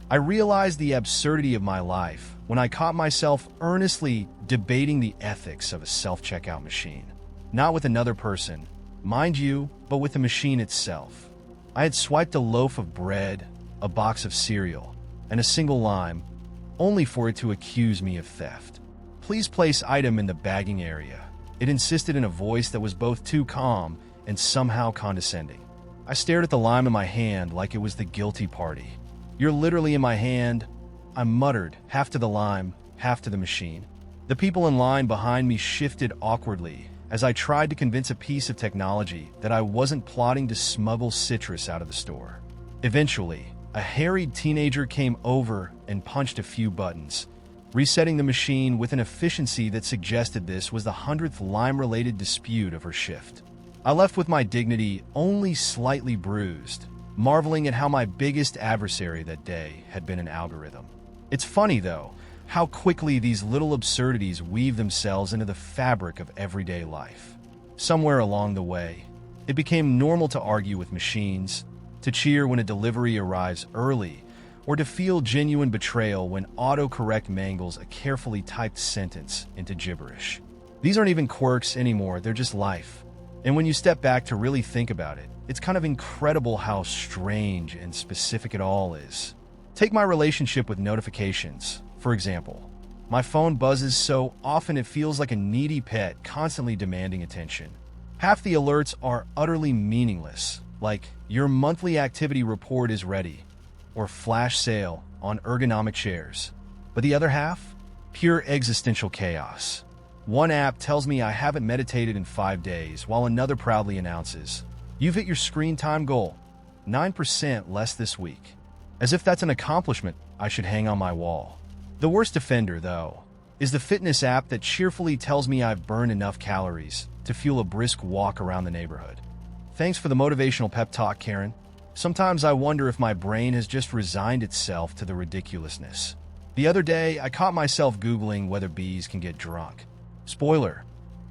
I realized the absurdity of my life when I caught myself earnestly debating the ethics of a self-checkout machine. Not with another person, mind you, but with the machine itself. I had swiped a loaf of bread, a box of cereal, and a single lime, only for it to accuse me of theft. "Please place item in the bagging area," it insisted in a voice that was both too calm and somehow condescending. I stared at the lime in my hand like it was the guilty party. "You're literally in my hand," I muttered, half to the lime, half to the machine. The people in line behind me shifted awkwardly as I tried to convince a piece of technology that I wasn't plotting to smuggle citrus out of the store. Eventually, a harried teenager came over and punched a few buttons, resetting the machine with an efficiency that suggested this was the 100th lime-related dispute of her shift. I left with my dignity only slightly bruised, marveling at how my biggest adversary that day had been an algorithm. It's funny, though, how quickly these little absurdities weave themselves into the fabric of everyday life. Somewhere along the way, it became normal to argue with machines, to cheer when a delivery arrives early, or to feel genuine betrayal when autocorrect mangles a carefully typed sentence into gibberish. These aren't even quirks anymore, they're just life. And when you step back to really think about it, it's kind of incredible how strange and specific it all is. Take my relationship with notifications, for example. My phone buzzes so often it feels like a needy pet constantly demanding attention. Half the alerts are utterly meaningless, like "your monthly activity report is ready," or "flash sale on ergonomic chairs." But the other half? Pure existential chaos. One app tells me I haven't meditated in 5 days, while another proudly announces, "You've hit your screen time goal, 9% less this week." As if that's an accomplishment I should hang on my wall. The worst offender, though, is the fitness app that cheerfully tells me I've burned enough calories to fuel a brisk walk around the neighborhood. Thanks for the motivational pep talk, Karen. Sometimes I wonder if my brain has just resigned itself to the ridiculousness. The other day, I caught myself Googling whether bees can get drunk. Spoiler,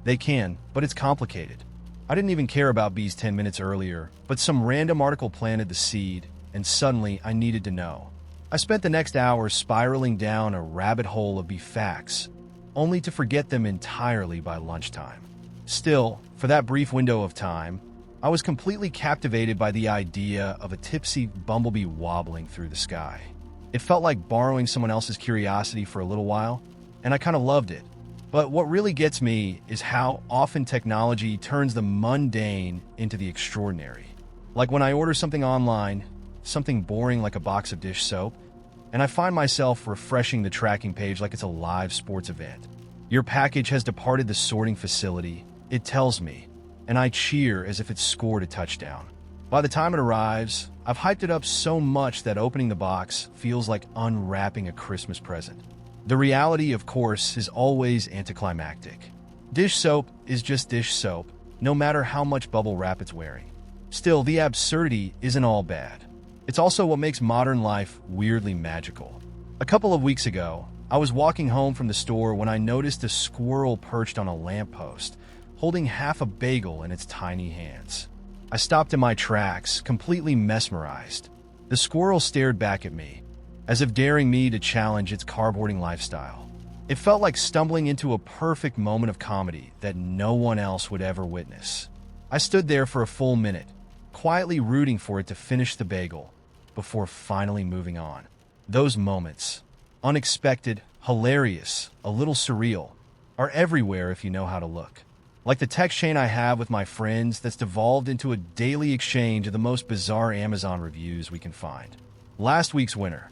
they can, but it's complicated. I didn't even care about bees 10 minutes earlier, but some random article planted the seed, and suddenly I needed to know. I spent the next hour spiraling down a rabbit hole of bee facts, only to forget them entirely by lunchtime. Still, for that brief window of time, I was completely captivated by the idea of a tipsy bumblebee wobbling through the sky. It felt like borrowing someone else's curiosity for a little while, and I kind of loved it. But what really gets me is how often technology turns the mundane into the extraordinary. Like when I order something online, something boring like a box of dish soap, and I find myself refreshing the tracking page like it's a live sports event. "Your package has departed the sorting facility," it tells me, and I cheer as if it scored a touchdown. By the time it arrives, I've hyped it up so much that opening the box feels like unwrapping a Christmas present. The reality, of course, is always anticlimactic. Dish soap is just dish soap, no matter how much bubble wrap it's wearing. Still, the absurdity isn't all bad. It's also what makes modern life weirdly magical. A couple of weeks ago, I was walking home from the store when I noticed a squirrel perched on a lamppost, holding half a bagel in its tiny hands. I stopped in my tracks, completely mesmerized. The squirrel stared back at me, as if daring me to challenge its cardboarding lifestyle. It felt like stumbling into a perfect moment of comedy that no one else would ever witness. I stood there for a full minute, quietly rooting for it to finish the bagel, before finally moving on. Those moments, unexpected, hilarious, a little surreal, are everywhere if you know how to look. Like the text chain I have with my friends that's devolved into a daily exchange of the most bizarre Amazon reviews we can find. Last week's winner.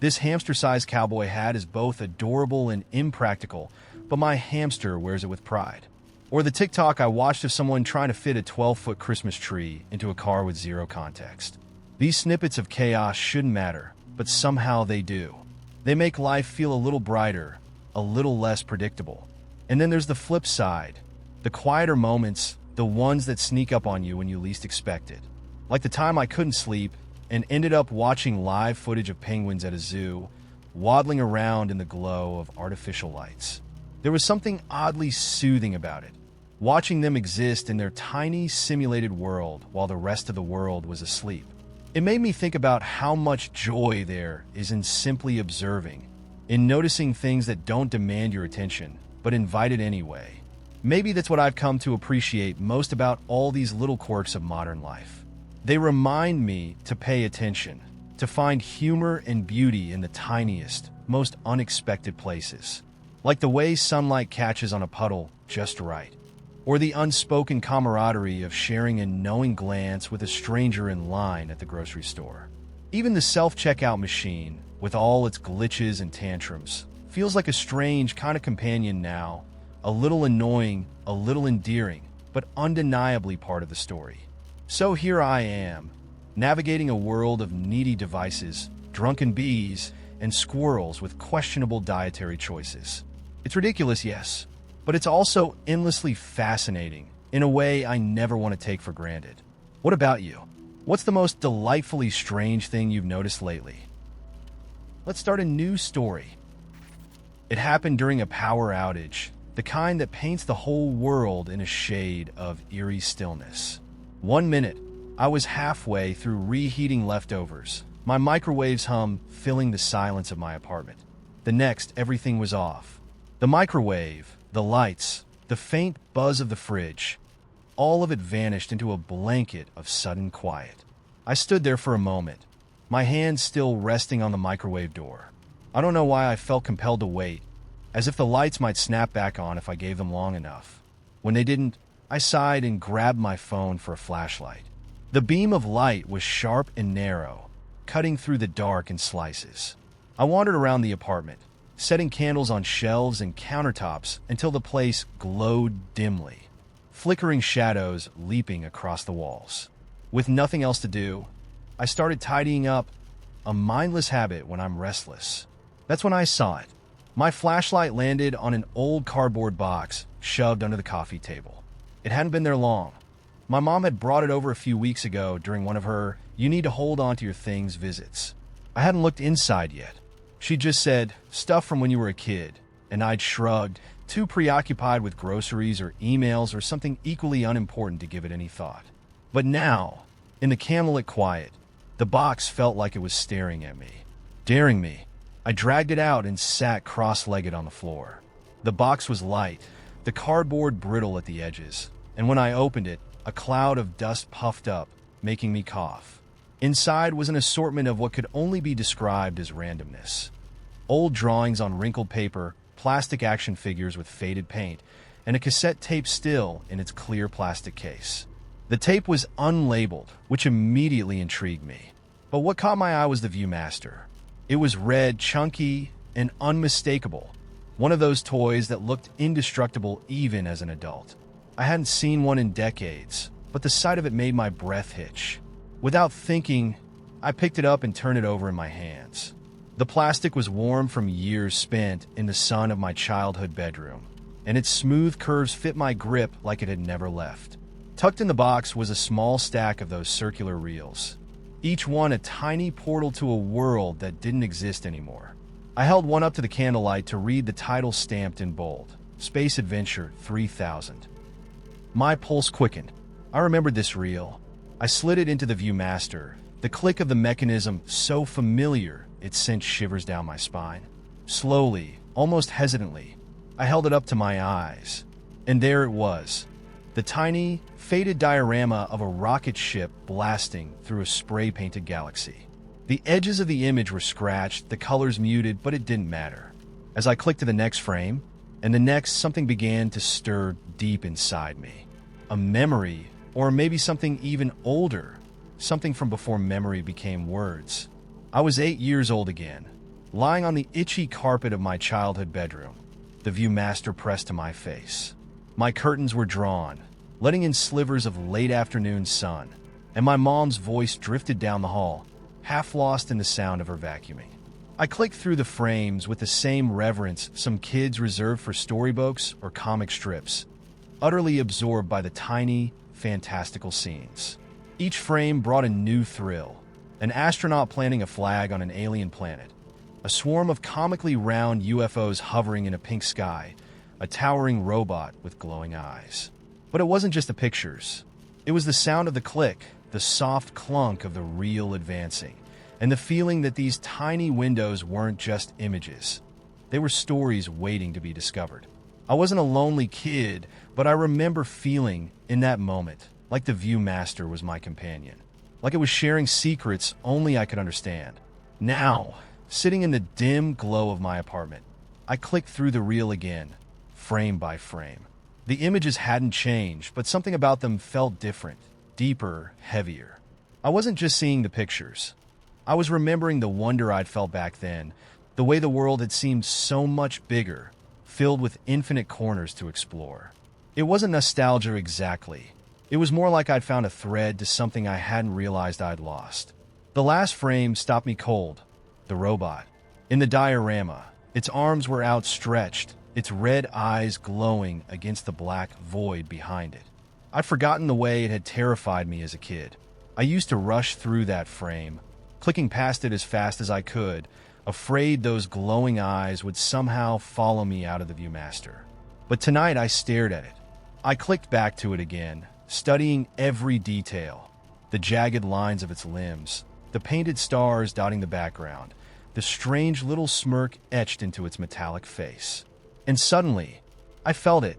This hamster-sized cowboy hat is both adorable and impractical, but my hamster wears it with pride. Or the TikTok I watched of someone trying to fit a 12-foot Christmas tree into a car with zero context. These snippets of chaos shouldn't matter, but somehow they do. They make life feel a little brighter, a little less predictable. And then there's the flip side, the quieter moments, the ones that sneak up on you when you least expect it. Like the time I couldn't sleep and ended up watching live footage of penguins at a zoo, waddling around in the glow of artificial lights. There was something oddly soothing about it, watching them exist in their tiny simulated world while the rest of the world was asleep. It made me think about how much joy there is in simply observing, in noticing things that don't demand your attention, but invite it anyway. Maybe that's what I've come to appreciate most about all these little quirks of modern life. They remind me to pay attention, to find humor and beauty in the tiniest, most unexpected places. Like the way sunlight catches on a puddle just right, or the unspoken camaraderie of sharing a knowing glance with a stranger in line at the grocery store. Even the self-checkout machine, with all its glitches and tantrums, feels like a strange kind of companion now, a little annoying, a little endearing, but undeniably part of the story. So here I am, navigating a world of needy devices, drunken bees, and squirrels with questionable dietary choices. It's ridiculous, yes, but it's also endlessly fascinating in a way I never want to take for granted. What about you? What's the most delightfully strange thing you've noticed lately? Let's start a new story. It happened during a power outage, the kind that paints the whole world in a shade of eerie stillness. 1 minute, I was halfway through reheating leftovers, my microwave's hum filling the silence of my apartment. The next, everything was off. The microwave, the lights, the faint buzz of the fridge, all of it vanished into a blanket of sudden quiet. I stood there for a moment, my hand still resting on the microwave door. I don't know why I felt compelled to wait, as if the lights might snap back on if I gave them long enough. When they didn't, I sighed and grabbed my phone for a flashlight. The beam of light was sharp and narrow, cutting through the dark in slices. I wandered around the apartment, setting candles on shelves and countertops until the place glowed dimly, flickering shadows leaping across the walls. With nothing else to do, I started tidying up, a mindless habit when I'm restless. That's when I saw it. My flashlight landed on an old cardboard box shoved under the coffee table. It hadn't been there long. My mom had brought it over a few weeks ago during one of her "you need to hold on to your things" visits. I hadn't looked inside yet. She just said, "stuff from when you were a kid," and I'd shrugged, too preoccupied with groceries or emails or something equally unimportant to give it any thought. But now, in the candlelit quiet, the box felt like it was staring at me, daring me. I dragged it out and sat cross-legged on the floor. The box was light, the cardboard brittle at the edges, and when I opened it, a cloud of dust puffed up, making me cough. Inside was an assortment of what could only be described as randomness. Old drawings on wrinkled paper, plastic action figures with faded paint, and a cassette tape still in its clear plastic case. The tape was unlabeled, which immediately intrigued me. But what caught my eye was the Viewmaster. It was red, chunky, and unmistakable, one of those toys that looked indestructible even as an adult. I hadn't seen one in decades, but the sight of it made my breath hitch. Without thinking, I picked it up and turned it over in my hands. The plastic was warm from years spent in the sun of my childhood bedroom, and its smooth curves fit my grip like it had never left. Tucked in the box was a small stack of those circular reels, each one a tiny portal to a world that didn't exist anymore. I held one up to the candlelight to read the title stamped in bold, Space Adventure 3000. My pulse quickened. I remembered this reel. I slid it into the Viewmaster, the click of the mechanism so familiar it sent shivers down my spine. Slowly, almost hesitantly, I held it up to my eyes, and there it was, the tiny, faded diorama of a rocket ship blasting through a spray-painted galaxy. The edges of the image were scratched, the colors muted, but it didn't matter. As I clicked to the next frame, and the next, something began to stir deep inside me. A memory, or maybe something even older, something from before memory became words. I was 8 years old again, lying on the itchy carpet of my childhood bedroom, the Viewmaster pressed to my face. My curtains were drawn, letting in slivers of late afternoon sun, and my mom's voice drifted down the hall, half lost in the sound of her vacuuming. I clicked through the frames with the same reverence some kids reserve for storybooks or comic strips, utterly absorbed by the tiny, fantastical scenes. Each frame brought a new thrill, an astronaut planting a flag on an alien planet, a swarm of comically round UFOs hovering in a pink sky, a towering robot with glowing eyes. But it wasn't just the pictures. It was the sound of the click, the soft clunk of the reel advancing, and the feeling that these tiny windows weren't just images. They were stories waiting to be discovered. I wasn't a lonely kid, but I remember feeling, in that moment, like the Viewmaster was my companion. Like it was sharing secrets only I could understand. Now, sitting in the dim glow of my apartment, I clicked through the reel again, frame by frame. The images hadn't changed, but something about them felt different, deeper, heavier. I wasn't just seeing the pictures. I was remembering the wonder I'd felt back then, the way the world had seemed so much bigger, filled with infinite corners to explore. It wasn't nostalgia exactly. It was more like I'd found a thread to something I hadn't realized I'd lost. The last frame stopped me cold. The robot. In the diorama, its arms were outstretched, its red eyes glowing against the black void behind it. I'd forgotten the way it had terrified me as a kid. I used to rush through that frame, clicking past it as fast as I could, afraid those glowing eyes would somehow follow me out of the Viewmaster. But tonight I stared at it. I clicked back to it again, studying every detail. The jagged lines of its limbs, the painted stars dotting the background, the strange little smirk etched into its metallic face. And suddenly, I felt it.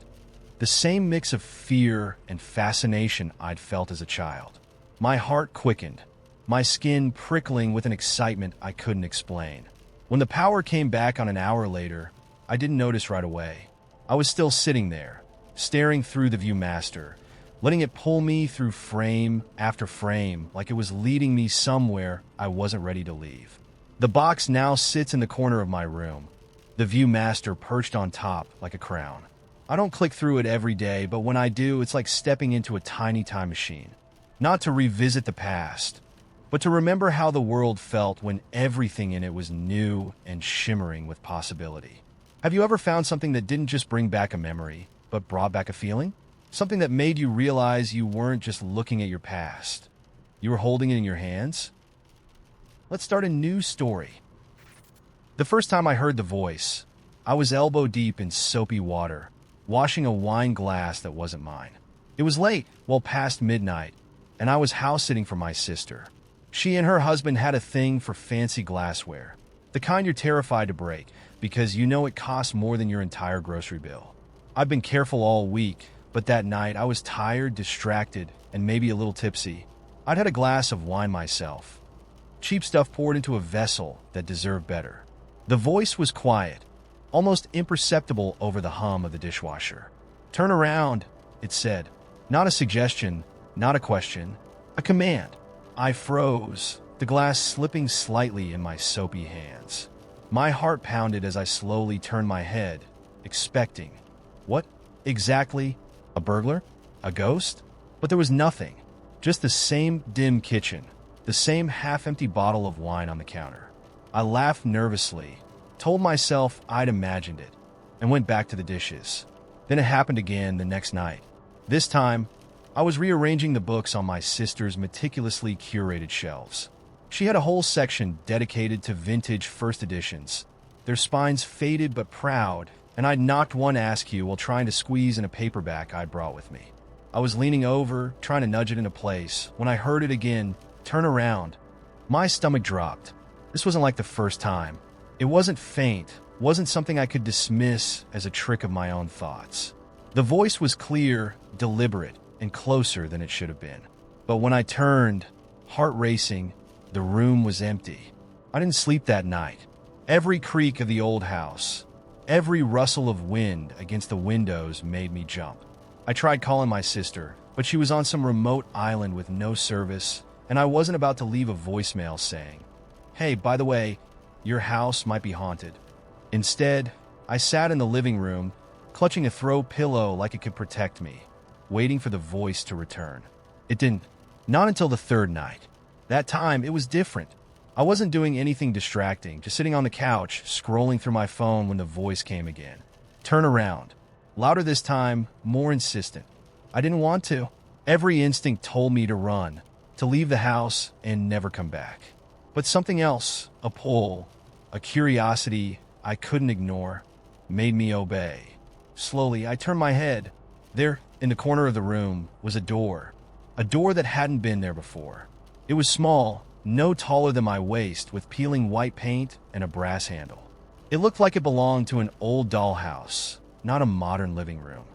The same mix of fear and fascination I'd felt as a child. My heart quickened, my skin prickling with an excitement I couldn't explain. When the power came back on an hour later, I didn't notice right away. I was still sitting there, staring through the Viewmaster, letting it pull me through frame after frame like it was leading me somewhere I wasn't ready to leave. The box now sits in the corner of my room, the Viewmaster perched on top like a crown. I don't click through it every day, but when I do, it's like stepping into a tiny time machine. Not to revisit the past, but to remember how the world felt when everything in it was new and shimmering with possibility. Have you ever found something that didn't just bring back a memory, but brought back a feeling? Something that made you realize you weren't just looking at your past. You were holding it in your hands? Let's start a new story. The first time I heard the voice, I was elbow deep in soapy water, washing a wine glass that wasn't mine. It was late, well past midnight, and I was house-sitting for my sister. She and her husband had a thing for fancy glassware, the kind you're terrified to break because you know it costs more than your entire grocery bill. I've been careful all week, but that night I was tired, distracted, and maybe a little tipsy. I'd had a glass of wine myself. Cheap stuff poured into a vessel that deserved better. The voice was quiet, almost imperceptible over the hum of the dishwasher. "Turn around," it said. Not a suggestion, not a question, a command. I froze, the glass slipping slightly in my soapy hands. My heart pounded as I slowly turned my head, expecting. What? Exactly? A burglar? A ghost? But there was nothing. Just the same dim kitchen, the same half-empty bottle of wine on the counter. I laughed nervously, told myself I'd imagined it, and went back to the dishes. Then it happened again the next night. This time, I was rearranging the books on my sister's meticulously curated shelves. She had a whole section dedicated to vintage first editions, their spines faded but proud, and I'd knocked one askew while trying to squeeze in a paperback I'd brought with me. I was leaning over, trying to nudge it into place, when I heard it again, "Turn around." My stomach dropped. This wasn't like the first time. It wasn't faint, wasn't something I could dismiss as a trick of my own thoughts. The voice was clear, deliberate, and closer than it should have been. But when I turned, heart racing, the room was empty. I didn't sleep that night. Every creak of the old house, every rustle of wind against the windows made me jump. I tried calling my sister, but she was on some remote island with no service, and I wasn't about to leave a voicemail saying, "Hey, by the way, your house might be haunted." Instead, I sat in the living room, clutching a throw pillow like it could protect me, waiting for the voice to return. It didn't. Not until the third night. That time, it was different. I wasn't doing anything distracting, just sitting on the couch, scrolling through my phone when the voice came again. "Turn around." Louder this time, more insistent. I didn't want to. Every instinct told me to run, to leave the house and never come back. But something else, a pull, a curiosity I couldn't ignore, made me obey. Slowly, I turned my head. There, in the corner of the room, was a door. A door that hadn't been there before. It was small, no taller than my waist, with peeling white paint and a brass handle. It looked like it belonged to an old dollhouse, not a modern living room.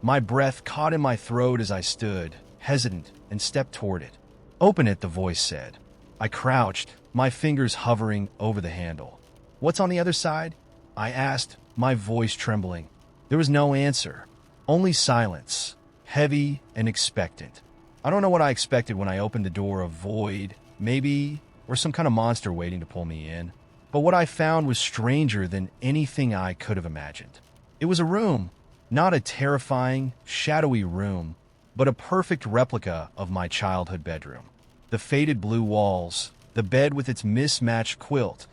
My breath caught in my throat as I stood, hesitant, and stepped toward it. "Open it," the voice said. I crouched, my fingers hovering over the handle. "What's on the other side?" I asked, my voice trembling. There was no answer, only silence, heavy and expectant. I don't know what I expected when I opened the door, a void, maybe, or some kind of monster waiting to pull me in. But what I found was stranger than anything I could have imagined. It was a room, not a terrifying, shadowy room, but a perfect replica of my childhood bedroom. The faded blue walls, the bed with its mismatched quilt,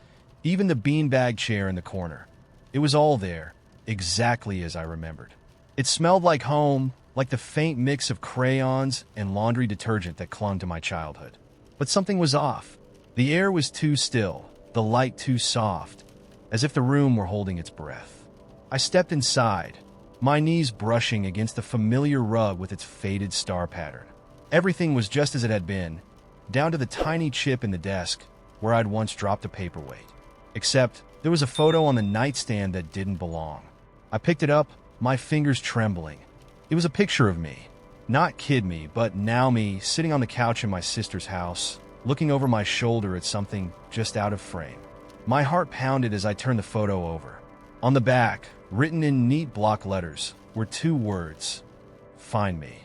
even the beanbag chair in the corner. It was all there, exactly as I remembered. It smelled like home, like the faint mix of crayons and laundry detergent that clung to my childhood. But something was off. The air was too still, the light too soft, as if the room were holding its breath. I stepped inside, my knees brushing against the familiar rug with its faded star pattern. Everything was just as it had been, down to the tiny chip in the desk where I'd once dropped a paperweight. Except there was a photo on the nightstand that didn't belong. I picked it up, my fingers trembling. It was a picture of me. Not kid me, but now me, sitting on the couch in my sister's house, looking over my shoulder at something just out of frame. My heart pounded as I turned the photo over. On the back, written in neat block letters, were 2 words: "Find me."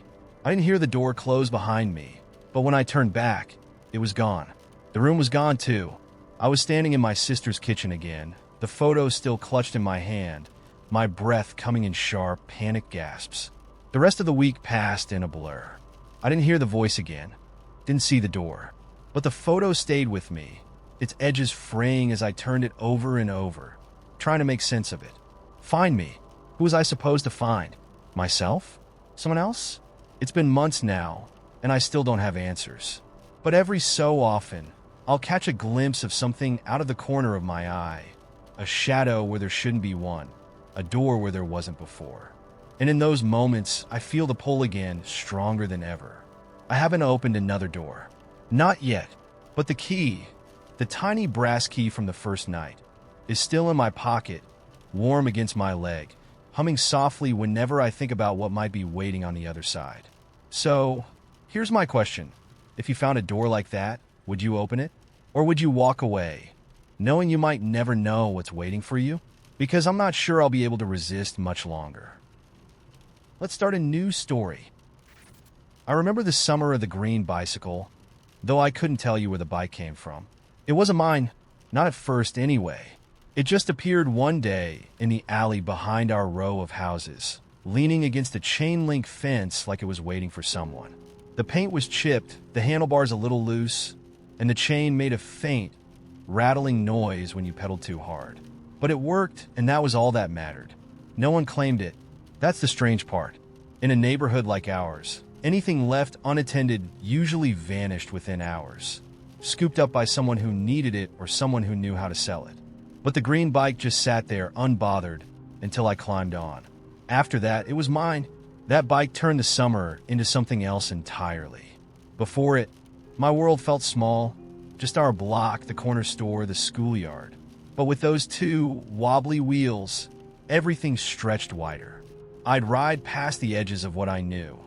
I didn't hear the door close behind me, but when I turned back, it was gone. The room was gone too. I was standing in my sister's kitchen again, the photo still clutched in my hand, my breath coming in sharp, panicked gasps. The rest of the week passed in a blur. I didn't hear the voice again, didn't see the door, but the photo stayed with me, its edges fraying as I turned it over and over, trying to make sense of it. Find me? Who was I supposed to find? Myself? Someone else? It's been months now, and I still don't have answers. But every so often, I'll catch a glimpse of something out of the corner of my eye, a shadow where there shouldn't be one, a door where there wasn't before. And in those moments, I feel the pull again, stronger than ever. I haven't opened another door. Not yet, but the key, the tiny brass key from the first night, is still in my pocket, warm against my leg, humming softly whenever I think about what might be waiting on the other side. So, here's my question. If you found a door like that, would you open it? Or would you walk away, knowing you might never know what's waiting for you? Because I'm not sure I'll be able to resist much longer. Let's start a new story. I remember the summer of the green bicycle, though I couldn't tell you where the bike came from. It wasn't mine, not at first anyway. It just appeared one day in the alley behind our row of houses, leaning against a chain-link fence like it was waiting for someone. The paint was chipped, the handlebars a little loose, and the chain made a faint, rattling noise when you pedaled too hard. But it worked, and that was all that mattered. No one claimed it. That's the strange part. In a neighborhood like ours, anything left unattended usually vanished within hours, scooped up by someone who needed it or someone who knew how to sell it. But the green bike just sat there unbothered until I climbed on. After that, it was mine. That bike turned the summer into something else entirely. Before it, my world felt small, just our block, the corner store, the schoolyard. But with those 2 wobbly wheels, everything stretched wider. I'd ride past the edges of what I knew,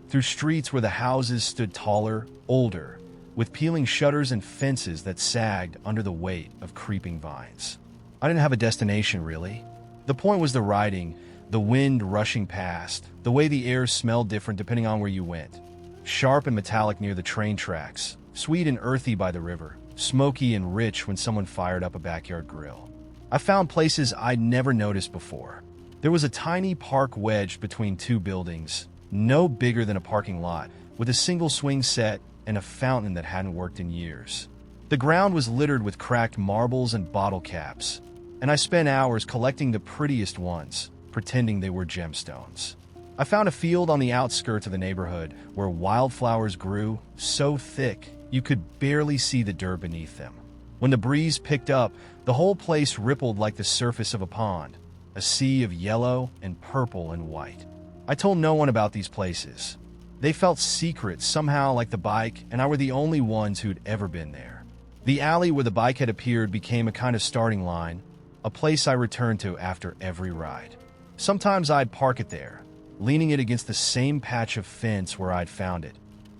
through streets where the houses stood taller, older, with peeling shutters and fences that sagged under the weight of creeping vines. I didn't have a destination, really. The point was the riding, the wind rushing past, the way the air smelled different depending on where you went. Sharp and metallic near the train tracks, sweet and earthy by the river, smoky and rich when someone fired up a backyard grill. I found places I'd never noticed before. There was a tiny park wedged between 2 buildings, no bigger than a parking lot, with a single swing set and a fountain that hadn't worked in years. The ground was littered with cracked marbles and bottle caps, and I spent hours collecting the prettiest ones, pretending they were gemstones. I found a field on the outskirts of the neighborhood where wildflowers grew so thick you could barely see the dirt beneath them. When the breeze picked up, the whole place rippled like the surface of a pond, a sea of yellow and purple and white. I told no one about these places. They felt secret, somehow like the bike and I were the only ones who'd ever been there. The alley where the bike had appeared became a kind of starting line, a place I returned to after every ride. Sometimes I'd park it there, leaning it against the same patch of fence where I'd found it,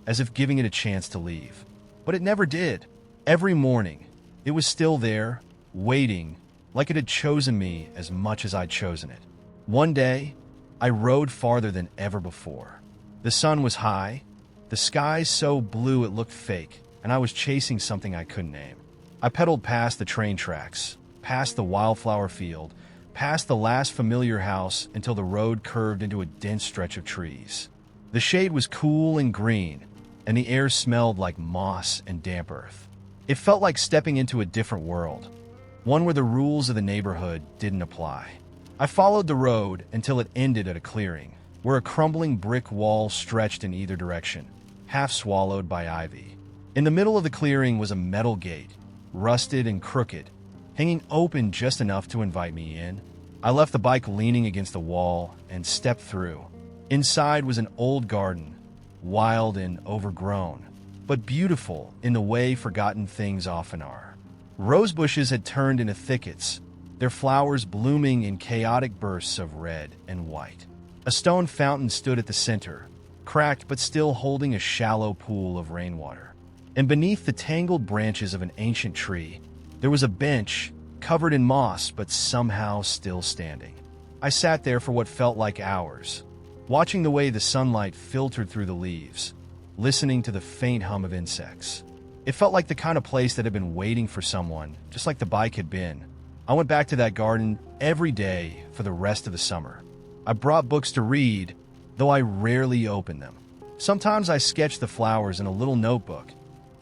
as if giving it a chance to leave. But it never did. Every morning, it was still there, waiting, like it had chosen me as much as I'd chosen it. One day, I rode farther than ever before. The sun was high, the sky so blue it looked fake, and I was chasing something I couldn't name. I pedaled past the train tracks, past the wildflower field, past the last familiar house until the road curved into a dense stretch of trees. The shade was cool and green, and the air smelled like moss and damp earth. It felt like stepping into a different world, one where the rules of the neighborhood didn't apply. I followed the road until it ended at a clearing, where a crumbling brick wall stretched in either direction, half swallowed by ivy. In the middle of the clearing was a metal gate, rusted and crooked, hanging open just enough to invite me in. I left the bike leaning against the wall and stepped through. Inside was an old garden, wild and overgrown, but beautiful in the way forgotten things often are. Rose bushes had turned into thickets, their flowers blooming in chaotic bursts of red and white. A stone fountain stood at the center, cracked but still holding a shallow pool of rainwater. And beneath the tangled branches of an ancient tree, there was a bench covered in moss but somehow still standing. I sat there for what felt like hours, watching the way the sunlight filtered through the leaves, listening to the faint hum of insects. It felt like the kind of place that had been waiting for someone, just like the bike had been. I went back to that garden every day for the rest of the summer. I brought books to read, though I rarely opened them. Sometimes I sketched the flowers in a little notebook,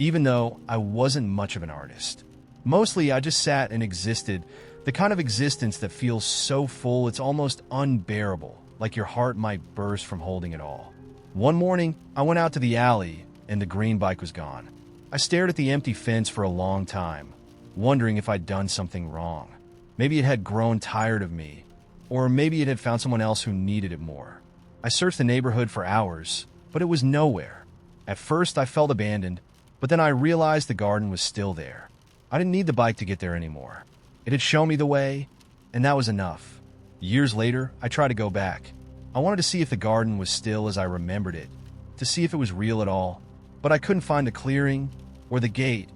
even though I wasn't much of an artist. Mostly I just sat and existed, the kind of existence that feels so full it's almost unbearable, like your heart might burst from holding it all. One morning, I went out to the alley and the green bike was gone. I stared at the empty fence for a long time, wondering if I'd done something wrong. Maybe it had grown tired of me, or maybe it had found someone else who needed it more. I searched the neighborhood for hours, but it was nowhere. At first, I felt abandoned, but then I realized the garden was still there. I didn't need the bike to get there anymore. It had shown me the way, and that was enough. Years later, I tried to go back. I wanted to see if the garden was still as I remembered it, to see if it was real at all, but I couldn't find the clearing, or the gate,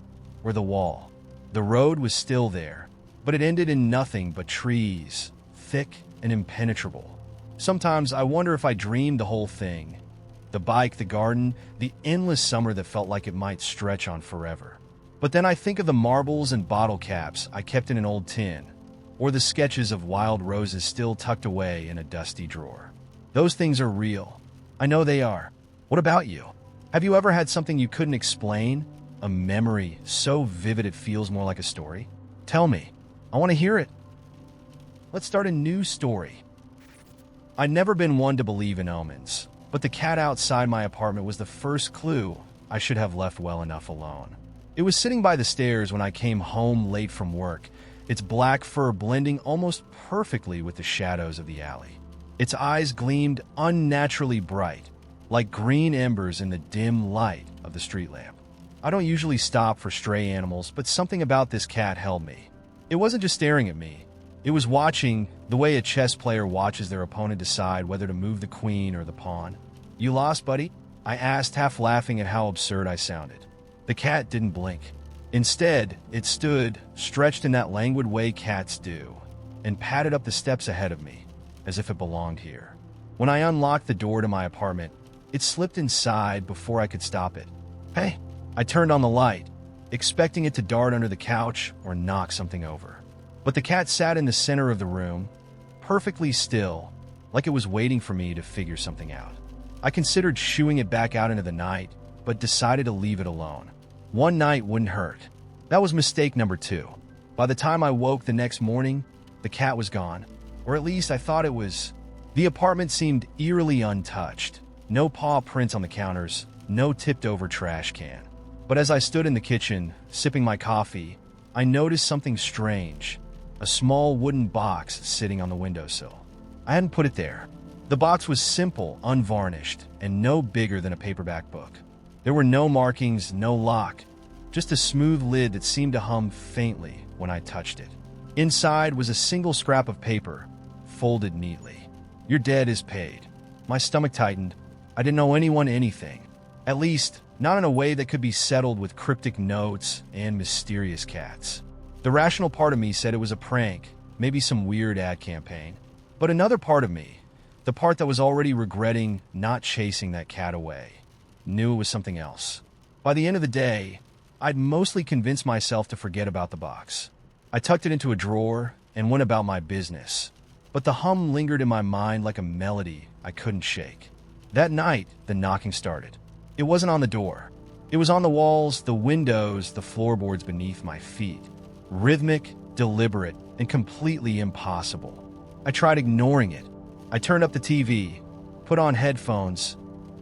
or the wall. The road was still there, but it ended in nothing but trees, thick and impenetrable. Sometimes I wonder if I dreamed the whole thing. The bike, the garden, the endless summer that felt like it might stretch on forever. But then I think of the marbles and bottle caps I kept in an old tin, or the sketches of wild roses still tucked away in a dusty drawer. Those things are real. I know they are. What about you? Have you ever had something you couldn't explain? A memory so vivid it feels more like a story? Tell me. I want to hear it. Let's start a new story. I'd never been one to believe in omens, but the cat outside my apartment was the first clue I should have left well enough alone. It was sitting by the stairs when I came home late from work, its black fur blending almost perfectly with the shadows of the alley. Its eyes gleamed unnaturally bright, like green embers in the dim light of the street lamp. I don't usually stop for stray animals, but something about this cat held me. It wasn't just staring at me. It was watching the way a chess player watches their opponent decide whether to move the queen or the pawn. "You lost, buddy?" I asked, half laughing at how absurd I sounded. The cat didn't blink. Instead, it stood, stretched in that languid way cats do, and padded up the steps ahead of me, as if it belonged here. When I unlocked the door to my apartment, it slipped inside before I could stop it. "Hey!" I turned on the light, expecting it to dart under the couch or knock something over. But the cat sat in the center of the room, perfectly still, like it was waiting for me to figure something out. I considered shooing it back out into the night, but decided to leave it alone. One night wouldn't hurt. That was mistake number 2. By the time I woke the next morning, the cat was gone. Or at least I thought it was. The apartment seemed eerily untouched. No paw prints on the counters, no tipped-over trash can. But as I stood in the kitchen, sipping my coffee, I noticed something strange. A small wooden box sitting on the windowsill. I hadn't put it there. The box was simple, unvarnished, and no bigger than a paperback book. There were no markings, no lock, just a smooth lid that seemed to hum faintly when I touched it. Inside was a single scrap of paper, folded neatly. "Your debt is paid." My stomach tightened. I didn't owe anyone anything. At least, not in a way that could be settled with cryptic notes and mysterious cats. The rational part of me said it was a prank, maybe some weird ad campaign. But another part of me, the part that was already regretting not chasing that cat away, knew it was something else. By the end of the day, I'd mostly convinced myself to forget about the box. I tucked it into a drawer and went about my business. But the hum lingered in my mind like a melody I couldn't shake. That night, the knocking started. It wasn't on the door. It was on the walls, the windows, the floorboards beneath my feet. Rhythmic, deliberate, and completely impossible. I tried ignoring it. I turned up the TV, put on headphones,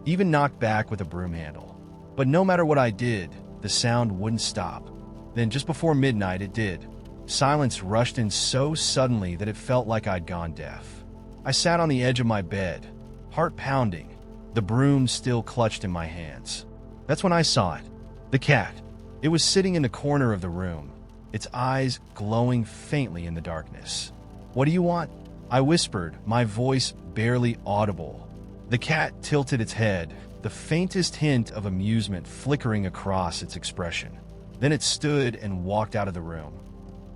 even knocked back with a broom handle. But no matter what I did, the sound wouldn't stop. Then just before midnight, it did. Silence rushed in so suddenly that it felt like I'd gone deaf. I sat on the edge of my bed, heart pounding, the broom still clutched in my hands. That's when I saw it. The cat. It was sitting in the corner of the room, its eyes glowing faintly in the darkness. "What do you want?" I whispered, my voice barely audible. The cat tilted its head, the faintest hint of amusement flickering across its expression. Then it stood and walked out of the room.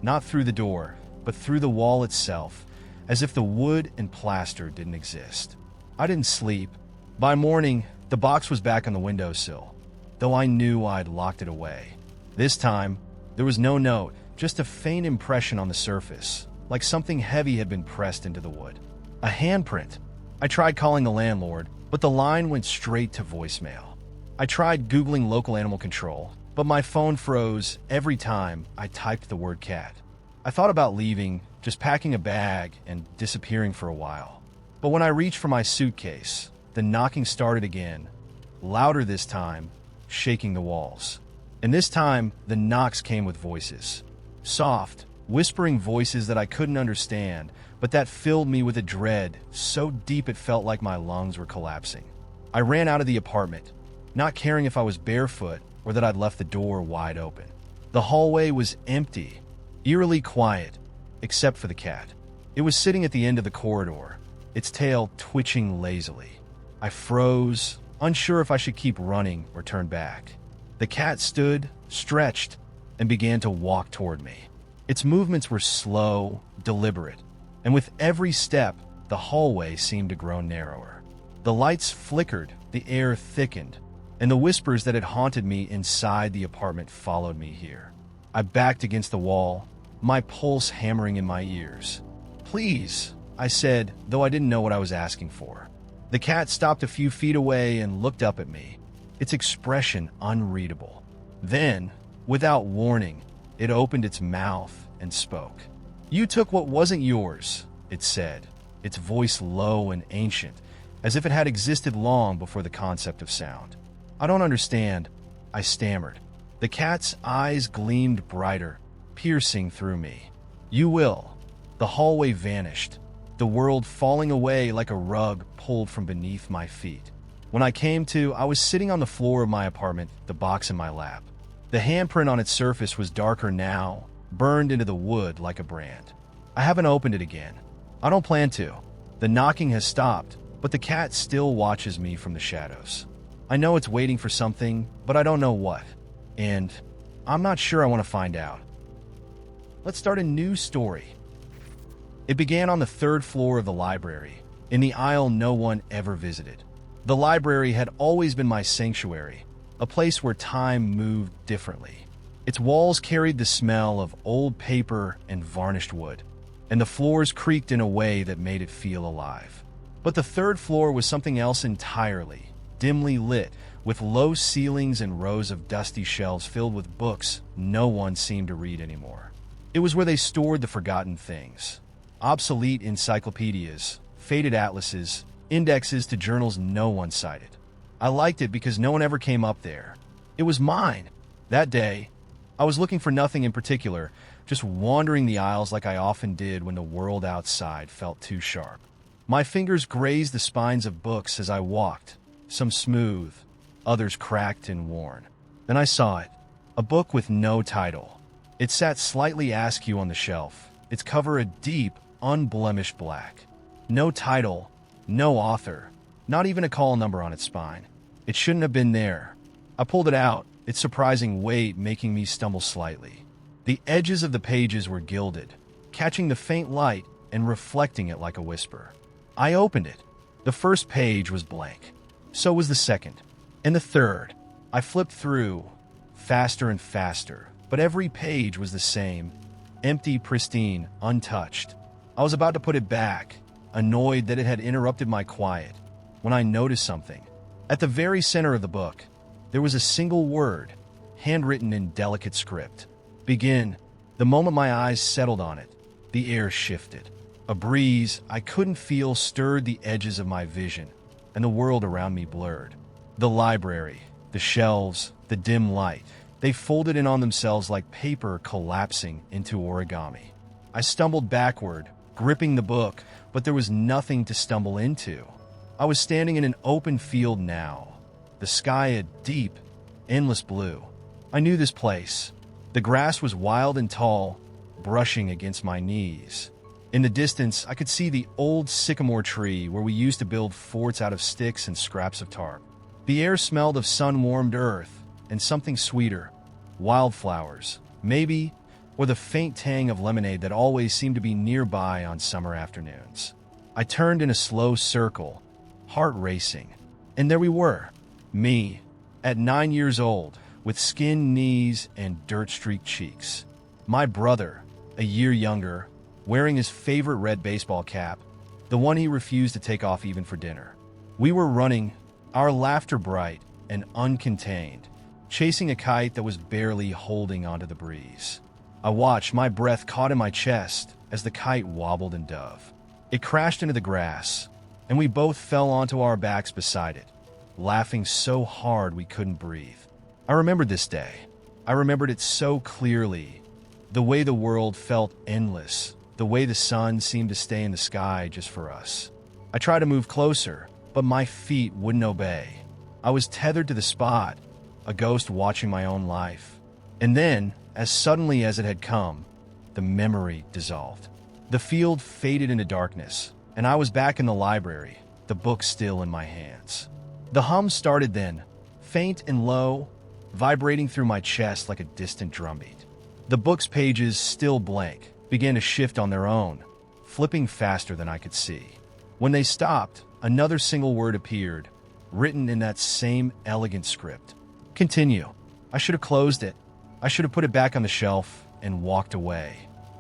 Not through the door, but through the wall itself, as if the wood and plaster didn't exist. I didn't sleep. By morning, the box was back on the windowsill, though I knew I'd locked it away. This time, there was no note, just a faint impression on the surface, like something heavy had been pressed into the wood. A handprint. I tried calling the landlord, but the line went straight to voicemail. I tried Googling local animal control, but my phone froze every time I typed the word cat. I thought about leaving, just packing a bag and disappearing for a while. But when I reached for my suitcase, the knocking started again, louder this time, shaking the walls. And this time, the knocks came with voices. Soft, whispering voices that I couldn't understand, but that filled me with a dread so deep it felt like my lungs were collapsing. I ran out of the apartment, not caring if I was barefoot or that I'd left the door wide open. The hallway was empty, eerily quiet, except for the cat. It was sitting at the end of the corridor, its tail twitching lazily. I froze, unsure if I should keep running or turn back. The cat stood, stretched, and began to walk toward me. Its movements were slow, deliberate, and with every step, the hallway seemed to grow narrower. The lights flickered, the air thickened, and the whispers that had haunted me inside the apartment followed me here. I backed against the wall, my pulse hammering in my ears. "Please," I said, though I didn't know what I was asking for. The cat stopped a few feet away and looked up at me, its expression unreadable. Then, without warning, it opened its mouth and spoke. "You took what wasn't yours," it said, its voice low and ancient, as if it had existed long before the concept of sound. "I don't understand," I stammered. The cat's eyes gleamed brighter, piercing through me. "You will." The hallway vanished, the world falling away like a rug pulled from beneath my feet. When I came to, I was sitting on the floor of my apartment, the box in my lap. The handprint on its surface was darker now, burned into the wood like a brand. I haven't opened it again. I don't plan to. The knocking has stopped, but the cat still watches me from the shadows. I know it's waiting for something, but I don't know what. And I'm not sure I want to find out. Let's start a new story. It began on the third floor of the library, in the aisle no one ever visited. The library had always been my sanctuary, a place where time moved differently. Its walls carried the smell of old paper and varnished wood, and the floors creaked in a way that made it feel alive. But the third floor was something else entirely, dimly lit, with low ceilings and rows of dusty shelves filled with books no one seemed to read anymore. It was where they stored the forgotten things. Obsolete encyclopedias, faded atlases, indexes to journals no one cited. I liked it because no one ever came up there. It was mine. That day, I was looking for nothing in particular, just wandering the aisles like I often did when the world outside felt too sharp. My fingers grazed the spines of books as I walked, some smooth, others cracked and worn. Then I saw it, a book with no title. It sat slightly askew on the shelf, its cover a deep, unblemished black. No title, no author, not even a call number on its spine. It shouldn't have been there. I pulled it out, its surprising weight making me stumble slightly. The edges of the pages were gilded, catching the faint light and reflecting it like a whisper. I opened it. The first page was blank. So was the second. And the third. I flipped through, faster and faster, but every page was the same, empty, pristine, untouched. I was about to put it back, annoyed that it had interrupted my quiet, when I noticed something. At the very center of the book, there was a single word, handwritten in delicate script. Begin. The moment my eyes settled on it, the air shifted. A breeze I couldn't feel stirred the edges of my vision, and the world around me blurred. The library, the shelves, the dim light, they folded in on themselves like paper collapsing into origami. I stumbled backward, gripping the book, but there was nothing to stumble into. I was standing in an open field now, the sky a deep, endless blue. I knew this place. The grass was wild and tall, brushing against my knees. In the distance, I could see the old sycamore tree where we used to build forts out of sticks and scraps of tarp. The air smelled of sun-warmed earth and something sweeter, wildflowers, maybe, or the faint tang of lemonade that always seemed to be nearby on summer afternoons. I turned in a slow circle, heart racing, and there we were, me, at 9 years old, with skinned knees and dirt-streaked cheeks. My brother, a year younger, wearing his favorite red baseball cap, the one he refused to take off even for dinner. We were running, our laughter bright and uncontained, chasing a kite that was barely holding onto the breeze. I watched, my breath caught in my chest as the kite wobbled and dove. It crashed into the grass, and we both fell onto our backs beside it, laughing so hard we couldn't breathe. I remembered this day. I remembered it so clearly. The way the world felt endless, the way the sun seemed to stay in the sky just for us. I tried to move closer, but my feet wouldn't obey. I was tethered to the spot, a ghost watching my own life. And then, as suddenly as it had come, the memory dissolved. The field faded into darkness, and I was back in the library, the book still in my hands. The hum started then, faint and low, vibrating through my chest like a distant drumbeat. The book's pages, still blank, began to shift on their own, flipping faster than I could see. When they stopped, another single word appeared, written in that same elegant script. Continue. I should have closed it. I should have put it back on the shelf and walked away.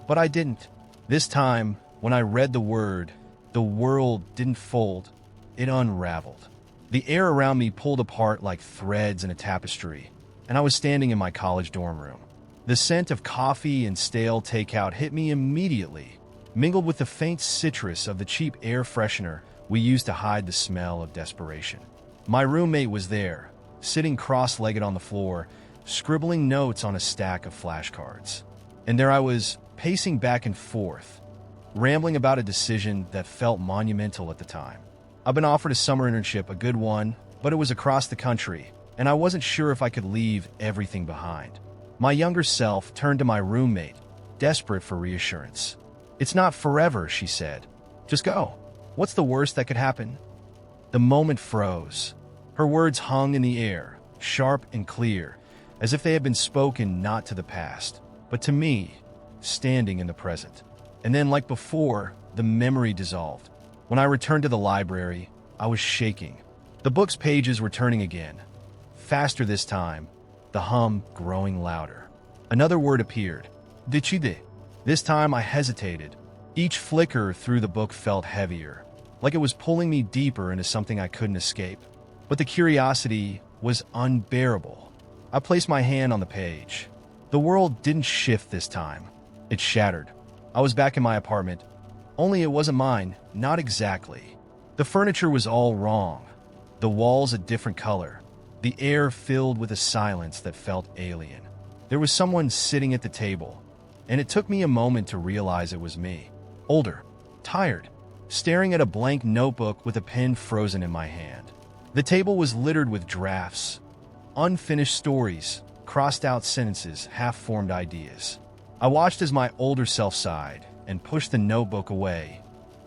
But I didn't. This time, when I read the word, the world didn't fold, it unraveled. The air around me pulled apart like threads in a tapestry, and I was standing in my college dorm room. The scent of coffee and stale takeout hit me immediately, mingled with the faint citrus of the cheap air freshener we used to hide the smell of desperation. My roommate was there, sitting cross-legged on the floor, scribbling notes on a stack of flashcards. And there I was, pacing back and forth, rambling about a decision that felt monumental at the time. I've been offered a summer internship, a good one, but it was across the country, and I wasn't sure if I could leave everything behind. My younger self turned to my roommate, desperate for reassurance. "It's not forever," she said. "Just go. What's the worst that could happen?" The moment froze. Her words hung in the air, sharp and clear, as if they had been spoken not to the past, but to me, standing in the present. And then, like before, the memory dissolved. When I returned to the library, I was shaking. The book's pages were turning again, faster this time, the hum growing louder. Another word appeared, decide. This time I hesitated. Each flicker through the book felt heavier, like it was pulling me deeper into something I couldn't escape. But the curiosity was unbearable. I placed my hand on the page. The world didn't shift this time. It shattered. I was back in my apartment. Only it wasn't mine, not exactly. The furniture was all wrong. The walls a different color. The air filled with a silence that felt alien. There was someone sitting at the table, and it took me a moment to realize it was me. Older, tired, staring at a blank notebook with a pen frozen in my hand. The table was littered with drafts, unfinished stories, crossed-out sentences, half-formed ideas. I watched as my older self sighed and pushed the notebook away,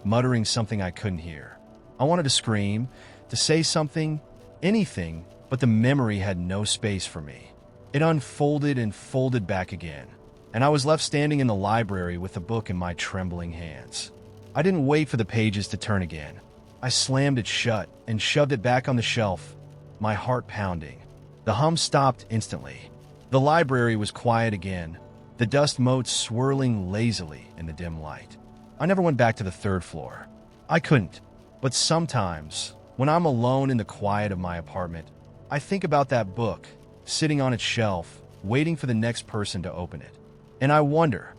muttering something I couldn't hear. I wanted to scream, to say something, anything, but the memory had no space for me. It unfolded and folded back again, and I was left standing in the library with the book in my trembling hands. I didn't wait for the pages to turn again. I slammed it shut and shoved it back on the shelf, my heart pounding. The hum stopped instantly. The library was quiet again, the dust motes swirling lazily in the dim light. I never went back to the third floor. I couldn't, but sometimes, when I'm alone in the quiet of my apartment, I think about that book, sitting on its shelf, waiting for the next person to open it. And I wonder,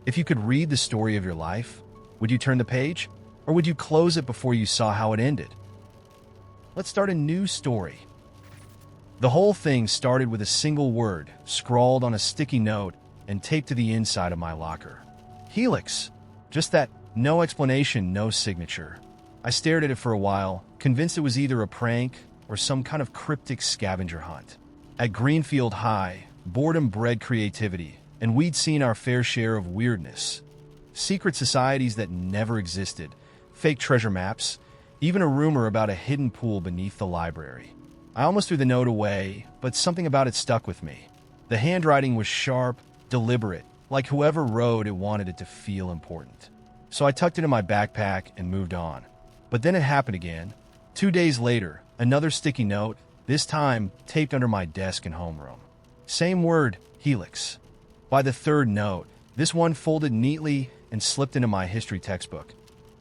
if you could read the story of your life, would you turn the page? Or would you close it before you saw how it ended? Let's start a new story. The whole thing started with a single word, scrawled on a sticky note and taped to the inside of my locker. Helix. Just that, no explanation, no signature. I stared at it for a while, convinced it was either a prank or some kind of cryptic scavenger hunt. At Greenfield High, boredom bred creativity, and we'd seen our fair share of weirdness. Secret societies that never existed, fake treasure maps, even a rumor about a hidden pool beneath the library. I almost threw the note away, but something about it stuck with me. The handwriting was sharp, deliberate, like whoever wrote it wanted it to feel important. So I tucked it in my backpack and moved on. But then it happened again. 2 days later, another sticky note, this time taped under my desk in homeroom. Same word, helix. By the third note, this one folded neatly and slipped into my history textbook.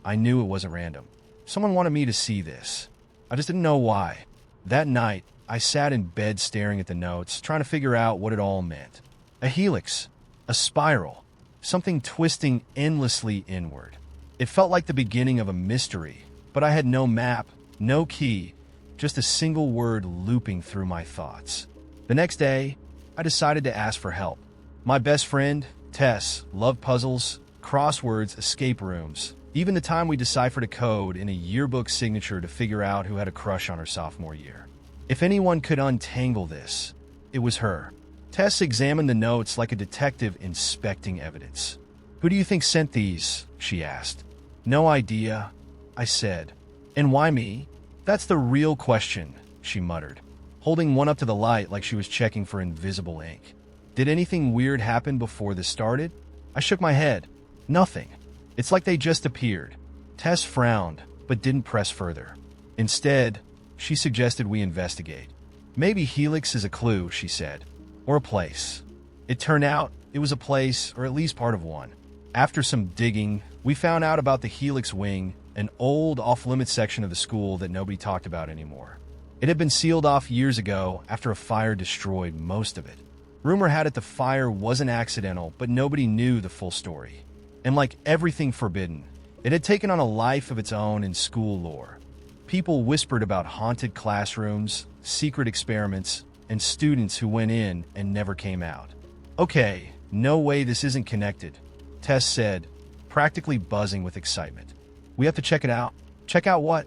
I knew it wasn't random. Someone wanted me to see this. I just didn't know why. That night, I sat in bed staring at the notes, trying to figure out what it all meant. A helix, a spiral, something twisting endlessly inward. It felt like the beginning of a mystery, but I had no map, no key, just a single word looping through my thoughts. The next day, I decided to ask for help. My best friend, Tess, loved puzzles, crosswords, escape rooms, even the time we deciphered a code in a yearbook signature to figure out who had a crush on her sophomore year. If anyone could untangle this, it was her. Tess examined the notes like a detective inspecting evidence. "Who do you think sent these?" she asked. "No idea," I said. "And why me?" "That's the real question," she muttered, holding one up to the light like she was checking for invisible ink. "Did anything weird happen before this started?" I shook my head. "Nothing. It's like they just appeared." Tess frowned, but didn't press further. Instead, she suggested we investigate. "Maybe Helix is a clue," she said. "Or a place." It turned out it was a place, or at least part of one. After some digging, we found out about the Helix Wing, an old off-limits section of the school that nobody talked about anymore. It had been sealed off years ago after a fire destroyed most of it. Rumor had it the fire wasn't accidental, but nobody knew the full story. And like everything forbidden, it had taken on a life of its own in school lore. People whispered about haunted classrooms, secret experiments, and students who went in and never came out. "Okay, no way this isn't connected," Tess said, practically buzzing with excitement. "We have to check it out." "Check out what?"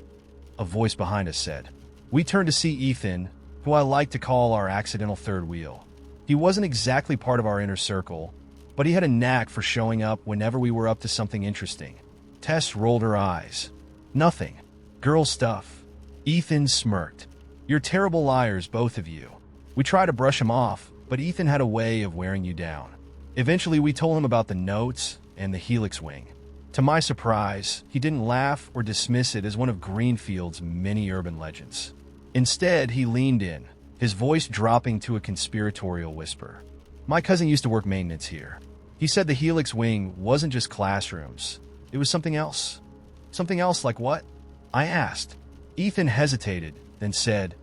a voice behind us said. We turned to see Ethan, who I like to call our accidental third wheel. He wasn't exactly part of our inner circle, but he had a knack for showing up whenever we were up to something interesting. Tess rolled her eyes. "Nothing. Girl stuff." Ethan smirked. "You're terrible liars, both of you." We tried to brush him off, but Ethan had a way of wearing you down. Eventually, we told him about the notes and the Helix Wing. To my surprise, he didn't laugh or dismiss it as one of Greenfield's many urban legends. Instead, he leaned in, his voice dropping to a conspiratorial whisper. "My cousin used to work maintenance here. He said the Helix Wing wasn't just classrooms. It was something else." "Something else like what?" I asked. Ethan hesitated, then said,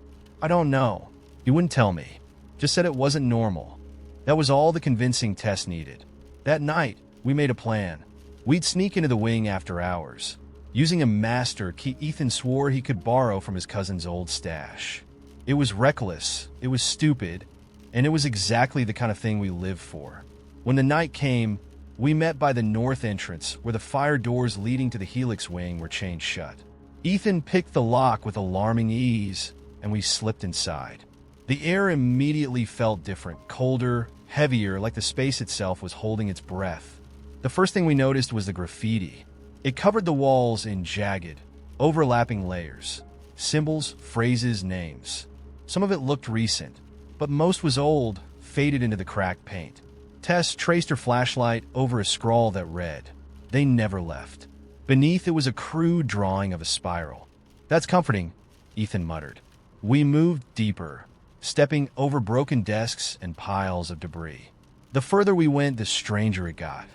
"I don't know. He wouldn't tell me. Just said it wasn't normal." That was all the convincing Tess needed. That night, we made a plan. We'd sneak into the wing after hours, using a master key Ethan swore he could borrow from his cousin's old stash. It was reckless, it was stupid, and it was exactly the kind of thing we lived for. When the night came, We met by the north entrance, where the fire doors leading to the Helix wing were chained shut. Ethan picked the lock with alarming ease, and we slipped inside. The air immediately felt different, colder, heavier, like the space itself was holding its breath. The first thing we noticed was the graffiti. It covered the walls in jagged, overlapping layers. Symbols, phrases, names. Some of it looked recent, but most was old, faded into the cracked paint. Tess traced her flashlight over a scrawl that read, "They never left." Beneath it was a crude drawing of a spiral. "That's comforting," Ethan muttered. We moved deeper, stepping over broken desks and piles of debris. The further we went, the stranger it got.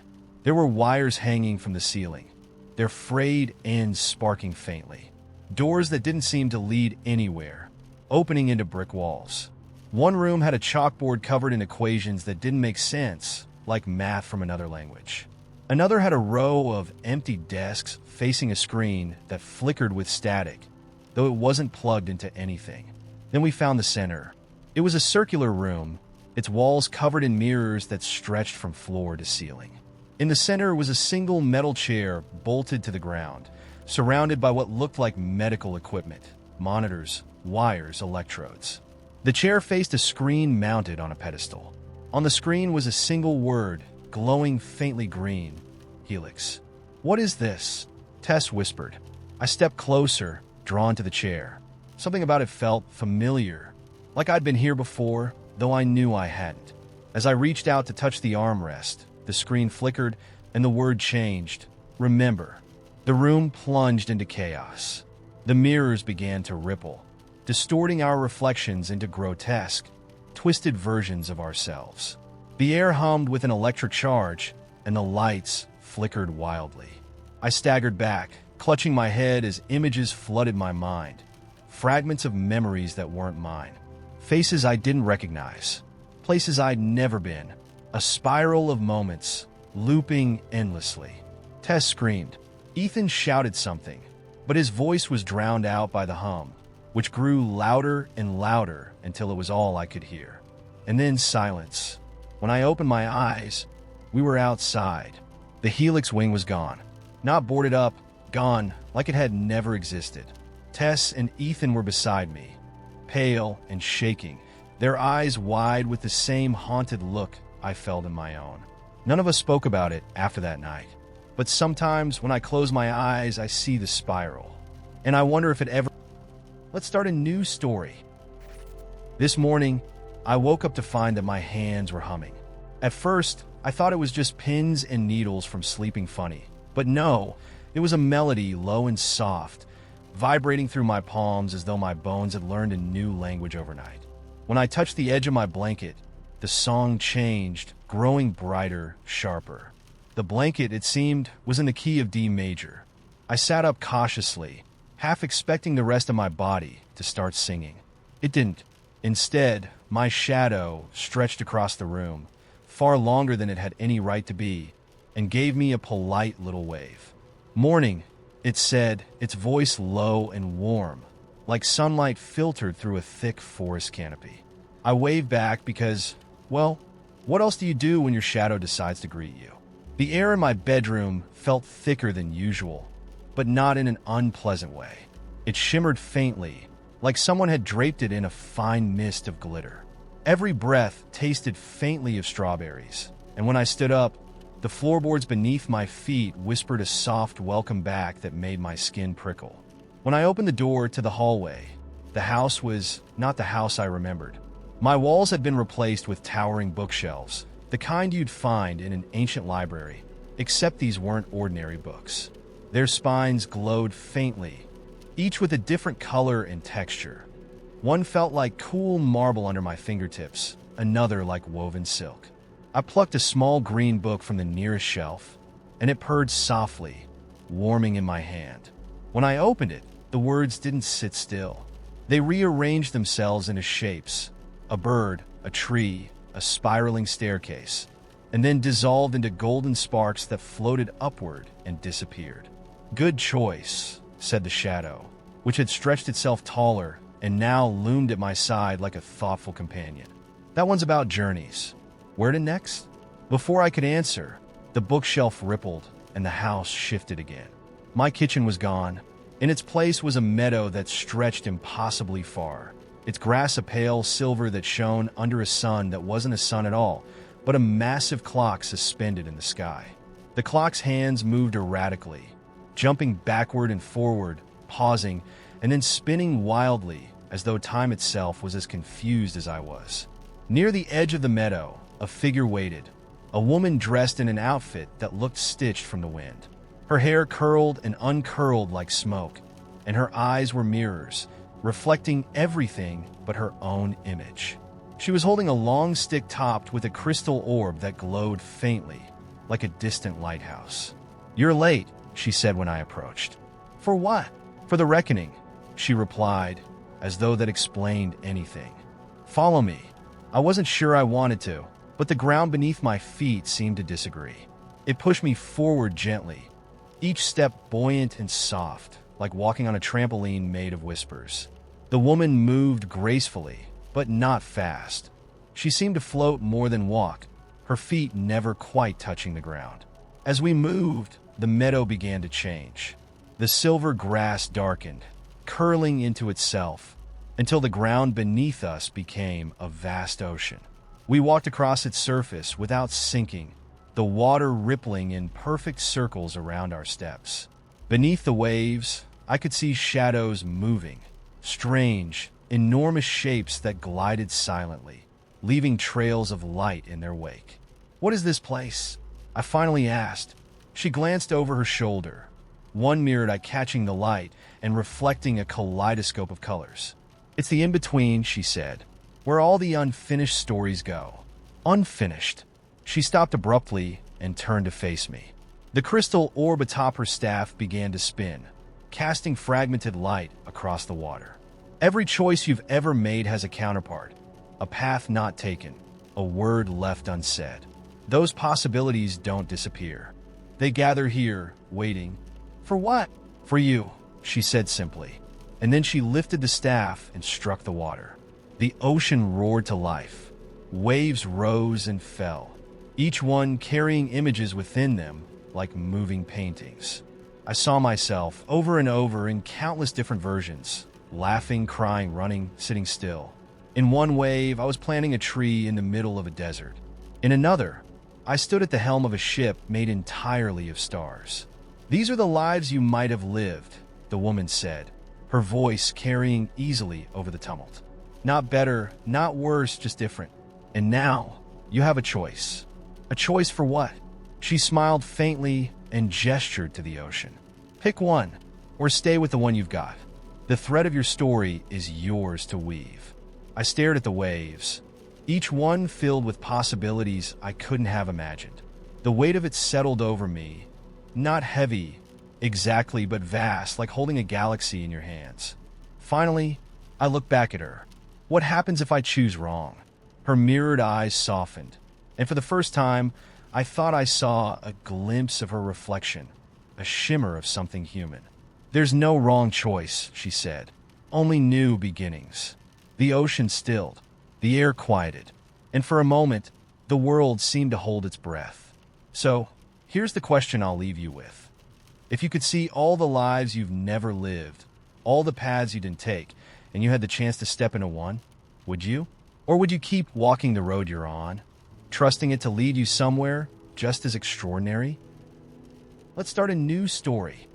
There were wires hanging from the ceiling, their frayed ends sparking faintly. Doors that didn't seem to lead anywhere, opening into brick walls. One room had a chalkboard covered in equations that didn't make sense, like math from another language. Another had a row of empty desks facing a screen that flickered with static, though it wasn't plugged into anything. Then we found the center. It was a circular room, its walls covered in mirrors that stretched from floor to ceiling. In the center was a single metal chair bolted to the ground, surrounded by what looked like medical equipment, monitors, wires, electrodes. The chair faced a screen mounted on a pedestal. On the screen was a single word, glowing faintly green, Helix. "What is this?" Tess whispered. I stepped closer, drawn to the chair. Something about it felt familiar, like I'd been here before, though I knew I hadn't. As I reached out to touch the armrest, the screen flickered and the word changed, "Remember." The room plunged into chaos. The mirrors began to ripple, distorting our reflections into grotesque, twisted versions of ourselves. The air hummed with an electric charge, and the lights flickered wildly. I staggered back, clutching my head as images flooded my mind. Fragments of memories that weren't mine. Faces I didn't recognize. Places I'd never been. A spiral of moments, looping endlessly. Tess screamed. Ethan shouted something, but his voice was drowned out by the hum, which grew louder and louder until it was all I could hear. And then silence. When I opened my eyes, we were outside. The Helix wing was gone. Not boarded up, gone, like it had never existed. Tess and Ethan were beside me, pale and shaking, their eyes wide with the same haunted look I felt in my own. None of us spoke about it after that night, but sometimes when I close my eyes, I see the spiral, and I wonder if it ever... Let's start a new story. This morning, I woke up to find that my hands were humming. At first, I thought it was just pins and needles from sleeping funny, but no, it was a melody, low and soft, vibrating through my palms as though my bones had learned a new language overnight. When I touched the edge of my blanket, the song changed, growing brighter, sharper. The blanket, it seemed, was in the key of D major. I sat up cautiously, half expecting the rest of my body to start singing. It didn't. Instead, my shadow stretched across the room, far longer than it had any right to be, and gave me a polite little wave. "Morning," it said, its voice low and warm, like sunlight filtered through a thick forest canopy. I waved back because, well, what else do you do when your shadow decides to greet you? The air in my bedroom felt thicker than usual, but not in an unpleasant way. It shimmered faintly, like someone had draped it in a fine mist of glitter. Every breath tasted faintly of strawberries, and when I stood up, the floorboards beneath my feet whispered a soft welcome back that made my skin prickle. When I opened the door to the hallway, the house was not the house I remembered. My walls had been replaced with towering bookshelves, the kind you'd find in an ancient library, except these weren't ordinary books. Their spines glowed faintly, each with a different color and texture. One felt like cool marble under my fingertips, another like woven silk. I plucked a small green book from the nearest shelf, and it purred softly, warming in my hand. When I opened it, the words didn't sit still. They rearranged themselves into shapes: a bird, a tree, a spiraling staircase, and then dissolved into golden sparks that floated upward and disappeared. "Good choice," said the shadow, which had stretched itself taller and now loomed at my side like a thoughtful companion. "That one's about journeys. Where to next?" Before I could answer, The bookshelf rippled, and the house shifted again. My kitchen was gone. In its place was a meadow that stretched impossibly far, its grass a pale silver that shone under a sun that wasn't a sun at all, but a massive clock suspended in the sky. The clock's hands moved erratically, jumping backward and forward, pausing, and then spinning wildly, as though time itself was as confused as I was. Near the edge of the meadow, a figure waited, a woman dressed in an outfit that looked stitched from the wind. Her hair curled and uncurled like smoke, and her eyes were mirrors, reflecting everything but her own image. She was holding a long stick topped with a crystal orb that glowed faintly, like a distant lighthouse. "You're late," she said when I approached. "For what?" "For the reckoning," she replied, as though that explained anything. "Follow me." I wasn't sure I wanted to, but the ground beneath my feet seemed to disagree. It pushed me forward gently, each step buoyant and soft, like walking on a trampoline made of whispers. The woman moved gracefully, but not fast. She seemed to float more than walk, her feet never quite touching the ground. As we moved, the meadow began to change. The silver grass darkened, curling into itself, until the ground beneath us became a vast ocean. We walked across its surface without sinking, the water rippling in perfect circles around our steps. Beneath the waves, I could see shadows moving, strange, enormous shapes that glided silently, leaving trails of light in their wake. "What is this place?" I finally asked. She glanced over her shoulder, one mirrored eye catching the light and reflecting a kaleidoscope of colors. "It's the in-between," she said, "where all the unfinished stories go." Unfinished. She stopped abruptly and turned to face me. The crystal orb atop her staff began to spin, casting fragmented light across the water. "Every choice you've ever made has a counterpart, a path not taken, a word left unsaid. Those possibilities don't disappear. They gather here, waiting." "For what?" "For you," she said simply. And then she lifted the staff and struck the water. The ocean roared to life. Waves rose and fell, each one carrying images within them like moving paintings. I saw myself over and over in countless different versions, laughing, crying, running, sitting still. In one wave, I was planting a tree in the middle of a desert. In another, I stood at the helm of a ship made entirely of stars. "These are the lives you might have lived," the woman said, her voice carrying easily over the tumult. "Not better, not worse, just different. And now, you have a choice." "A choice for what?" She smiled faintly and gestured to the ocean. "Pick one, or stay with the one you've got. The thread of your story is yours to weave." I stared at the waves, each one filled with possibilities I couldn't have imagined. The weight of it settled over me, not heavy exactly, but vast, like holding a galaxy in your hands. Finally, I looked back at her. What happens if I choose wrong? Her mirrored eyes softened, and for the first time, I thought I saw a glimpse of her reflection, a shimmer of something human. "There's no wrong choice," she said. "Only new beginnings." The ocean stilled, the air quieted, and for a moment, the world seemed to hold its breath. So, here's the question I'll leave you with. If you could see all the lives you've never lived, all the paths you didn't take, and you had the chance to step into one, would you? Or would you keep walking the road you're on, trusting it to lead you somewhere just as extraordinary? Let's start a new story.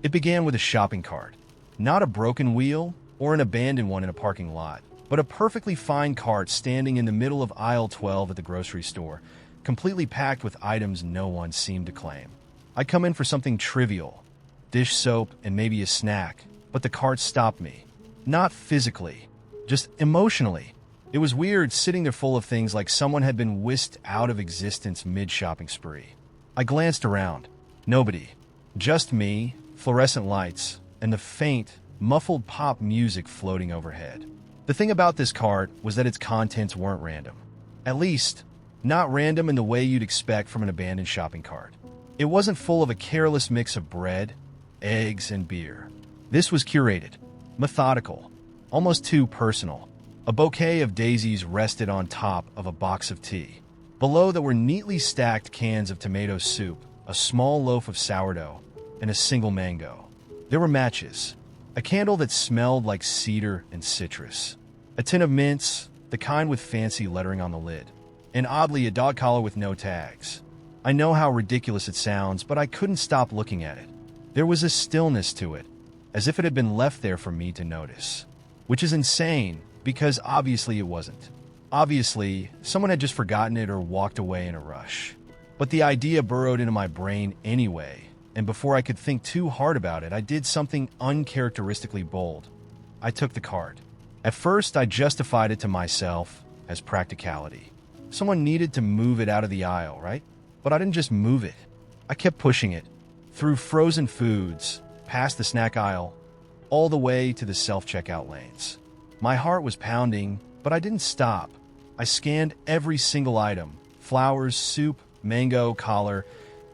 It began with a shopping cart. Not a broken wheel or an abandoned one in a parking lot, but a perfectly fine cart standing in the middle of aisle 12 at the grocery store, completely packed with items no one seemed to claim. I'd come in for something trivial, dish soap and maybe a snack, but the cart stopped me. Not physically, just emotionally. It was weird sitting there full of things like someone had been whisked out of existence mid-shopping spree. I glanced around. Nobody. Just me, fluorescent lights, and the faint, muffled pop music floating overhead. The thing about this cart was that its contents weren't random. At least, not random in the way you'd expect from an abandoned shopping cart. It wasn't full of a careless mix of bread, eggs, and beer. This was curated, methodical, almost too personal. A bouquet of daisies rested on top of a box of tea. Below that were neatly stacked cans of tomato soup, a small loaf of sourdough, and a single mango. There were matches, a candle that smelled like cedar and citrus, a tin of mints, the kind with fancy lettering on the lid, and oddly a dog collar with no tags. I know how ridiculous it sounds, but I couldn't stop looking at it. There was a stillness to it, as if it had been left there for me to notice. Which is insane, because obviously it wasn't. Obviously, someone had just forgotten it or walked away in a rush. But the idea burrowed into my brain anyway, and before I could think too hard about it, I did something uncharacteristically bold. I took the card. At first, I justified it to myself as practicality. Someone needed to move it out of the aisle, right? But I didn't just move it. I kept pushing it, through frozen foods, past the snack aisle, all the way to the self-checkout lanes. My heart was pounding, but I didn't stop. I scanned every single item, flowers, soup, mango, collar,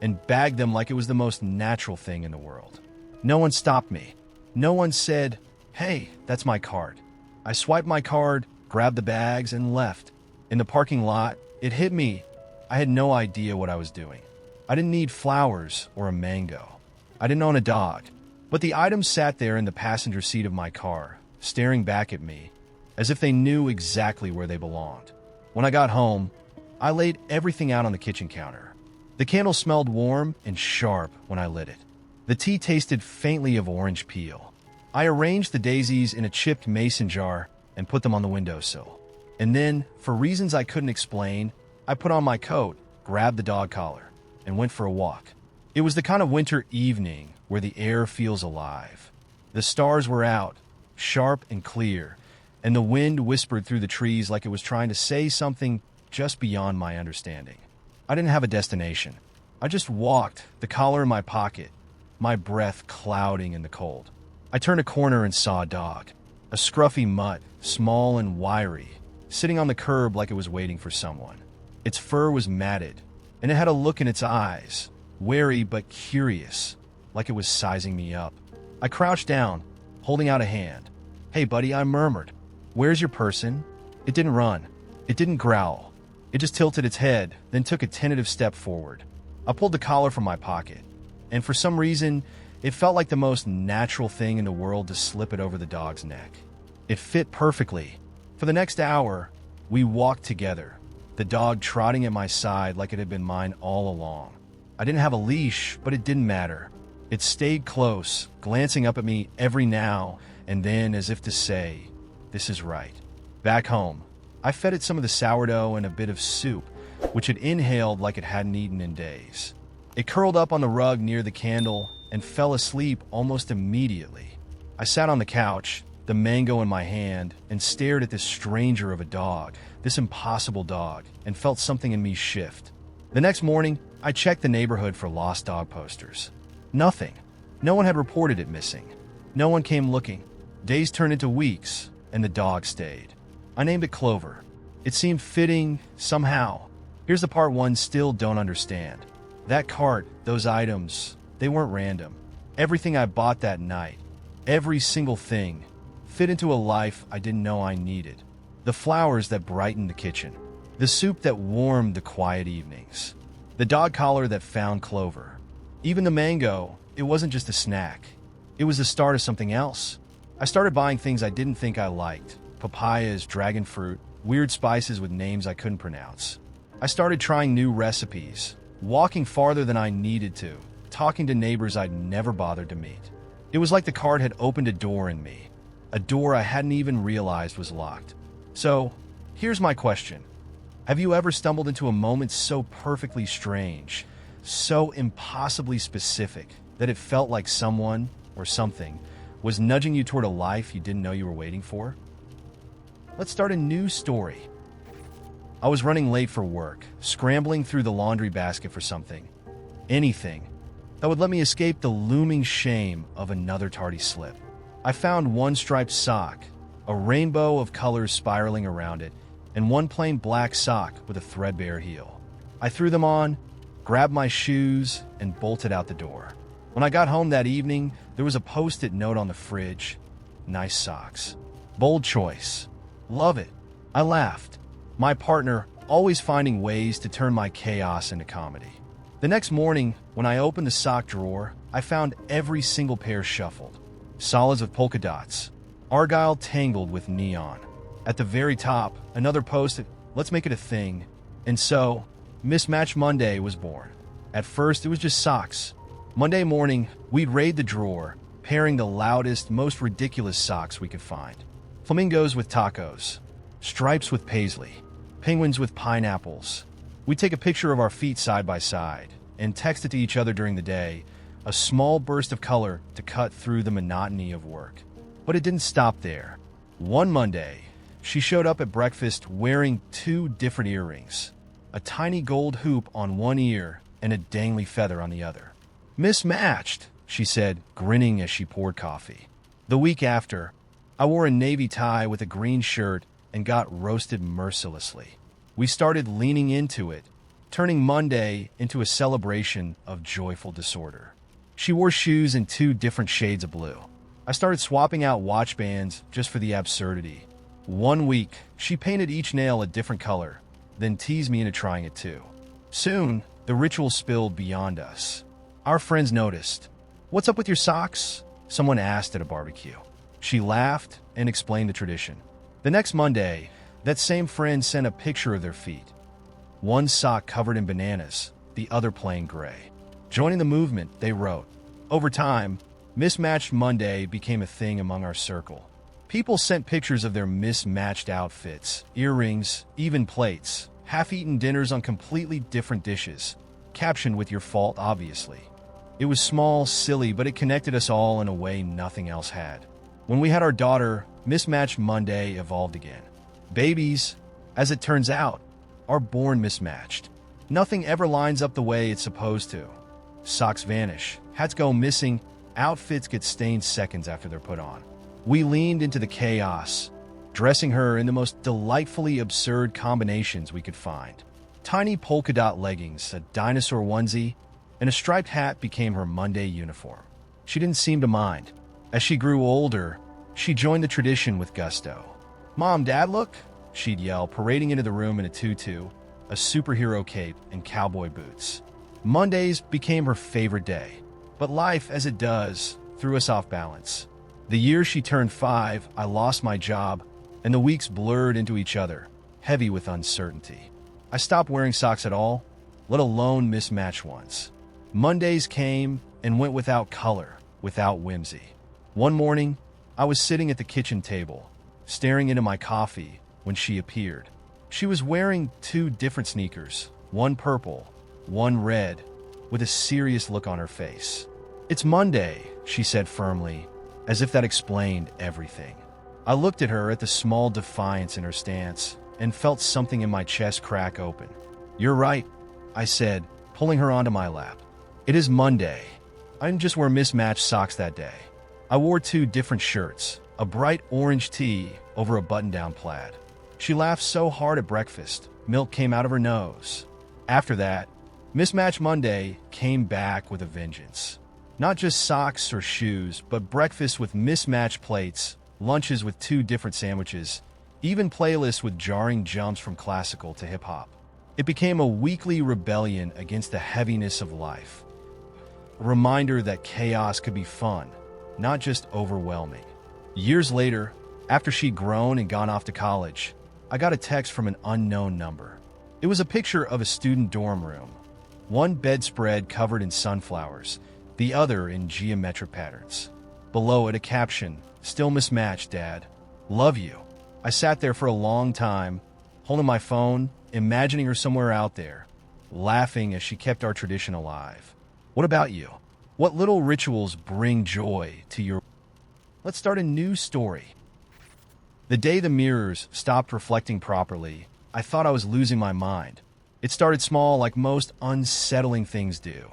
and bagged them like it was the most natural thing in the world. No one stopped me. No one said, "Hey, that's my card." I swiped my card, grabbed the bags, and left. In the parking lot, it hit me. I had no idea what I was doing. I didn't need flowers or a mango. I didn't own a dog. But the items sat there in the passenger seat of my car, staring back at me, as if they knew exactly where they belonged. When I got home, I laid everything out on the kitchen counter. The candle smelled warm and sharp when I lit it. The tea tasted faintly of orange peel. I arranged the daisies in a chipped mason jar and put them on the windowsill. And then, for reasons I couldn't explain, I put on my coat, grabbed the dog collar, and went for a walk. It was the kind of winter evening where the air feels alive. The stars were out, sharp and clear, and the wind whispered through the trees like it was trying to say something just beyond my understanding. I didn't have a destination. I just walked, the collar in my pocket, my breath clouding in the cold. I turned a corner and saw a dog, a scruffy mutt, small and wiry, sitting on the curb like it was waiting for someone. Its fur was matted, and it had a look in its eyes, wary but curious, like it was sizing me up. I crouched down, holding out a hand. "Hey, buddy," I murmured. "Where's your person?" It didn't run. It didn't growl. It just tilted its head, then took a tentative step forward. I pulled the collar from my pocket, and for some reason, it felt like the most natural thing in the world to slip it over the dog's neck. It fit perfectly. For the next hour, we walked together, the dog trotting at my side like it had been mine all along. I didn't have a leash, but it didn't matter. It stayed close, glancing up at me every now and then as if to say, "This is right." Back home, I fed it some of the sourdough and a bit of soup, which it inhaled like it hadn't eaten in days. It curled up on the rug near the candle and fell asleep almost immediately. I sat on the couch, the mango in my hand, and stared at this stranger of a dog, this impossible dog, and felt something in me shift. The next morning, I checked the neighborhood for lost dog posters. Nothing. No one had reported it missing. No one came looking. Days turned into weeks, and the dog stayed. I named it Clover. It seemed fitting somehow. Here's the part one still don't understand. That cart, those items, they weren't random. Everything I bought that night, every single thing, fit into a life I didn't know I needed. The flowers that brightened the kitchen. The soup that warmed the quiet evenings. The dog collar that found Clover. Even the mango, it wasn't just a snack. It was the start of something else. I started buying things I didn't think I liked. Papayas, dragon fruit, weird spices with names I couldn't pronounce. I started trying new recipes, walking farther than I needed to, talking to neighbors I'd never bothered to meet. It was like the card had opened a door in me, a door I hadn't even realized was locked. So, here's my question. Have you ever stumbled into a moment so perfectly strange, so impossibly specific, that it felt like someone, or something, was nudging you toward a life you didn't know you were waiting for? Let's start a new story. I was running late for work, scrambling through the laundry basket for something, anything, that would let me escape the looming shame of another tardy slip. I found one striped sock, a rainbow of colors spiraling around it, and one plain black sock with a threadbare heel. I threw them on, grabbed my shoes, and bolted out the door. When I got home that evening, there was a post-it note on the fridge. "Nice socks. Bold choice. Love it." I laughed. My partner, always finding ways to turn my chaos into comedy. The next morning, when I opened the sock drawer, I found every single pair shuffled. Solids with polka dots, argyle tangled with neon. At the very top, another post-it, let's make it a thing. And so, Mismatch Monday was born. At first, it was just socks. Monday morning, we'd raid the drawer, pairing the loudest, most ridiculous socks we could find. Flamingos with tacos, stripes with paisley, penguins with pineapples. We'd take a picture of our feet side by side and text it to each other during the day, a small burst of color to cut through the monotony of work. But it didn't stop there. One Monday, she showed up at breakfast wearing 2 different earrings, a tiny gold hoop on one ear and a dangly feather on the other. Mismatched, she said, grinning as she poured coffee. The week after, I wore a navy tie with a green shirt and got roasted mercilessly. We started leaning into it, turning Monday into a celebration of joyful disorder. She wore shoes in 2 different shades of blue. I started swapping out watch bands just for the absurdity. One week, she painted each nail a different color, then teased me into trying it too. Soon, the ritual spilled beyond us. Our friends noticed. "What's up with your socks?" someone asked at a barbecue. She laughed and explained the tradition. The next Monday, that same friend sent a picture of their feet. One sock covered in bananas, the other plain gray. Joining the movement, they wrote. Over time, Mismatched Monday became a thing among our circle. People sent pictures of their mismatched outfits, earrings, even plates, half-eaten dinners on completely different dishes, captioned with "your fault, obviously." It was small, silly, but it connected us all in a way nothing else had. When we had our daughter, Mismatched Monday evolved again. Babies, as it turns out, are born mismatched. Nothing ever lines up the way it's supposed to. Socks vanish, hats go missing, outfits get stained seconds after they're put on. We leaned into the chaos, dressing her in the most delightfully absurd combinations we could find. Tiny polka dot leggings, a dinosaur onesie, and a striped hat became her Monday uniform. She didn't seem to mind. As she grew older, she joined the tradition with gusto. "Mom, Dad, look," she'd yell, parading into the room in a tutu, a superhero cape, and cowboy boots. Mondays became her favorite day, but life, as it does, threw us off balance. The year she turned 5, I lost my job, and the weeks blurred into each other, heavy with uncertainty. I stopped wearing socks at all, let alone mismatched ones. Mondays came and went without color, without whimsy. One morning, I was sitting at the kitchen table, staring into my coffee, when she appeared. She was wearing 2 different sneakers, one purple, one red, with a serious look on her face. "It's Monday," she said firmly, as if that explained everything. I looked at her, at the small defiance in her stance, and felt something in my chest crack open. "You're right," I said, pulling her onto my lap. "It is Monday. I didn't just wear mismatched socks that day. I wore 2 different shirts, a bright orange tee over a button-down plaid." She laughed so hard at breakfast, milk came out of her nose. After that, Mismatched Monday came back with a vengeance. Not just socks or shoes, but breakfast with mismatched plates, lunches with 2 different sandwiches, even playlists with jarring jumps from classical to hip-hop. It became a weekly rebellion against the heaviness of life. A reminder that chaos could be fun, not just overwhelming. Years later, after she'd grown and gone off to college, I got a text from an unknown number. It was a picture of a student dorm room. One bedspread covered in sunflowers, the other in geometric patterns. Below it, a caption, "Still mismatched, Dad. Love you." I sat there for a long time, holding my phone, imagining her somewhere out there, laughing as she kept our tradition alive. What about you? What little rituals bring joy to your... Let's start a new story. The day the mirrors stopped reflecting properly, I thought I was losing my mind. It started small, like most unsettling things do.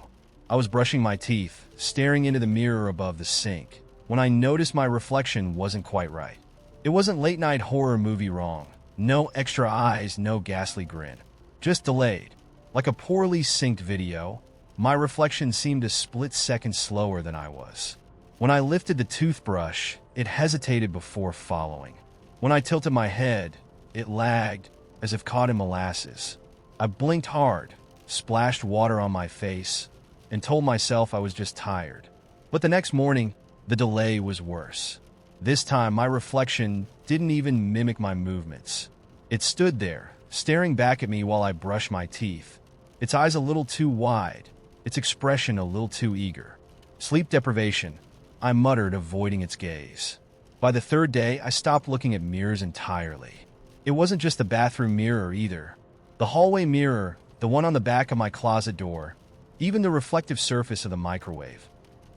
I was brushing my teeth, staring into the mirror above the sink, when I noticed my reflection wasn't quite right. It wasn't late-night horror movie wrong. No extra eyes, no ghastly grin. Just delayed. Like a poorly synced video, my reflection seemed a split second slower than I was. When I lifted the toothbrush, it hesitated before following. When I tilted my head, it lagged, as if caught in molasses. I blinked hard, splashed water on my face, and told myself I was just tired. But the next morning, the delay was worse. This time, my reflection didn't even mimic my movements. It stood there, staring back at me while I brushed my teeth, its eyes a little too wide, its expression a little too eager. Sleep deprivation, I muttered, avoiding its gaze. By the third day, I stopped looking at mirrors entirely. It wasn't just the bathroom mirror either. The hallway mirror, the one on the back of my closet door, even the reflective surface of the microwave.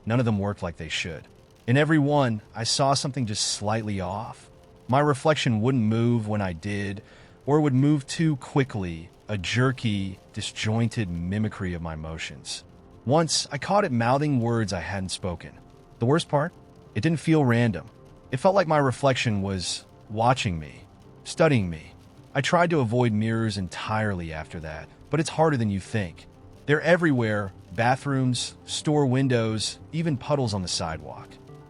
None of them worked like they should. In every one, I saw something just slightly off. My reflection wouldn't move when I did, or would move too quickly, a jerky, disjointed mimicry of my motions. Once, I caught it mouthing words I hadn't spoken. The worst part? It didn't feel random. It felt like my reflection was watching me, studying me. I tried to avoid mirrors entirely after that, but it's harder than you think. They're everywhere: bathrooms, store windows, even puddles on the sidewalk.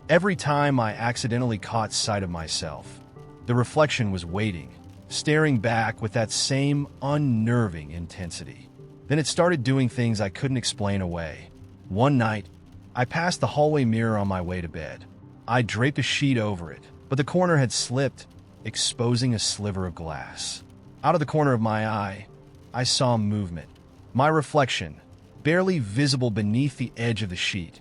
Every time I accidentally caught sight of myself, the reflection was waiting, staring back with that same unnerving intensity. Then it started doing things I couldn't explain away. One night, I passed the hallway mirror on my way to bed. I draped a sheet over it, but the corner had slipped, exposing a sliver of glass. Out of the corner of my eye, I saw movement. My reflection, barely visible beneath the edge of the sheet,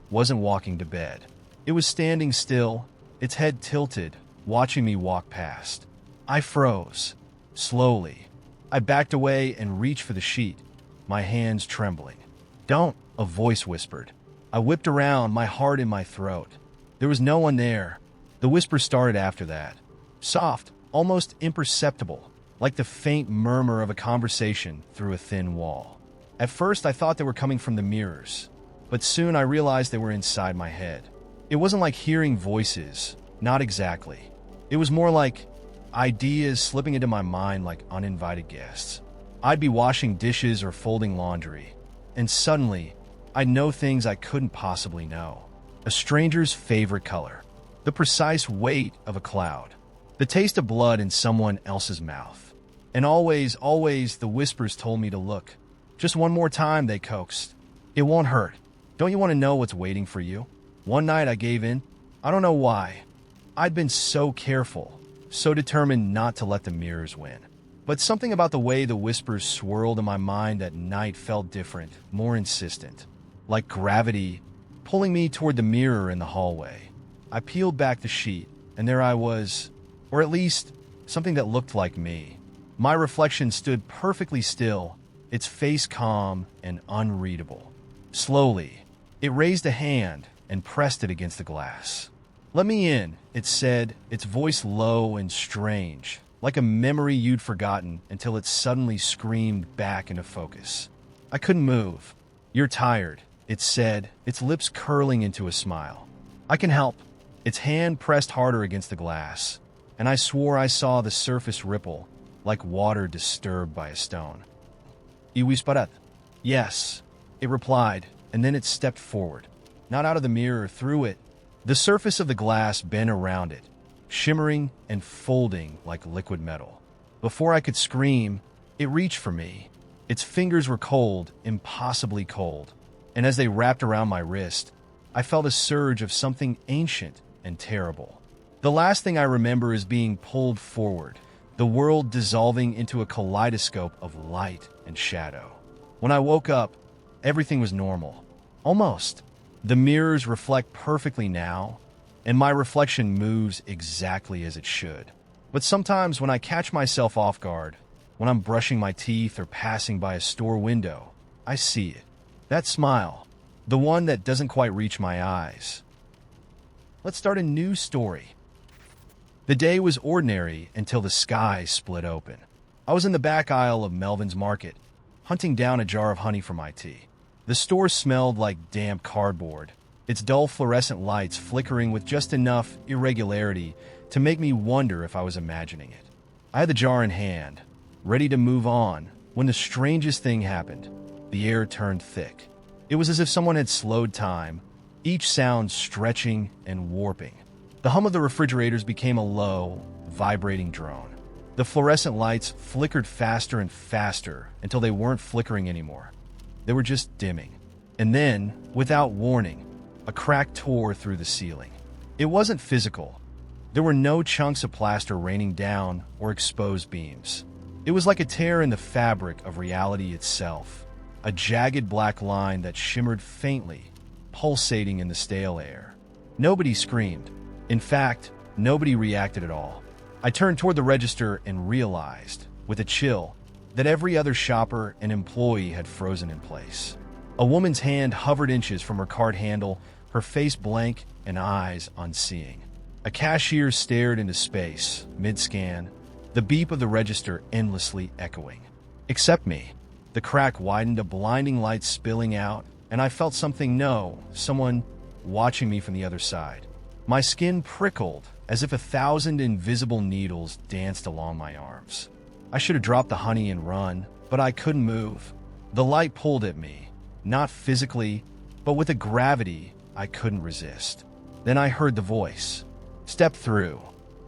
wasn't walking to bed. It was standing still, its head tilted, watching me walk past. I froze. Slowly, I backed away and reached for the sheet, my hands trembling. "Don't," a voice whispered. I whipped around, my heart in my throat. There was no one there. The whisper started after that. Soft, almost imperceptible, like the faint murmur of a conversation through a thin wall. At first, I thought they were coming from the mirrors, but soon I realized they were inside my head. It wasn't like hearing voices, not exactly. It was more like ideas slipping into my mind like uninvited guests. I'd be washing dishes or folding laundry, and suddenly, I'd know things I couldn't possibly know. A stranger's favorite color, the precise weight of a cloud, the taste of blood in someone else's mouth. And always, the whispers told me to look. Just one more time, they coaxed. It won't hurt. Don't you want to know what's waiting for you? One night I gave in. I don't know why. I'd been so careful, so determined not to let the mirrors win. But something about the way the whispers swirled in my mind that night felt different, more insistent. Like gravity, pulling me toward the mirror in the hallway. I peeled back the sheet, and there I was, or at least something that looked like me. My reflection stood perfectly still, its face calm and unreadable. Slowly, it raised a hand and pressed it against the glass. "Let me in," it said, its voice low and strange, like a memory you'd forgotten until it suddenly screamed back into focus. I couldn't move. "You're tired," it said, its lips curling into a smile. "I can help." Its hand pressed harder against the glass, and I swore I saw the surface ripple, like water disturbed by a stone. "Y whisperat." "Yes," it replied, and then it stepped forward. Not out of the mirror, through it. The surface of the glass bent around it, shimmering and folding like liquid metal. Before I could scream, it reached for me. Its fingers were cold, impossibly cold, and as they wrapped around my wrist, I felt a surge of something ancient and terrible. The last thing I remember is being pulled forward, the world dissolving into a kaleidoscope of light and shadow. When I woke up, everything was normal. Almost. The mirrors reflect perfectly now, and my reflection moves exactly as it should. But sometimes when I catch myself off guard, when I'm brushing my teeth or passing by a store window, I see it. That smile, the one that doesn't quite reach my eyes. Let's start a new story. The day was ordinary until the sky split open. I was in the back aisle of Melvin's Market, hunting down a jar of honey for my tea. The store smelled like damp cardboard, its dull fluorescent lights flickering with just enough irregularity to make me wonder if I was imagining it. I had the jar in hand, ready to move on, when the strangest thing happened. The air turned thick. It was as if someone had slowed time, each sound stretching and warping. The hum of the refrigerators became a low, vibrating drone. The fluorescent lights flickered faster and faster until they weren't flickering anymore. They were just dimming. And then, without warning, a crack tore through the ceiling. It wasn't physical. There were no chunks of plaster raining down or exposed beams. It was like a tear in the fabric of reality itself, a jagged black line that shimmered faintly, pulsating in the stale air. Nobody screamed. In fact, nobody reacted at all. I turned toward the register and realized, with a chill, that every other shopper and employee had frozen in place. A woman's hand hovered inches from her cart handle, her face blank and eyes unseeing. A cashier stared into space, mid-scan, the beep of the register endlessly echoing. Except me. The crack widened, a blinding light spilling out, and I felt someone watching me from the other side. My skin prickled as if 1,000 invisible needles danced along my arms. I should have dropped the honey and run, but I couldn't move. The light pulled at me, not physically, but with a gravity I couldn't resist. Then I heard the voice. Step through.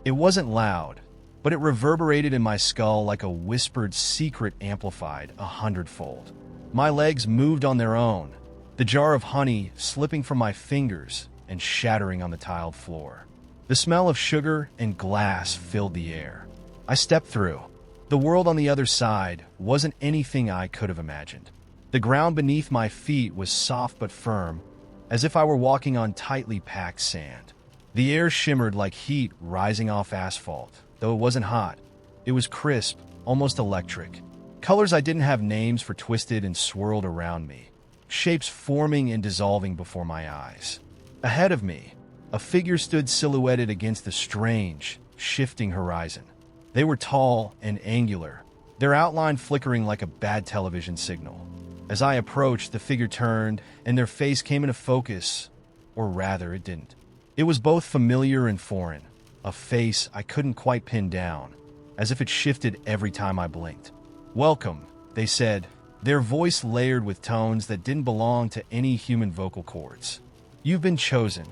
It wasn't loud, but it reverberated in my skull like a whispered secret amplified 100-fold. My legs moved on their own, the jar of honey slipping from my fingers and shattering on the tiled floor. The smell of sugar and glass filled the air. I stepped through. The world on the other side wasn't anything I could have imagined. The ground beneath my feet was soft but firm, as if I were walking on tightly packed sand. The air shimmered like heat rising off asphalt, though it wasn't hot. It was crisp, almost electric. Colors I didn't have names for twisted and swirled around me, shapes forming and dissolving before my eyes. Ahead of me, a figure stood silhouetted against the strange, shifting horizon. They were tall and angular, their outline flickering like a bad television signal. As I approached, the figure turned, and their face came into focus, or rather, it didn't. It was both familiar and foreign, a face I couldn't quite pin down, as if it shifted every time I blinked. "Welcome," they said, their voice layered with tones that didn't belong to any human vocal cords. "You've been chosen."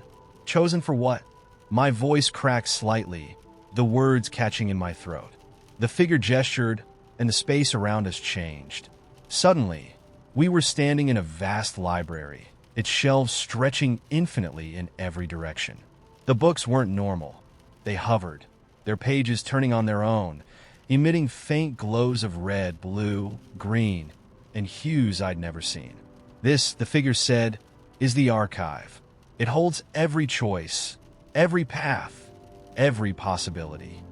Chosen for what? My voice cracked slightly, the words catching in my throat. The figure gestured, and the space around us changed. Suddenly, we were standing in a vast library, its shelves stretching infinitely in every direction. The books weren't normal. They hovered, their pages turning on their own, emitting faint glows of red, blue, green, and hues I'd never seen. "This," the figure said, "is the archive. It holds every choice, every path, every possibility."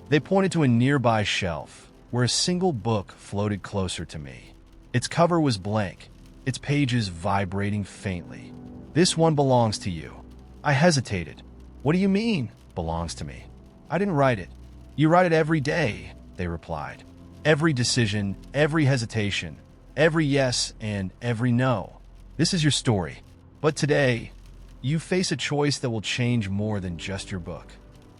They pointed to a nearby shelf, where a single book floated closer to me. Its cover was blank, its pages vibrating faintly. "This one belongs to you." I hesitated. "What do you mean, belongs to me? I didn't write it." "You write it every day," they replied. "Every decision, every hesitation, every yes and every no. This is your story. But today, you face a choice that will change more than just your book."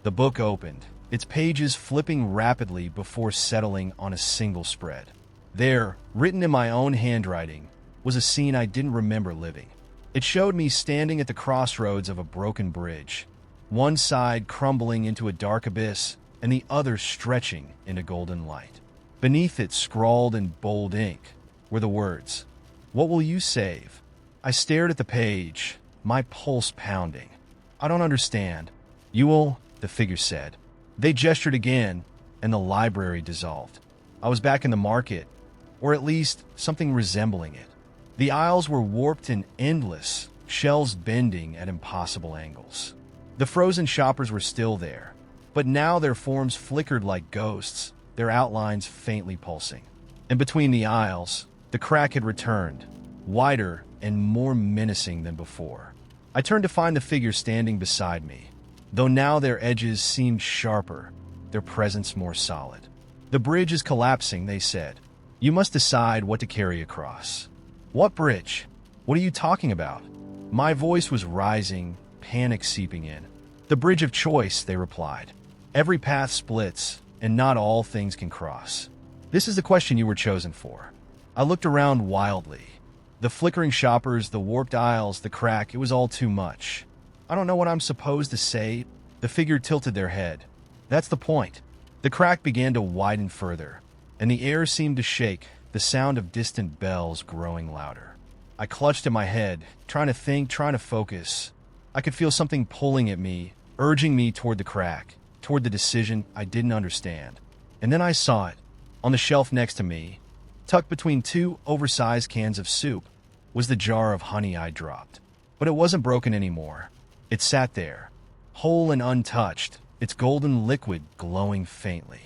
The book opened, its pages flipping rapidly before settling on a single spread. There, written in my own handwriting, was a scene I didn't remember living. It showed me standing at the crossroads of a broken bridge, one side crumbling into a dark abyss and the other stretching into golden light. Beneath it, scrawled in bold ink, were the words, "What will you save?" I stared at the page, my pulse pounding. "I don't understand." "You will," the figure said. They gestured again, and the library dissolved. I was back in the market, or at least something resembling it. The aisles were warped and endless, shelves bending at impossible angles. The frozen shoppers were still there, but now their forms flickered like ghosts, their outlines faintly pulsing. And between the aisles, the crack had returned, wider and more menacing than before. I turned to find the figure standing beside me, though now their edges seemed sharper, their presence more solid. "The bridge is collapsing," they said. "You must decide what to carry across." "What bridge? What are you talking about?" My voice was rising, panic seeping in. "The bridge of choice," they replied. "Every path splits, and not all things can cross. This is the question you were chosen for." I looked around wildly. The flickering shoppers, the warped aisles, the crack, it was all too much. "I don't know what I'm supposed to say." The figure tilted their head. "That's the point. The crack began to widen further, and the air seemed to shake, the sound of distant bells growing louder. I clutched at my head, trying to think, trying to focus. I could feel something pulling at me, urging me toward the crack, toward the decision I didn't understand. And then I saw it. On the shelf next to me, tucked between two oversized cans of soup, was the jar of honey I dropped. But it wasn't broken anymore. It sat there, whole and untouched, its golden liquid glowing faintly.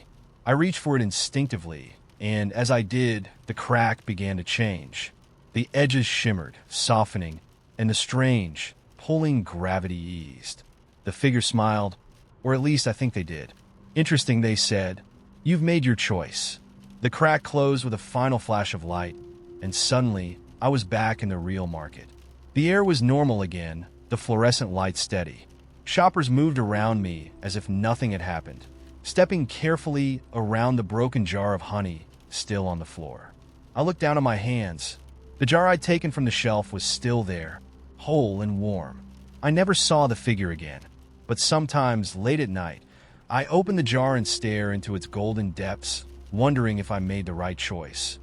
I reached for it instinctively, and as I did, the crack began to change. The edges shimmered, softening, and the strange, pulling gravity eased. The figure smiled, or at least I think they did. Interesting, they said. You've made your choice. The crack closed with a final flash of light, and suddenly I was back in the real market. The air was normal again, the fluorescent light steady. Shoppers moved around me as if nothing had happened, stepping carefully around the broken jar of honey still on the floor. I looked down at my hands. The jar I'd taken from the shelf was still there, whole and warm. I never saw the figure again, but sometimes late at night, I open the jar and stare into its golden depths, wondering if I made the right choice.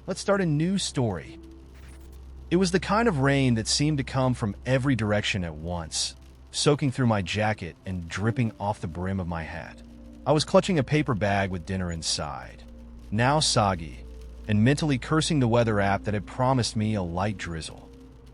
Let's start a new story. It was the kind of rain that seemed to come from every direction at once, soaking through my jacket and dripping off the brim of my hat. I was clutching a paper bag with dinner inside, now soggy, and mentally cursing the weather app that had promised me a light drizzle.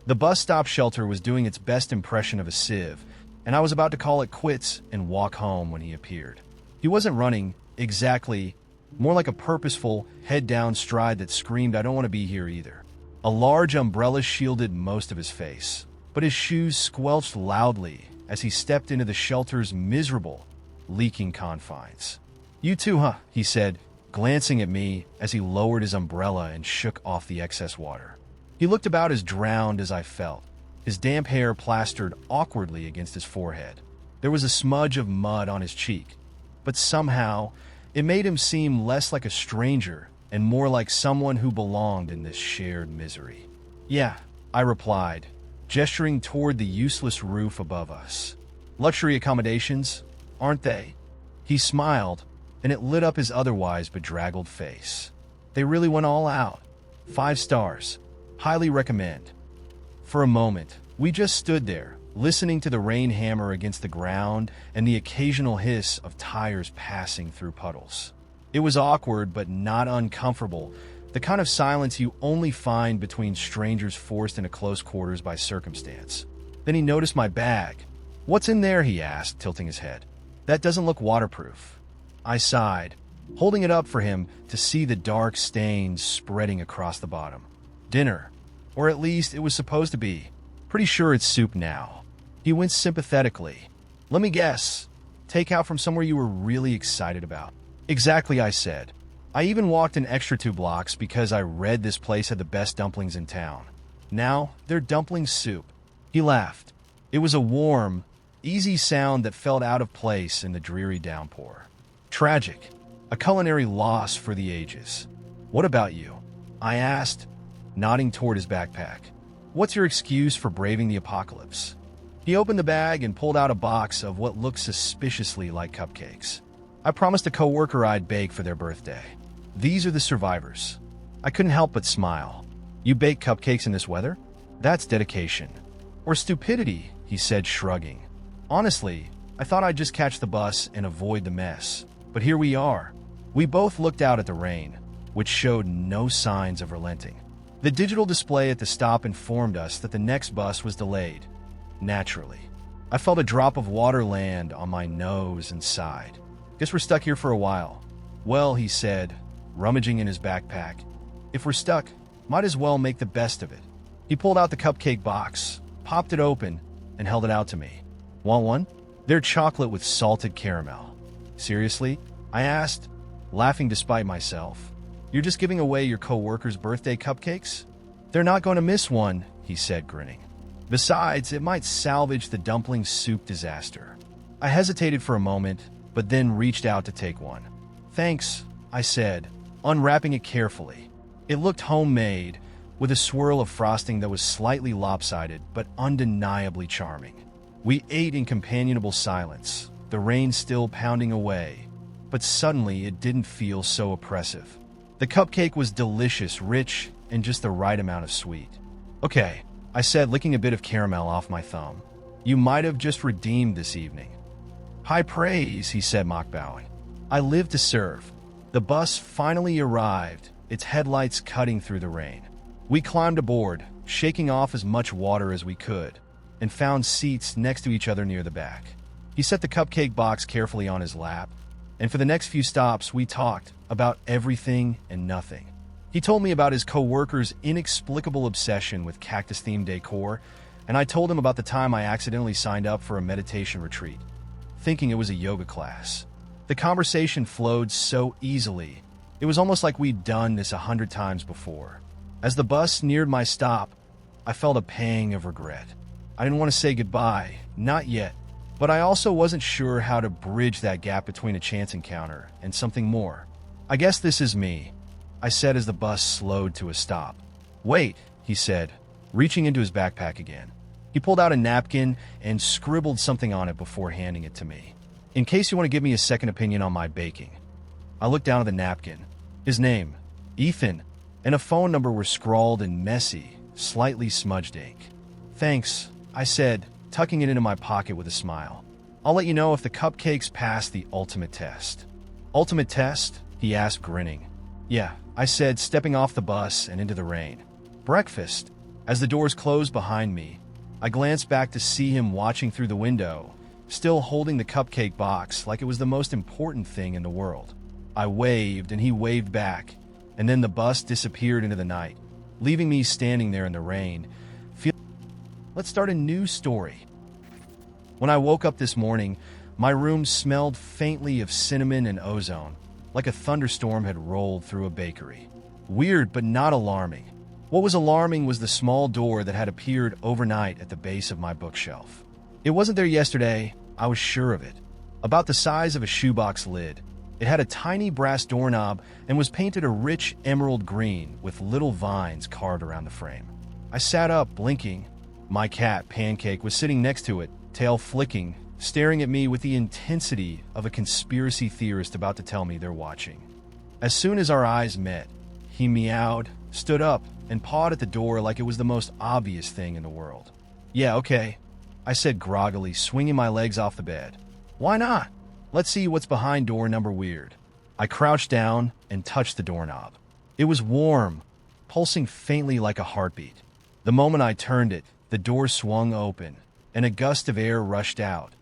The bus stop shelter was doing its best impression of a sieve, and I was about to call it quits and walk home when he appeared. He wasn't running, exactly, more like a purposeful, head-down stride that screamed, "I don't want to be here either." A large umbrella shielded most of his face, but his shoes squelched loudly as he stepped into the shelter's miserable, leaking confines. "You too, huh?" he said, glancing at me as he lowered his umbrella and shook off the excess water. He looked about as drowned as I felt, his damp hair plastered awkwardly against his forehead. There was a smudge of mud on his cheek, but somehow it made him seem less like a stranger and more like someone who belonged in this shared misery. "Yeah," I replied, gesturing toward the useless roof above us. "Luxury accommodations, aren't they?" He smiled, and it lit up his otherwise bedraggled face. "They really went all out. 5 stars. Highly recommend." For a moment, we just stood there, listening to the rain hammer against the ground and the occasional hiss of tires passing through puddles. It was awkward but not uncomfortable, the kind of silence you only find between strangers forced into close quarters by circumstance. Then he noticed my bag. "What's in there?" he asked, tilting his head. "That doesn't look waterproof." I sighed, holding it up for him to see the dark stains spreading across the bottom. "Dinner. Or at least it was supposed to be. Pretty sure it's soup now." He winced sympathetically. "Let me guess. Takeout from somewhere you were really excited about." "Exactly," I said. "I even walked an extra 2 blocks because I read this place had the best dumplings in town. Now they're dumpling soup." He laughed. It was a warm, easy sound that felt out of place in the dreary downpour. Tragic. A culinary loss for the ages. "What about you?" I asked, nodding toward his backpack. "What's your excuse for braving the apocalypse?" He opened the bag and pulled out a box of what looked suspiciously like cupcakes. "I promised a coworker I'd bake for their birthday. These are the survivors." I couldn't help but smile. "You bake cupcakes in this weather? That's dedication." "Or stupidity," he said, shrugging. "Honestly, I thought I'd just catch the bus and avoid the mess. But here we are." We both looked out at the rain, which showed no signs of relenting. The digital display at the stop informed us that the next bus was delayed. Naturally, I felt a drop of water land on my nose and sighed. "Guess we're stuck here for a while." "Well," he said, rummaging in his backpack, "if we're stuck, might as well make the best of it." He pulled out the cupcake box, popped it open, and held it out to me. "Want one? They're chocolate with salted caramel." "Seriously?" I asked, laughing despite myself. "You're just giving away your coworker's birthday cupcakes?" "They're not going to miss one," he said, grinning. "Besides, it might salvage the dumpling soup disaster." I hesitated for a moment, but then reached out to take one. "Thanks," I said, unwrapping it carefully. It looked homemade, with a swirl of frosting that was slightly lopsided but undeniably charming. We ate in companionable silence, the rain still pounding away, but suddenly it didn't feel so oppressive. The cupcake was delicious, rich, and just the right amount of sweet. "Okay," I said, licking a bit of caramel off my thumb. "You might have just redeemed this evening." "High praise," he said, mock bowing. "I live to serve." The bus finally arrived, its headlights cutting through the rain. We climbed aboard, shaking off as much water as we could, and found seats next to each other near the back. He set the cupcake box carefully on his lap, and for the next few stops we talked about everything and nothing. He told me about his co-worker's inexplicable obsession with cactus-themed decor, and I told him about the time I accidentally signed up for a meditation retreat, thinking it was a yoga class. The conversation flowed so easily. It was almost like we'd done this 100 times before. As the bus neared my stop, I felt a pang of regret. I didn't want to say goodbye, not yet, but I also wasn't sure how to bridge that gap between a chance encounter and something more. "I guess this is me," I said as the bus slowed to a stop. "Wait," he said, reaching into his backpack again. He pulled out a napkin and scribbled something on it before handing it to me. "In case you want to give me a second opinion on my baking." I looked down at the napkin. His name, Ethan, and a phone number were scrawled in messy, slightly smudged ink. "Thanks," I said, tucking it into my pocket with a smile. "I'll let you know if the cupcakes pass the ultimate test." "Ultimate test?" he asked, grinning. "Yeah," I said, stepping off the bus and into the rain. "Breakfast." As the doors closed behind me, I glanced back to see him watching through the window, still holding the cupcake box like it was the most important thing in the world. I waved and he waved back, and then the bus disappeared into the night, leaving me standing there in the rain. Let's start a new story. When I woke up this morning, my room smelled faintly of cinnamon and ozone, like a thunderstorm had rolled through a bakery. Weird, but not alarming. What was alarming was the small door that had appeared overnight at the base of my bookshelf. It wasn't there yesterday, I was sure of it. About the size of a shoebox lid, it had a tiny brass doorknob and was painted a rich emerald green with little vines carved around the frame. I sat up, blinking. My cat, Pancake, was sitting next to it, tail flicking, staring at me with the intensity of a conspiracy theorist about to tell me they're watching. As soon as our eyes met, he meowed, stood up, and pawed at the door like it was the most obvious thing in the world. "Yeah, okay," I said groggily, swinging my legs off the bed. "Why not? Let's see what's behind door number weird." I crouched down and touched the doorknob. It was warm, pulsing faintly like a heartbeat. The moment I turned it, the door swung open, and a gust of air rushed out,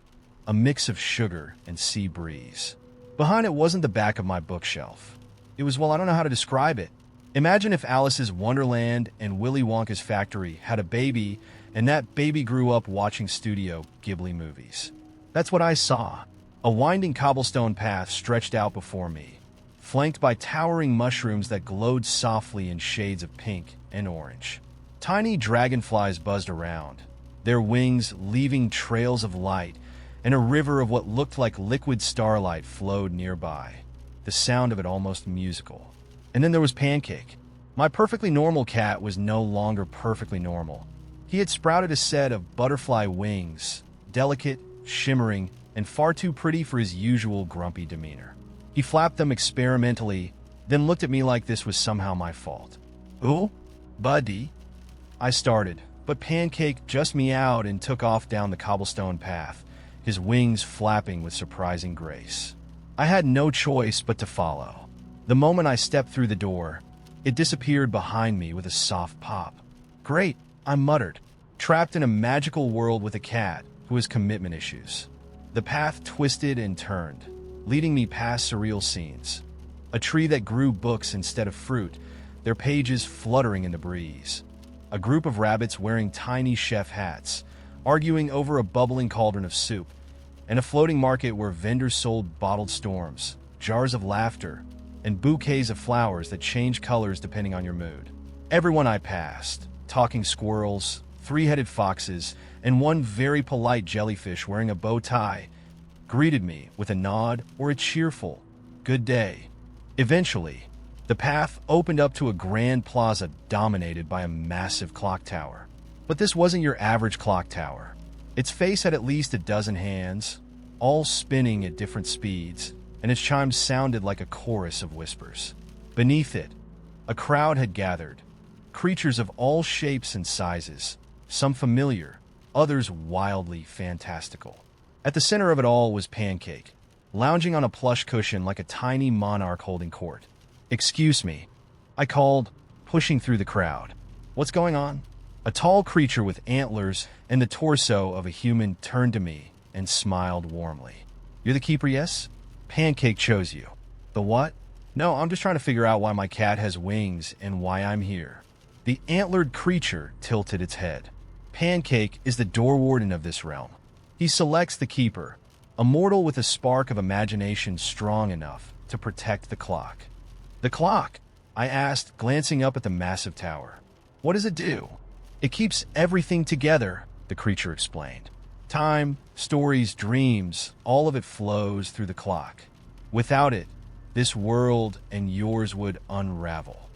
a mix of sugar and sea breeze. Behind it wasn't the back of my bookshelf. It was, well, I don't know how to describe it. Imagine if Alice's Wonderland and Willy Wonka's factory had a baby, and that baby grew up watching Studio Ghibli movies. That's what I saw. A winding cobblestone path stretched out before me, flanked by towering mushrooms that glowed softly in shades of pink and orange. Tiny dragonflies buzzed around, their wings leaving trails of light, and a river of what looked like liquid starlight flowed nearby, the sound of it almost musical. And then there was Pancake. My perfectly normal cat was no longer perfectly normal. He had sprouted a set of butterfly wings, delicate, shimmering, and far too pretty for his usual grumpy demeanor. He flapped them experimentally, then looked at me like this was somehow my fault. "Ooh, buddy," I started, but Pancake just meowed and took off down the cobblestone path, his wings flapping with surprising grace. I had no choice but to follow. The moment I stepped through the door, it disappeared behind me with a soft pop. "Great," I muttered, trapped in a magical world with a cat who has commitment issues. The path twisted and turned, leading me past surreal scenes. A tree that grew books instead of fruit, their pages fluttering in the breeze. A group of rabbits wearing tiny chef hats, arguing over a bubbling cauldron of soup, and a floating market where vendors sold bottled storms, jars of laughter, and bouquets of flowers that change colors depending on your mood. Everyone I passed, talking squirrels, three-headed foxes, and one very polite jellyfish wearing a bow tie, greeted me with a nod or a cheerful, "Good day." Eventually, the path opened up to a grand plaza dominated by a massive clock tower. But this wasn't your average clock tower. Its face had at least a dozen hands, all spinning at different speeds, and its chimes sounded like a chorus of whispers. Beneath it, a crowd had gathered, creatures of all shapes and sizes, some familiar, others wildly fantastical. At the center of it all was Pancake, lounging on a plush cushion like a tiny monarch holding court. "Excuse me," I called, pushing through the crowd. "What's going on?" A tall creature with antlers and the torso of a human turned to me and smiled warmly. "You're the keeper, yes? Pancake chose you." "The what?" "No, I'm just trying to figure out why my cat has wings and why I'm here." The antlered creature tilted its head. "Pancake is the door warden of this realm. He selects the keeper, a mortal with a spark of imagination strong enough to protect the clock." "The clock?" I asked, glancing up at the massive tower. "What does it do?" "It keeps everything together," the creature explained. "Time, stories, dreams, all of it flows through the clock. Without it, this world and yours would unravel."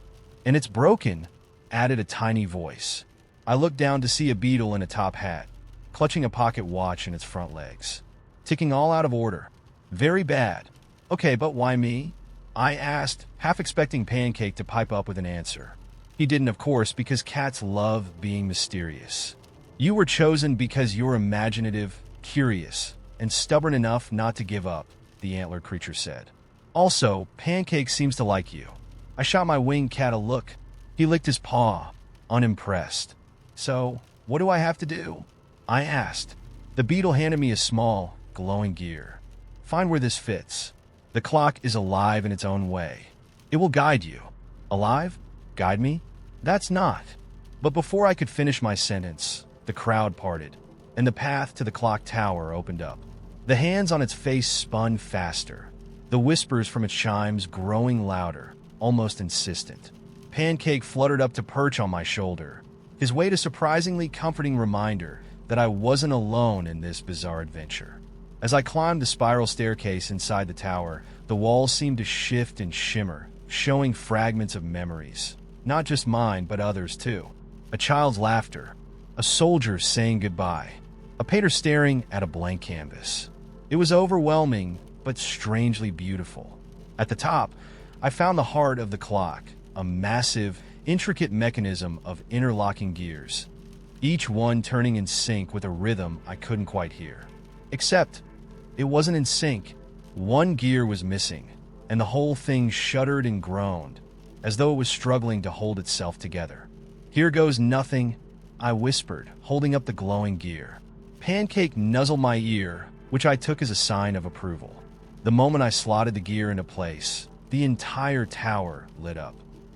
"And it's broken," added a tiny voice. I looked down to see a beetle in a top hat, clutching a pocket watch in its front legs. "Ticking all out of order. Very bad." "Okay, but why me?" I asked, half expecting Pancake to pipe up with an answer. He didn't, of course, because cats love being mysterious. "You were chosen because you're imaginative, curious, and stubborn enough not to give up," the antlered creature said. "Also, Pancake seems to like you." I shot my winged cat a look. He licked his paw, unimpressed. "So, what do I have to do?" I asked. The beetle handed me a small, glowing gear. "Find where this fits. The clock is alive in its own way. It will guide you." "Alive? Guide me?" "That's not." But before I could finish my sentence, the crowd parted, and the path to the clock tower opened up. The hands on its face spun faster, the whispers from its chimes growing louder, almost insistent. Pancake fluttered up to perch on my shoulder, his weight a surprisingly comforting reminder that I wasn't alone in this bizarre adventure. As I climbed the spiral staircase inside the tower, the walls seemed to shift and shimmer, showing fragments of memories. Not just mine, but others too. A child's laughter, a soldier saying goodbye, a painter staring at a blank canvas. It was overwhelming, but strangely beautiful. At the top, I found the heart of the clock, a massive, intricate mechanism of interlocking gears, each one turning in sync with a rhythm I couldn't quite hear. Except, it wasn't in sync. One gear was missing, and the whole thing shuddered and groaned, as though it was struggling to hold itself together. "Here goes nothing," I whispered, holding up the glowing gear. Pancake nuzzled my ear, which I took as a sign of approval. The moment I slotted the gear into place, the entire tower lit up.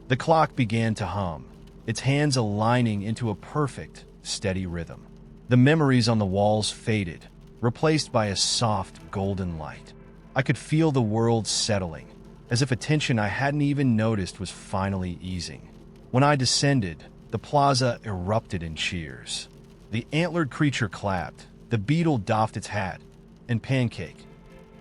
The clock began to hum, its hands aligning into a perfect, steady rhythm. The memories on the walls faded, replaced by a soft, golden light. I could feel the world settling, as if a tension I hadn't even noticed was finally easing. When I descended, the plaza erupted in cheers. The antlered creature clapped, the beetle doffed its hat, and Pancake,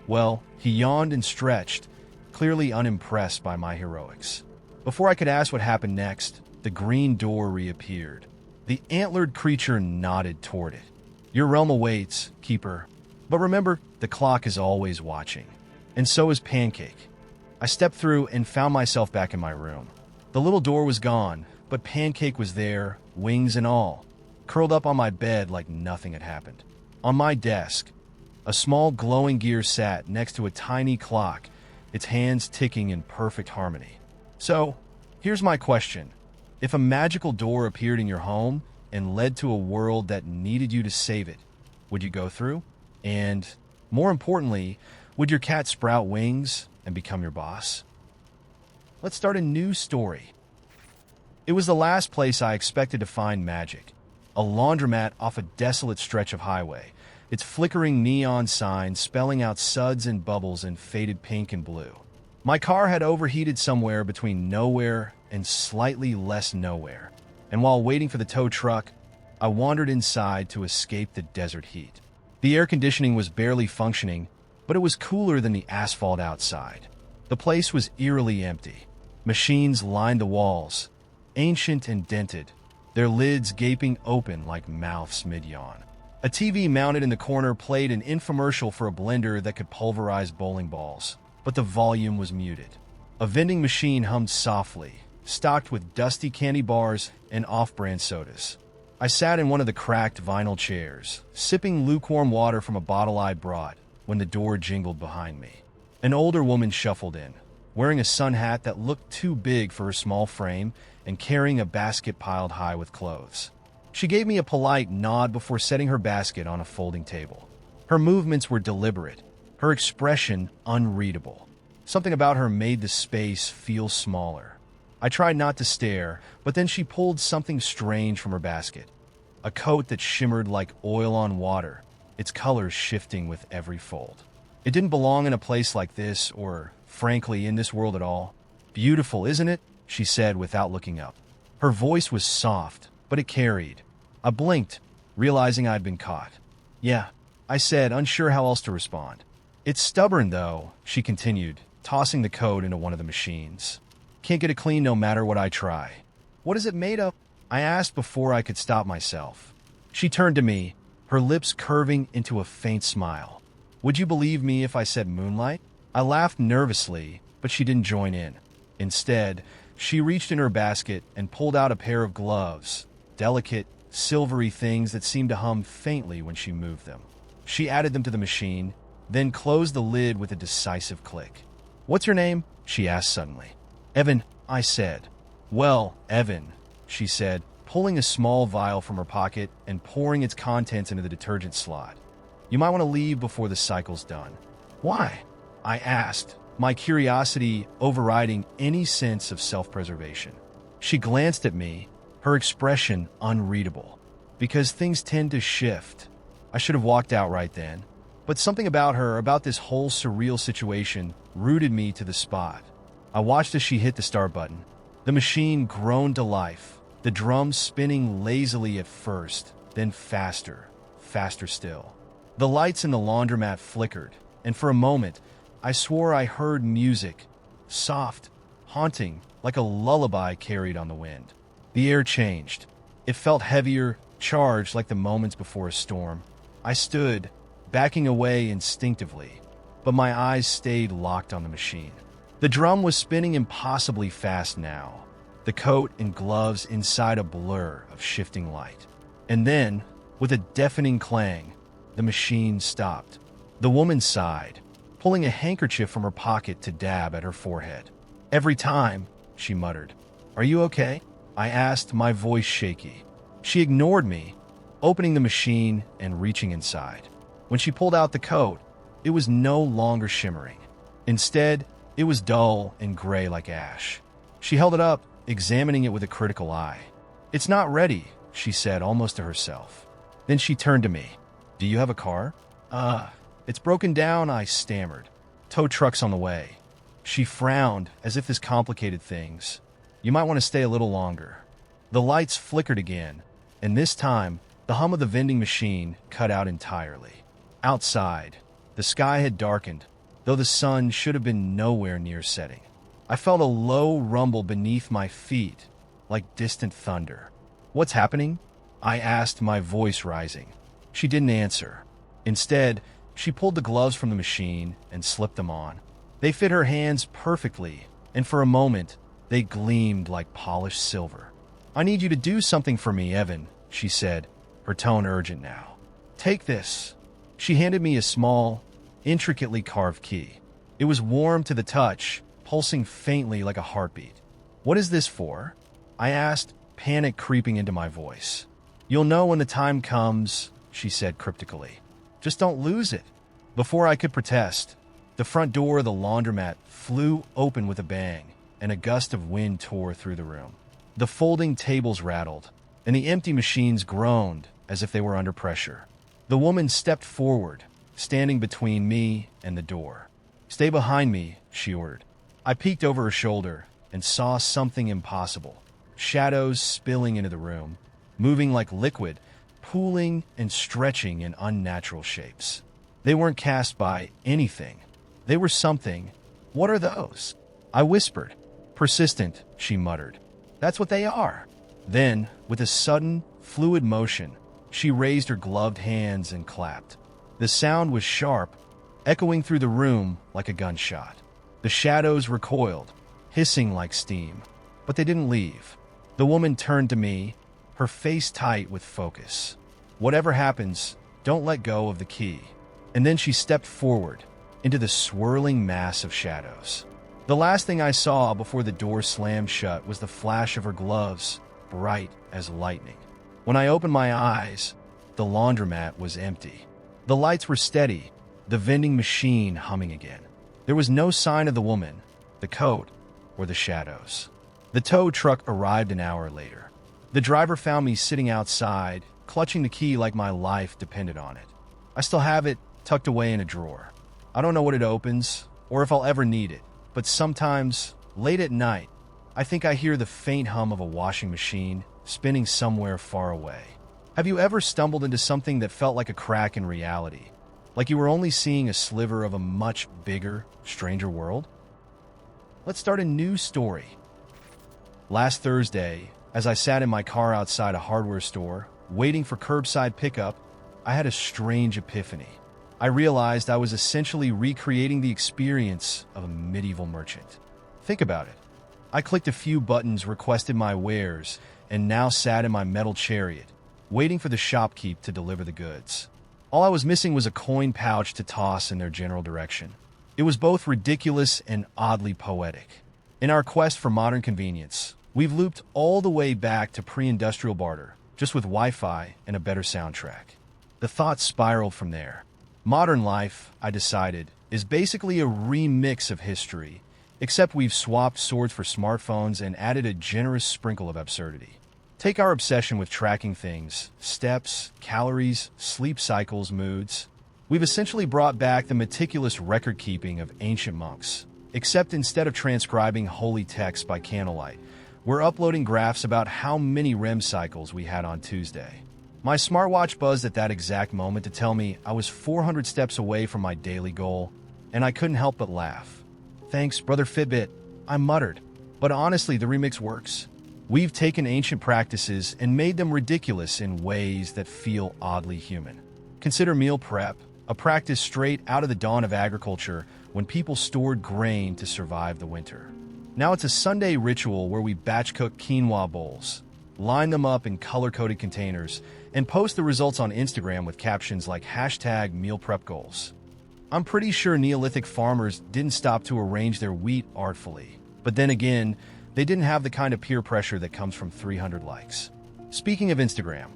well, he yawned and stretched, clearly unimpressed by my heroics. Before I could ask what happened next, the green door reappeared. The antlered creature nodded toward it. "Your realm awaits, Keeper. But remember, the clock is always watching. And so is Pancake." I stepped through and found myself back in my room. The little door was gone, but Pancake was there, wings and all, curled up on my bed like nothing had happened. On my desk, a small glowing gear sat next to a tiny clock, its hands ticking in perfect harmony. So, here's my question. If a magical door appeared in your home and led to a world that needed you to save it, would you go through? And, more importantly, would your cat sprout wings and become your boss? Let's start a new story. It was the last place I expected to find magic. A laundromat off a desolate stretch of highway, its flickering neon sign spelling out suds and bubbles in faded pink and blue. My car had overheated somewhere between nowhere and slightly less nowhere, and while waiting for the tow truck, I wandered inside to escape the desert heat. The air conditioning was barely functioning, but it was cooler than the asphalt outside. The place was eerily empty. Machines lined the walls, ancient and dented, their lids gaping open like mouths mid-yawn. A TV mounted in the corner played an infomercial for a blender that could pulverize bowling balls. but the volume was muted. A vending machine hummed softly, stocked with dusty candy bars and off-brand sodas. I sat in one of the cracked vinyl chairs, sipping lukewarm water from a bottle I brought, when the door jingled behind me. An older woman shuffled in, wearing a sun hat that looked too big for her small frame and carrying a basket piled high with clothes. She gave me a polite nod before setting her basket on a folding table. Her movements were deliberate, her expression unreadable. Something about her made the space feel smaller. I tried not to stare, but then she pulled something strange from her basket. A coat that shimmered like oil on water, its colors shifting with every fold. It didn't belong in a place like this, or, frankly, in this world at all. "Beautiful, isn't it?" she said without looking up. Her voice was soft, but it carried. I blinked, realizing I'd been caught. "Yeah," I said, unsure how else to respond. "It's stubborn, though," she continued, tossing the coat into one of the machines. "Can't get it clean no matter what I try." "What is it made of?" I asked before I could stop myself. She turned to me, her lips curving into a faint smile. "Would you believe me if I said moonlight?" I laughed nervously, but she didn't join in. Instead, she reached in her basket and pulled out a pair of gloves, delicate, silvery things that seemed to hum faintly when she moved them. She added them to the machine, then closed the lid with a decisive click. "What's your name?" she asked suddenly. "Evan," I said. "Well, Evan," she said, pulling a small vial from her pocket and pouring its contents into the detergent slot. "You might want to leave before the cycle's done." "Why?" I asked, my curiosity overriding any sense of self-preservation. She glanced at me, her expression unreadable. "Because things tend to shift." I should have walked out right then, but something about her, about this whole surreal situation, rooted me to the spot. I watched as she hit the start button. The machine groaned to life, the drums spinning lazily at first, then faster, faster still. The lights in the laundromat flickered, and for a moment, I swore I heard music, soft, haunting, like a lullaby carried on the wind. The air changed. It felt heavier, charged like the moments before a storm. I stood, backing away instinctively, but my eyes stayed locked on the machine. The drum was spinning impossibly fast now, the coat and gloves inside a blur of shifting light. And then, with a deafening clang, the machine stopped. The woman sighed, pulling a handkerchief from her pocket to dab at her forehead. "Every time," she muttered. "Are you okay?" I asked, my voice shaky. She ignored me, opening the machine and reaching inside. When she pulled out the coat, it was no longer shimmering. Instead, it was dull and gray like ash. She held it up, examining it with a critical eye. "It's not ready," she said, almost to herself. Then she turned to me. "Do you have a car?" It's broken down," I stammered. "Tow truck's on the way." She frowned, as if this complicated things. "You might want to stay a little longer." The lights flickered again, and this time, the hum of the vending machine cut out entirely. Outside, the sky had darkened, though the sun should have been nowhere near setting. I felt a low rumble beneath my feet, like distant thunder. "What's happening?" I asked, my voice rising. She didn't answer. Instead, she pulled the gloves from the machine and slipped them on. They fit her hands perfectly, and for a moment, they gleamed like polished silver. "I need you to do something for me, Evan," she said, her tone urgent now. "Take this." She handed me a small, intricately carved key. It was warm to the touch, pulsing faintly like a heartbeat. "What is this for?" I asked, panic creeping into my voice. "You'll know when the time comes," she said cryptically. "Just don't lose it." Before I could protest, the front door of the laundromat flew open with a bang, and a gust of wind tore through the room. The folding tables rattled, and the empty machines groaned as if they were under pressure. The woman stepped forward, standing between me and the door. "Stay behind me," she ordered. I peeked over her shoulder and saw something impossible. Shadows spilling into the room, moving like liquid, pooling and stretching in unnatural shapes. They weren't cast by anything. They were something. "What are those?" I whispered. "Persistent," she muttered. "That's what they are." Then, with a sudden, fluid motion, she raised her gloved hands and clapped. The sound was sharp, echoing through the room like a gunshot. The shadows recoiled, hissing like steam, but they didn't leave. The woman turned to me, her face tight with focus. "Whatever happens, don't let go of the key." And then she stepped forward into the swirling mass of shadows. The last thing I saw before the door slammed shut was the flash of her gloves, bright as lightning. When I opened my eyes, the laundromat was empty. The lights were steady, the vending machine humming again. There was no sign of the woman, the coat, or the shadows. The tow truck arrived an hour later. The driver found me sitting outside, clutching the key like my life depended on it. I still have it tucked away in a drawer. I don't know what it opens, or if I'll ever need it, but sometimes, late at night, I think I hear the faint hum of a washing machine spinning somewhere far away. Have you ever stumbled into something that felt like a crack in reality? Like you were only seeing a sliver of a much bigger, stranger world? Let's start a new story. Last Thursday, as I sat in my car outside a hardware store, waiting for curbside pickup, I had a strange epiphany. I realized I was essentially recreating the experience of a medieval merchant. Think about it. I clicked a few buttons, requested my wares, and now sat in my metal chariot, waiting for the shopkeep to deliver the goods. All I was missing was a coin pouch to toss in their general direction. It was both ridiculous and oddly poetic. In our quest for modern convenience, we've looped all the way back to pre-industrial barter, just with Wi-Fi and a better soundtrack. The thought spiraled from there. Modern life, I decided, is basically a remix of history, except we've swapped swords for smartphones and added a generous sprinkle of absurdity. Take our obsession with tracking things, steps, calories, sleep cycles, moods. We've essentially brought back the meticulous record-keeping of ancient monks, except instead of transcribing holy text by candlelight, we're uploading graphs about how many REM cycles we had on Tuesday. My smartwatch buzzed at that exact moment to tell me I was 400 steps away from my daily goal, and I couldn't help but laugh. "Thanks, brother Fitbit," I muttered. But honestly, the remix works. We've taken ancient practices and made them ridiculous in ways that feel oddly human. Consider meal prep, a practice straight out of the dawn of agriculture when people stored grain to survive the winter. Now it's a Sunday ritual where we batch cook quinoa bowls, line them up in color-coded containers, and post the results on Instagram with captions like #mealprepgoals. I'm pretty sure Neolithic farmers didn't stop to arrange their wheat artfully, but then again, they didn't have the kind of peer pressure that comes from 300 likes. Speaking of Instagram,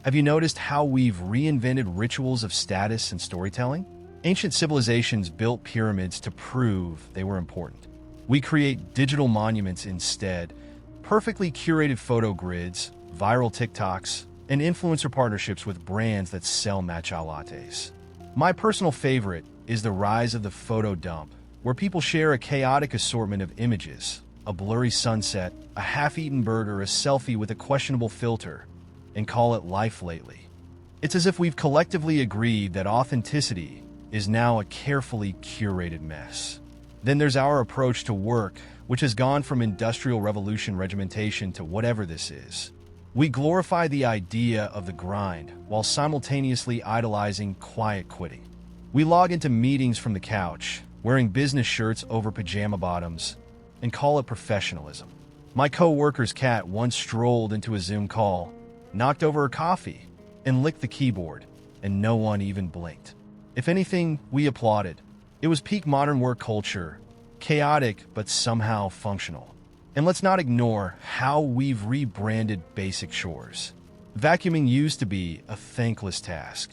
have you noticed how we've reinvented rituals of status and storytelling? Ancient civilizations built pyramids to prove they were important. We create digital monuments instead, perfectly curated photo grids, viral TikToks, and influencer partnerships with brands that sell matcha lattes. My personal favorite is the rise of the photo dump, where people share a chaotic assortment of images, a blurry sunset, a half-eaten burger, a selfie with a questionable filter, and call it life lately. It's as if we've collectively agreed that authenticity is now a carefully curated mess. Then there's our approach to work, which has gone from industrial revolution regimentation to whatever this is. We glorify the idea of the grind while simultaneously idolizing quiet quitting. We log into meetings from the couch, wearing business shirts over pajama bottoms, and call it professionalism. My co-worker's cat once strolled into a Zoom call, knocked over her coffee, and licked the keyboard, and no one even blinked. If anything, we applauded. It was peak modern work culture, chaotic but somehow functional. And let's not ignore how we've rebranded basic chores. Vacuuming used to be a thankless task.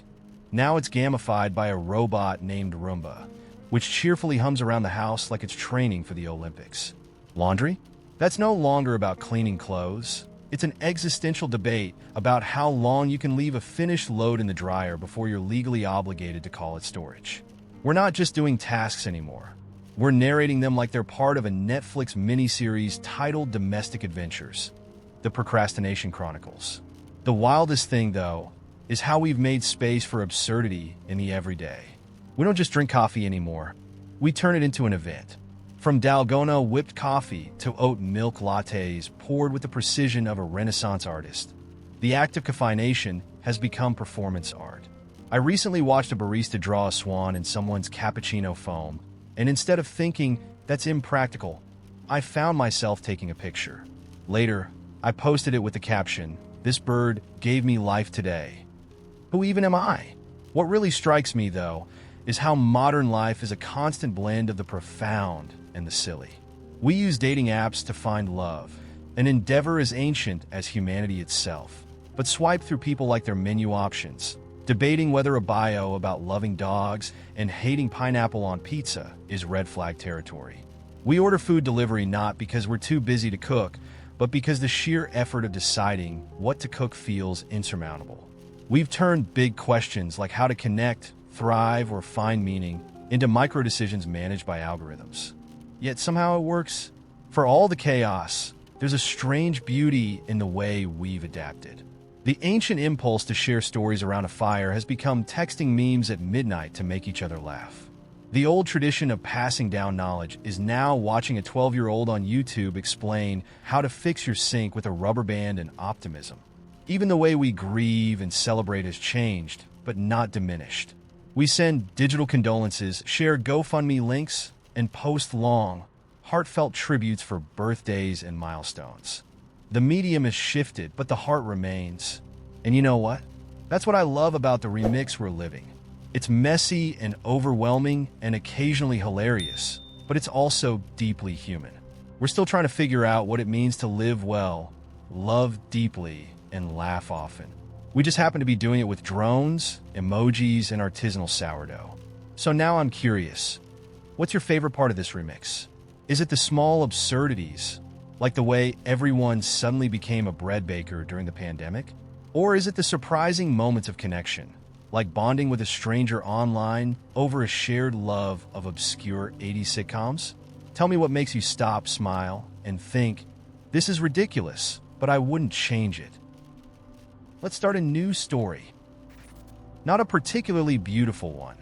Now it's gamified by a robot named Roomba, which cheerfully hums around the house like it's training for the Olympics. Laundry? That's no longer about cleaning clothes. It's an existential debate about how long you can leave a finished load in the dryer before you're legally obligated to call it storage. We're not just doing tasks anymore. We're narrating them like they're part of a Netflix miniseries titled Domestic Adventures, The Procrastination Chronicles. The wildest thing, though, is how we've made space for absurdity in the everyday. We don't just drink coffee anymore. We turn it into an event. From Dalgona whipped coffee to oat milk lattes poured with the precision of a Renaissance artist, the act of caffeination has become performance art. I recently watched a barista draw a swan in someone's cappuccino foam, and instead of thinking, That's impractical. I found myself taking a picture. Later, I posted it with the caption, "This bird gave me life today." Who even am I? What really strikes me, though, is how modern life is a constant blend of the profound and the silly. We use dating apps to find love, an endeavor as ancient as humanity itself, but swipe through people like their menu options, debating whether a bio about loving dogs and hating pineapple on pizza is red flag territory. We order food delivery not because we're too busy to cook, but because the sheer effort of deciding what to cook feels insurmountable. We've turned big questions like how to connect, thrive, or find meaning into micro decisions managed by algorithms. Yet somehow it works. For all the chaos, there's a strange beauty in the way we've adapted. The ancient impulse to share stories around a fire has become texting memes at midnight to make each other laugh. The old tradition of passing down knowledge is now watching a 12-year-old on YouTube explain how to fix your sink with a rubber band and optimism. Even the way we grieve and celebrate has changed, but not diminished. We send digital condolences, share GoFundMe links, and post long, heartfelt tributes for birthdays and milestones. The medium has shifted, but the heart remains. And you know what? That's what I love about the remix we're living. It's messy and overwhelming and occasionally hilarious, but it's also deeply human. We're still trying to figure out what it means to live well, love deeply, and laugh often. We just happen to be doing it with drones, emojis, and artisanal sourdough. So now I'm curious, what's your favorite part of this remix? Is it the small absurdities, like the way everyone suddenly became a bread baker during the pandemic? Or is it the surprising moments of connection, like bonding with a stranger online over a shared love of obscure 80s sitcoms? Tell me what makes you stop, smile, and think, this is ridiculous, but I wouldn't change it. Let's start a new story. Not a particularly beautiful one,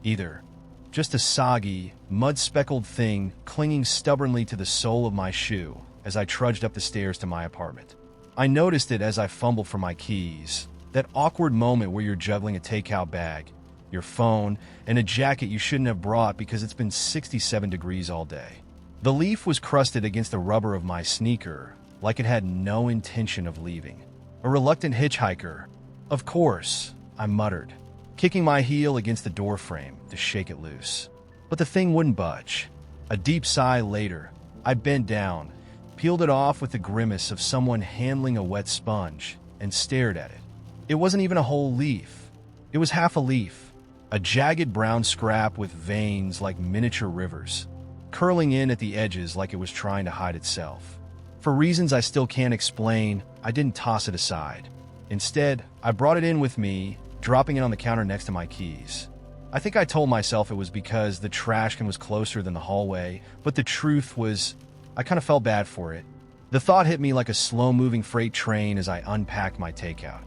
either. Just a soggy, mud-speckled thing clinging stubbornly to the sole of my shoe as I trudged up the stairs to my apartment. I noticed it as I fumbled for my keys, that awkward moment where you're juggling a takeout bag, your phone, and a jacket you shouldn't have brought because it's been 67 degrees all day. The leaf was crusted against the rubber of my sneaker, like it had no intention of leaving. A reluctant hitchhiker. Of course, I muttered, kicking my heel against the door frame to shake it loose. But the thing wouldn't budge. A deep sigh later, I bent down, peeled it off with the grimace of someone handling a wet sponge, and stared at it. It wasn't even a whole leaf. It was half a leaf, a jagged brown scrap with veins like miniature rivers, curling in at the edges like it was trying to hide itself. For reasons I still can't explain, I didn't toss it aside. Instead, I brought it in with me, dropping it on the counter next to my keys. I think I told myself it was because the trash can was closer than the hallway, but the truth was, I kind of felt bad for it. The thought hit me like a slow-moving freight train as I unpacked my takeout.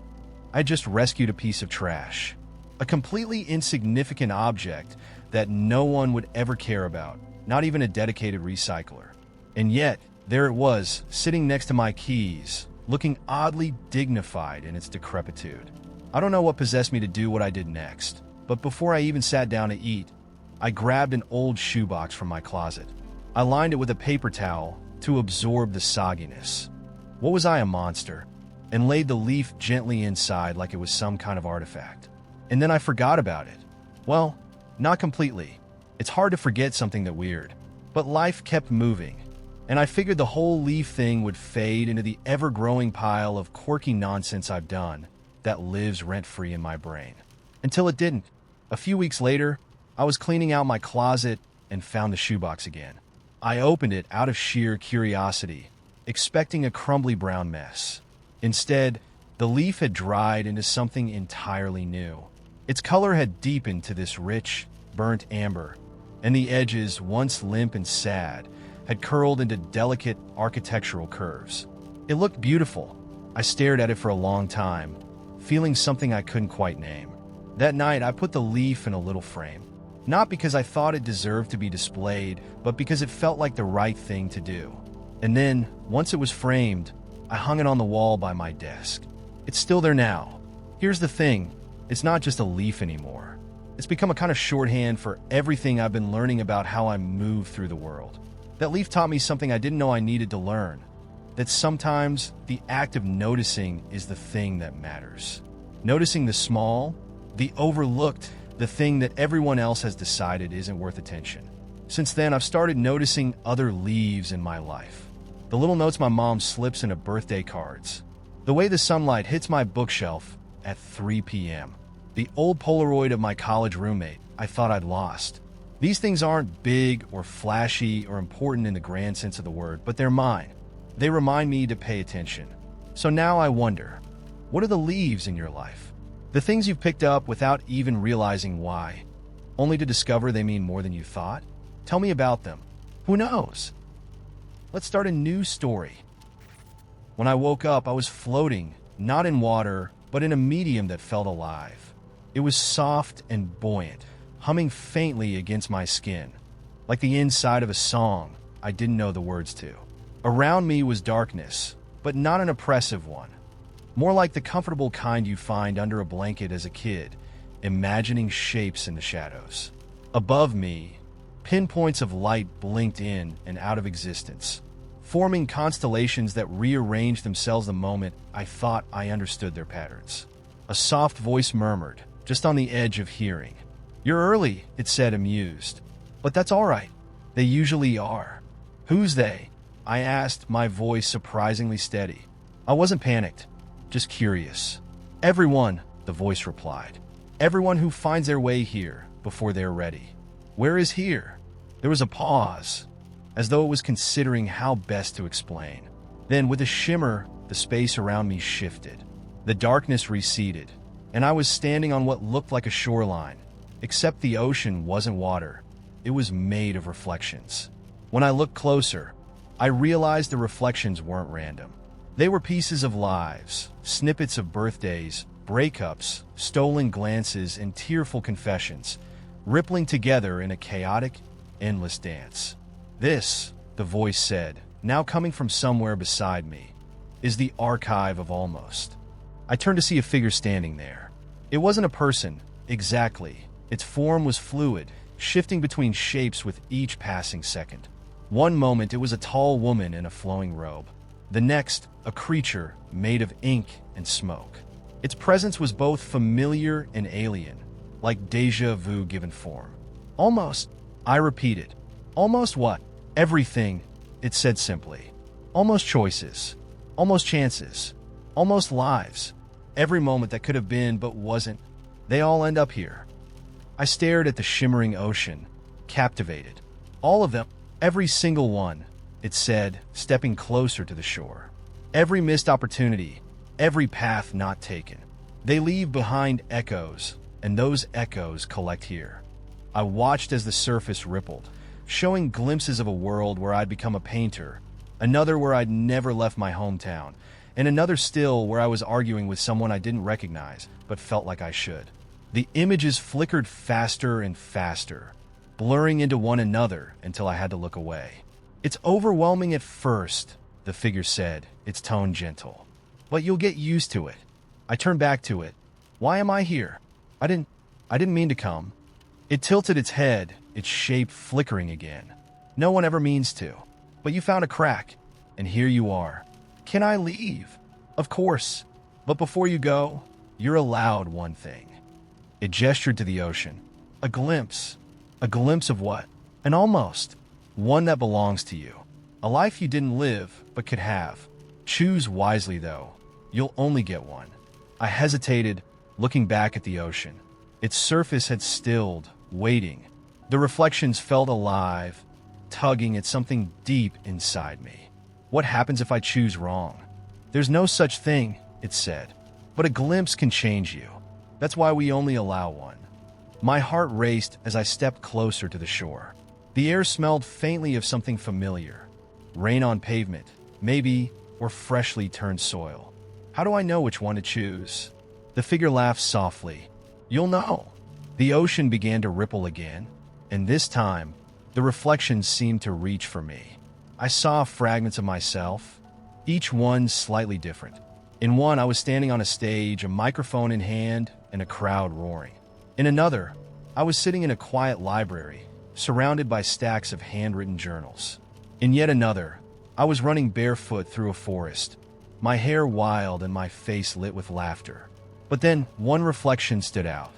I just rescued a piece of trash, a completely insignificant object that no one would ever care about, not even a dedicated recycler. And yet, there it was, sitting next to my keys, looking oddly dignified in its decrepitude. I don't know what possessed me to do what I did next, but before I even sat down to eat, I grabbed an old shoebox from my closet. I lined it with a paper towel to absorb the sogginess. What was I, a monster? And laid the leaf gently inside like it was some kind of artifact. And then I forgot about it. Well, not completely. It's hard to forget something that weird. But life kept moving, and I figured the whole leaf thing would fade into the ever-growing pile of quirky nonsense I've done that lives rent-free in my brain. Until it didn't. A few weeks later, I was cleaning out my closet and found the shoebox again. I opened it out of sheer curiosity, expecting a crumbly brown mess. Instead, the leaf had dried into something entirely new. Its color had deepened to this rich, burnt amber, and the edges, once limp and sad, had curled into delicate architectural curves. It looked beautiful. I stared at it for a long time, feeling something I couldn't quite name. That night, I put the leaf in a little frame. Not because I thought it deserved to be displayed, but because it felt like the right thing to do. And then, once it was framed, I hung it on the wall by my desk. It's still there now. Here's the thing, it's not just a leaf anymore. It's become a kind of shorthand for everything I've been learning about how I move through the world. That leaf taught me something I didn't know I needed to learn, that sometimes the act of noticing is the thing that matters. Noticing the small, the overlooked, the thing that everyone else has decided isn't worth attention. Since then, I've started noticing other leaves in my life. The little notes my mom slips into birthday cards. The way the sunlight hits my bookshelf at 3 p.m. The old Polaroid of my college roommate I thought I'd lost. These things aren't big or flashy or important in the grand sense of the word, but they're mine. They remind me to pay attention. So now I wonder, what are the leaves in your life? The things you've picked up without even realizing why, only to discover they mean more than you thought? Tell me about them. Who knows? Let's start a new story. When I woke up, I was floating, not in water, but in a medium that felt alive. It was soft and buoyant, humming faintly against my skin, like the inside of a song I didn't know the words to. Around me was darkness, but not an oppressive one. More like the comfortable kind you find under a blanket as a kid, imagining shapes in the shadows. Above me, pinpoints of light blinked in and out of existence, forming constellations that rearranged themselves the moment I thought I understood their patterns. A soft voice murmured, just on the edge of hearing. "You're early," it said, amused. "But that's all right. They usually are." "Who's they?" I asked, my voice surprisingly steady. I wasn't panicked, just curious. "Everyone," the voice replied. "Everyone who finds their way here before they're ready." "Where is here?" There was a pause, as though it was considering how best to explain. Then, with a shimmer, the space around me shifted. The darkness receded, and I was standing on what looked like a shoreline, except the ocean wasn't water. It was made of reflections. When I looked closer, I realized the reflections weren't random. They were pieces of lives, snippets of birthdays, breakups, stolen glances, and tearful confessions, rippling together in a chaotic, endless dance. "This," the voice said, now coming from somewhere beside me, "is the archive of almost." I turned to see a figure standing there. It wasn't a person, exactly. Its form was fluid, shifting between shapes with each passing second. One moment it was a tall woman in a flowing robe. The next, a creature made of ink and smoke. Its presence was both familiar and alien, like déjà vu given form. "Almost," I repeated. "Almost what?" "Everything," it said simply. "Almost choices. Almost chances. Almost lives. Every moment that could have been but wasn't. They all end up here." I stared at the shimmering ocean, captivated. "All of them. Every single one," it said, stepping closer to the shore. "Every missed opportunity, every path not taken. They leave behind echoes, and those echoes collect here." I watched as the surface rippled, showing glimpses of a world where I'd become a painter, another where I'd never left my hometown, and another still where I was arguing with someone I didn't recognize, but felt like I should. The images flickered faster and faster, blurring into one another until I had to look away. "It's overwhelming at first," the figure said, its tone gentle. "But you'll get used to it." I turned back to it. "Why am I here? I didn't mean to come." It tilted its head, its shape flickering again. "No one ever means to. But you found a crack, and here you are." "Can I leave?" "Of course. But before you go, you're allowed one thing." It gestured to the ocean. "A glimpse." "A glimpse of what?" "An almost. One that belongs to you. A life you didn't live, but could have. Choose wisely, though. You'll only get one." I hesitated, looking back at the ocean. Its surface had stilled, waiting. The reflections felt alive, tugging at something deep inside me. "What happens if I choose wrong?" "There's no such thing," it said. "But a glimpse can change you. That's why we only allow one." My heart raced as I stepped closer to the shore. The air smelled faintly of something familiar. Rain on pavement, maybe, or freshly turned soil. How do I know which one to choose? The figure laughed softly. "You'll know." The ocean began to ripple again, and this time, the reflections seemed to reach for me. I saw fragments of myself, each one slightly different. In one, I was standing on a stage, a microphone in hand, and a crowd roaring. In another, I was sitting in a quiet library, surrounded by stacks of handwritten journals. In yet another, I was running barefoot through a forest, my hair wild and my face lit with laughter. But then one reflection stood out.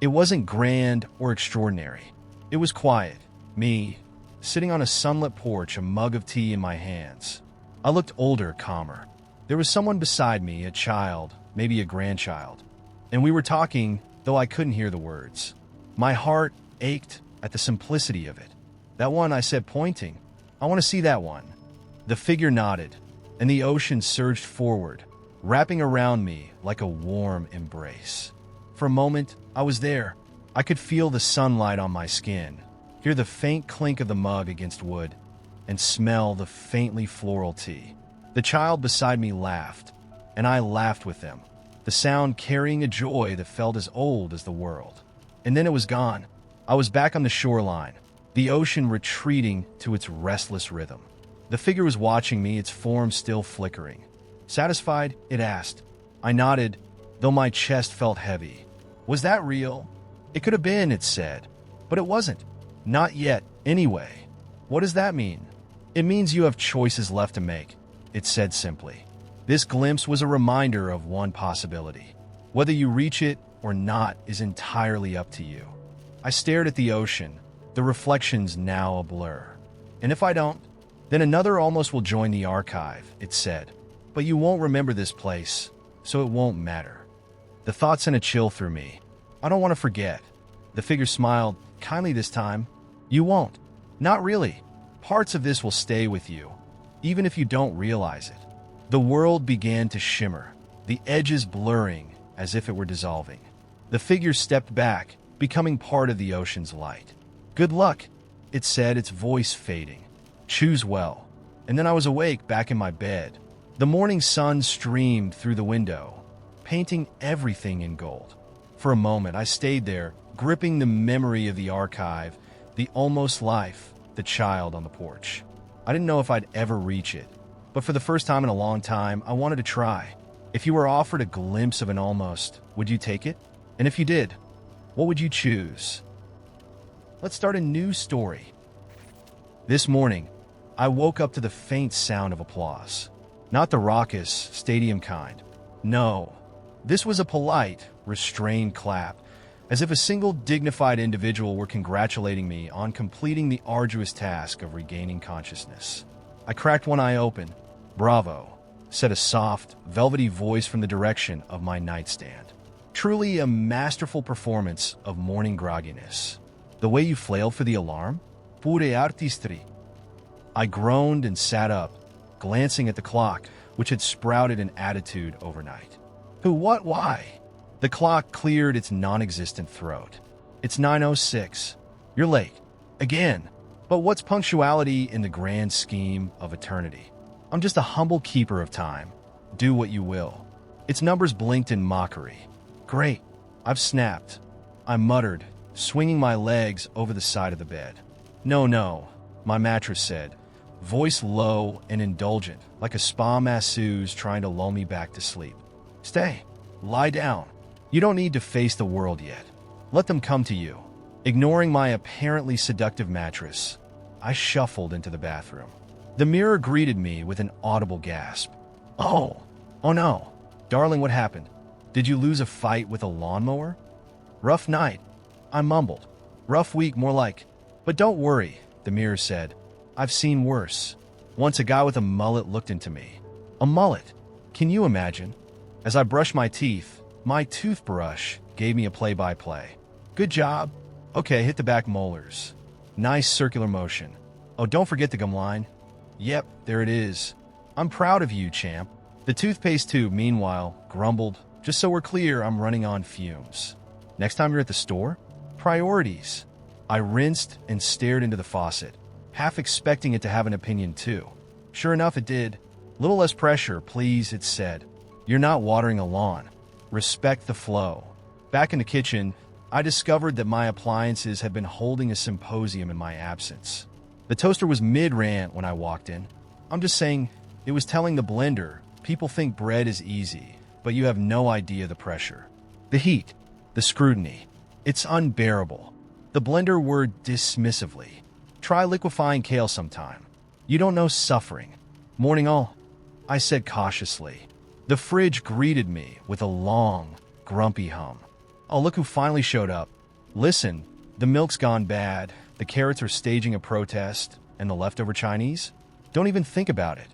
It wasn't grand or extraordinary. It was quiet. Me, sitting on a sunlit porch, a mug of tea in my hands. I looked older, calmer. There was someone beside me, a child, maybe a grandchild. And we were talking, though I couldn't hear the words. My heart ached at the simplicity of it. "That one," I said, pointing. "I want to see that one." The figure nodded, and the ocean surged forward, wrapping around me like a warm embrace. For a moment, I was there. I could feel the sunlight on my skin, hear the faint clink of the mug against wood, and smell the faintly floral tea. The child beside me laughed, and I laughed with them, the sound carrying a joy that felt as old as the world. And then it was gone. I was back on the shoreline, the ocean retreating to its restless rhythm. The figure was watching me, its form still flickering. "Satisfied?" it asked. I nodded, though my chest felt heavy. "Was that real?" "It could have been," it said. "But it wasn't. Not yet, anyway." "What does that mean?" "It means you have choices left to make," it said simply. This glimpse was a reminder of one possibility. Whether you reach it or not is entirely up to you. I stared at the ocean, the reflections now a blur. "And if I don't, then another almost will join the archive," it said. "But you won't remember this place, so it won't matter." The thought sent a chill through me. "I don't want to forget." The figure smiled, kindly this time. "You won't. Not really. Parts of this will stay with you, even if you don't realize it." The world began to shimmer, the edges blurring as if it were dissolving. The figure stepped back, becoming part of the ocean's light. "Good luck," it said, its voice fading. "Choose well." And then I was awake, back in my bed. The morning sun streamed through the window, painting everything in gold. For a moment, I stayed there, gripping the memory of the archive, the almost life, the child on the porch. I didn't know if I'd ever reach it, but for the first time in a long time, I wanted to try. If you were offered a glimpse of an almost, would you take it? And if you did, what would you choose? Let's start a new story. This morning, I woke up to the faint sound of applause. Not the raucous, stadium kind. No, this was a polite, restrained clap, as if a single dignified individual were congratulating me on completing the arduous task of regaining consciousness. I cracked one eye open. "Bravo," said a soft, velvety voice from the direction of my nightstand. Truly a masterful performance of morning grogginess. "The way you flailed for the alarm? Pure artistry." I groaned and sat up, glancing at the clock, which had sprouted an attitude overnight. "Who, what, why?" The clock cleared its non-existent throat. "It's 9:06. You're late. Again. But what's punctuality in the grand scheme of eternity? I'm just a humble keeper of time. Do what you will." Its numbers blinked in mockery. "Great. I've snapped," I muttered, swinging my legs over the side of the bed. "No, no," my mattress said, voice low and indulgent, like a spa masseuse trying to lull me back to sleep. "Stay. Lie down. You don't need to face the world yet. Let them come to you." Ignoring my apparently seductive mattress, I shuffled into the bathroom. The mirror greeted me with an audible gasp. Oh no. "Darling, what happened? Did you lose a fight with a lawnmower?" "Rough night," I mumbled. "Rough week, more like." "But don't worry," the mirror said. "I've seen worse." Once a guy with a mullet looked into me. A mullet. Can you imagine? As I brushed my teeth, my toothbrush gave me a play-by-play. "Good job. Okay, hit the back molars. Nice circular motion. Oh, don't forget the gum line." "Yep, there it is. I'm proud of you, champ." The toothpaste tube, meanwhile, grumbled, "Just so we're clear, I'm running on fumes. Next time you're at the store? Priorities." I rinsed and stared into the faucet, half expecting it to have an opinion too. Sure enough, it did. "Little less pressure, please," it said. "You're not watering a lawn. Respect the flow." Back in the kitchen, I discovered that my appliances had been holding a symposium in my absence. The toaster was mid-rant when I walked in. I'm just saying, it was telling the blender, people think bread is easy, but you have no idea the pressure. The heat, the scrutiny. It's unbearable. The blender whirred dismissively. Try liquefying kale sometime. You don't know suffering. Morning all, I said cautiously. The fridge greeted me with a long, grumpy hum. Oh, look who finally showed up. Listen, the milk's gone bad, the carrots are staging a protest, and the leftover Chinese? Don't even think about it.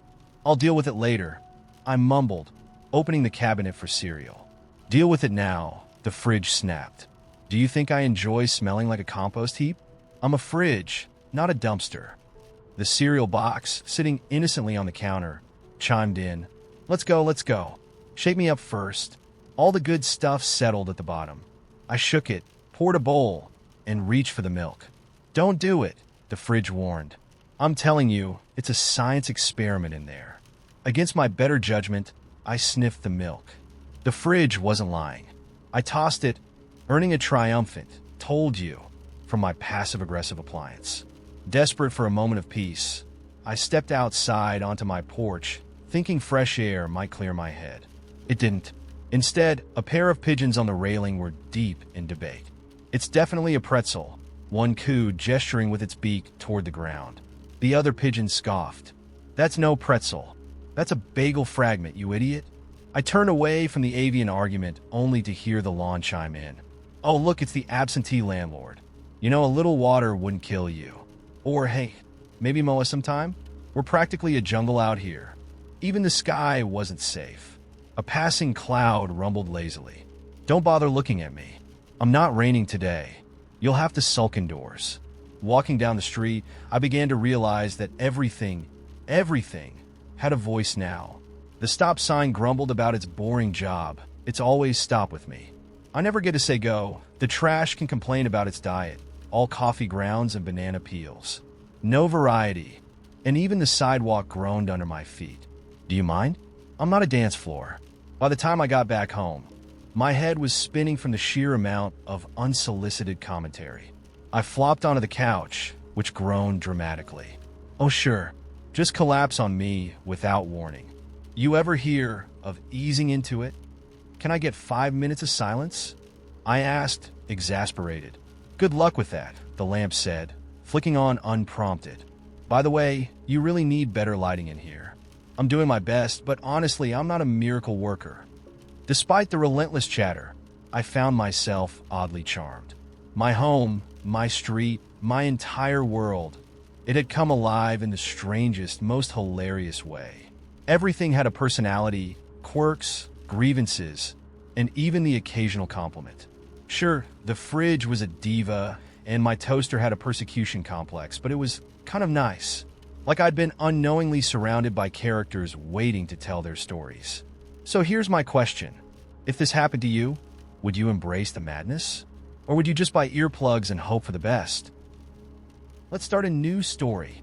I'll deal with it later. I mumbled, opening the cabinet for cereal. Deal with it now, the fridge snapped. Do you think I enjoy smelling like a compost heap? I'm a fridge, not a dumpster. The cereal box, sitting innocently on the counter, chimed in. Let's go, let's go. Shake me up first. All the good stuff settled at the bottom. I shook it, poured a bowl, and reached for the milk. Don't do it, the fridge warned. I'm telling you, it's a science experiment in there. Against my better judgment, I sniffed the milk. The fridge wasn't lying. I tossed it, earning a triumphant, told you, from my passive-aggressive appliance. Desperate for a moment of peace, I stepped outside onto my porch, thinking fresh air might clear my head. It didn't. Instead, a pair of pigeons on the railing were deep in debate. It's definitely a pretzel, one cooed, gesturing with its beak toward the ground. The other pigeon scoffed. That's no pretzel. That's a bagel fragment, you idiot. I turned away from the avian argument only to hear the lawn chime in. Oh, look, it's the absentee landlord. You know, a little water wouldn't kill you. Or, hey, maybe mow us sometime? We're practically a jungle out here. Even the sky wasn't safe. A passing cloud rumbled lazily. Don't bother looking at me. I'm not raining today. You'll have to sulk indoors. Walking down the street, I began to realize that everything had a voice now. The stop sign grumbled about its boring job. It's always stop with me. I never get to say go. The trash can complain about its diet. All coffee grounds and banana peels. No variety. And even the sidewalk groaned under my feet. Do you mind? I'm not a dance floor. By the time I got back home, my head was spinning from the sheer amount of unsolicited commentary. I flopped onto the couch, which groaned dramatically. Oh sure, just collapse on me without warning. You ever hear of easing into it? Can I get 5 minutes of silence? I asked, exasperated. Good luck with that, the lamp said, flicking on unprompted. By the way, you really need better lighting in here. I'm doing my best, but honestly, I'm not a miracle worker. Despite the relentless chatter, I found myself oddly charmed. My home, my street, my entire world, it had come alive in the strangest, most hilarious way. Everything had a personality, quirks, grievances, and even the occasional compliment. Sure, the fridge was a diva, and my toaster had a persecution complex, but it was kind of nice. Like I'd been unknowingly surrounded by characters waiting to tell their stories. So here's my question. If this happened to you, would you embrace the madness? Or would you just buy earplugs and hope for the best? Let's start a new story.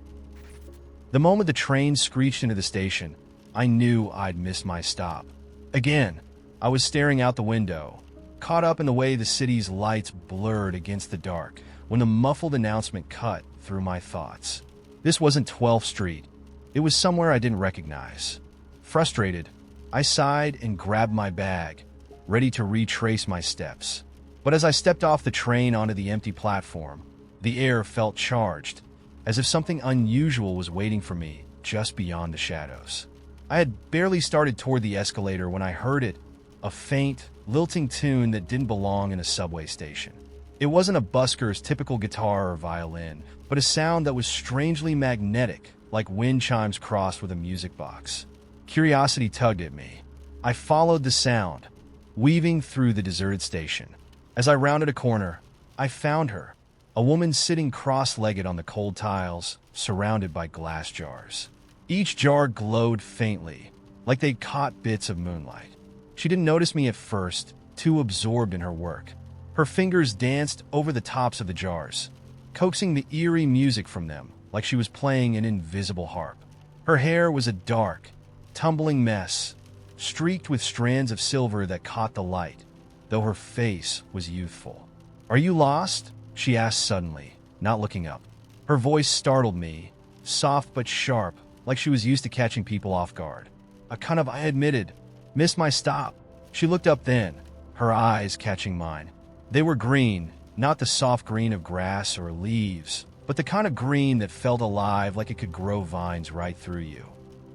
The moment the train screeched into the station, I knew I'd missed my stop. Again, I was staring out the window, caught up in the way the city's lights blurred against the dark, when the muffled announcement cut through my thoughts. This wasn't 12th Street. It was somewhere I didn't recognize. Frustrated, I sighed and grabbed my bag, ready to retrace my steps. But as I stepped off the train onto the empty platform, the air felt charged, as if something unusual was waiting for me just beyond the shadows. I had barely started toward the escalator when I heard it, a faint, lilting tune that didn't belong in a subway station. It wasn't a busker's typical guitar or violin, but a sound that was strangely magnetic, like wind chimes crossed with a music box. Curiosity tugged at me. I followed the sound, weaving through the deserted station. As I rounded a corner, I found her, a woman sitting cross-legged on the cold tiles, surrounded by glass jars. Each jar glowed faintly, like they'd caught bits of moonlight. She didn't notice me at first, too absorbed in her work. Her fingers danced over the tops of the jars, coaxing the eerie music from them like she was playing an invisible harp. Her hair was a dark, tumbling mess, streaked with strands of silver that caught the light, though her face was youthful. "Are you lost?" she asked suddenly, not looking up. Her voice startled me, soft but sharp, like she was used to catching people off guard. I admitted, missed my stop. She looked up then, her eyes catching mine. They were green, Not the soft green of grass or leaves, but the kind of green that felt alive, like it could grow vines right through you.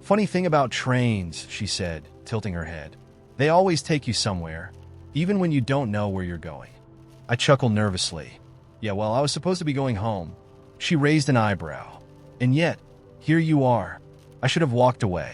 Funny thing about trains, she said, tilting her head. They always take you somewhere, even when you don't know where you're going. I chuckled nervously. Yeah, well, I was supposed to be going home. She raised an eyebrow. And yet, here you are. I should have walked away.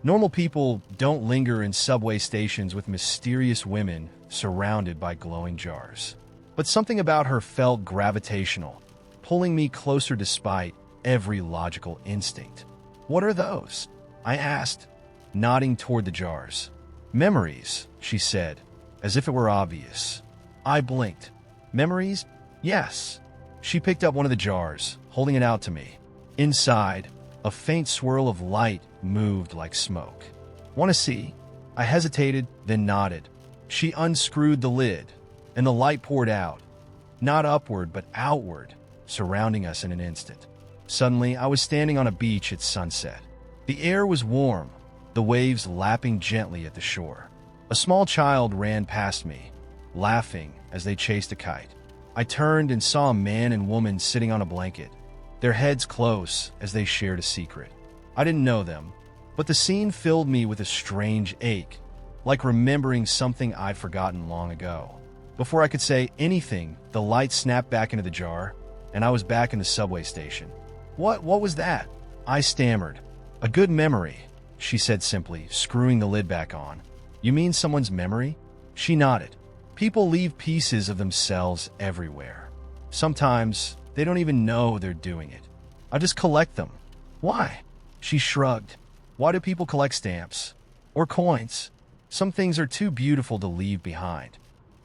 Normal people don't linger in subway stations with mysterious women surrounded by glowing jars. But something about her felt gravitational, pulling me closer despite every logical instinct. What are those? I asked, nodding toward the jars. Memories, she said, as if it were obvious. I blinked. Memories? Yes. She picked up one of the jars, holding it out to me. Inside, a faint swirl of light moved like smoke. Want to see? I hesitated, then nodded. She unscrewed the lid, and the light poured out. Not upward, but outward, surrounding us in an instant. Suddenly, I was standing on a beach at sunset. The air was warm, the waves lapping gently at the shore. A small child ran past me, laughing as they chased a kite. I turned and saw a man and woman sitting on a blanket, their heads close as they shared a secret. I didn't know them, but the scene filled me with a strange ache, like remembering something I'd forgotten long ago. Before I could say anything, the light snapped back into the jar, and I was back in the subway station. What was that? I stammered. A good memory, she said simply, screwing the lid back on. You mean someone's memory? She nodded. People leave pieces of themselves everywhere. Sometimes they don't even know they're doing it. I just collect them. Why? She shrugged. Why do people collect stamps? Or coins? Some things are too beautiful to leave behind.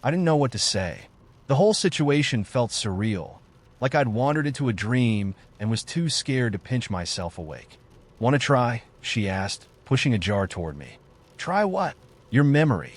I didn't know what to say. The whole situation felt surreal, like I'd wandered into a dream and was too scared to pinch myself awake. Want to try? She asked, pushing a jar toward me. Try what? Your memory.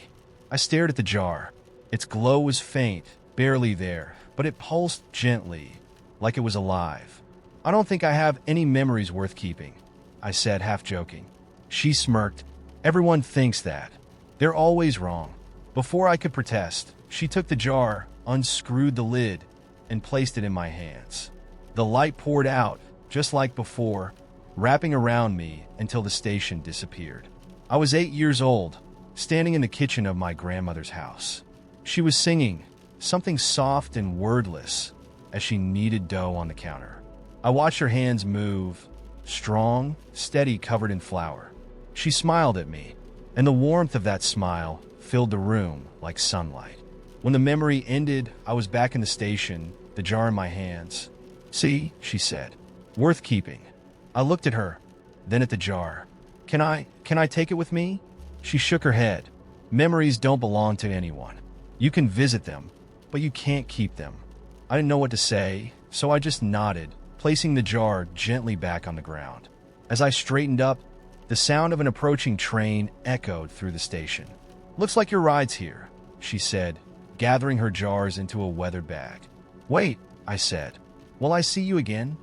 I stared at the jar. Its glow was faint, barely there, but it pulsed gently, like it was alive. I don't think I have any memories worth keeping, I said, half joking. She smirked. Everyone thinks that. They're always wrong. Before I could protest, she took the jar, unscrewed the lid, and placed it in my hands. The light poured out, just like before, wrapping around me until the station disappeared. I was 8 years old, standing in the kitchen of my grandmother's house. She was singing, something soft and wordless, as she kneaded dough on the counter. I watched her hands move, strong, steady, covered in flour. She smiled at me, and the warmth of that smile filled the room like sunlight. When the memory ended, I was back in the station, the jar in my hands. See, she said, worth keeping. I looked at her, then at the jar. Can I take it with me? She shook her head. Memories don't belong to anyone. You can visit them, but you can't keep them. I didn't know what to say, so I just nodded, placing the jar gently back on the ground. As I straightened up, the sound of an approaching train echoed through the station. Looks like your ride's here, she said, gathering her jars into a weathered bag. Wait, I said. Will I see you again?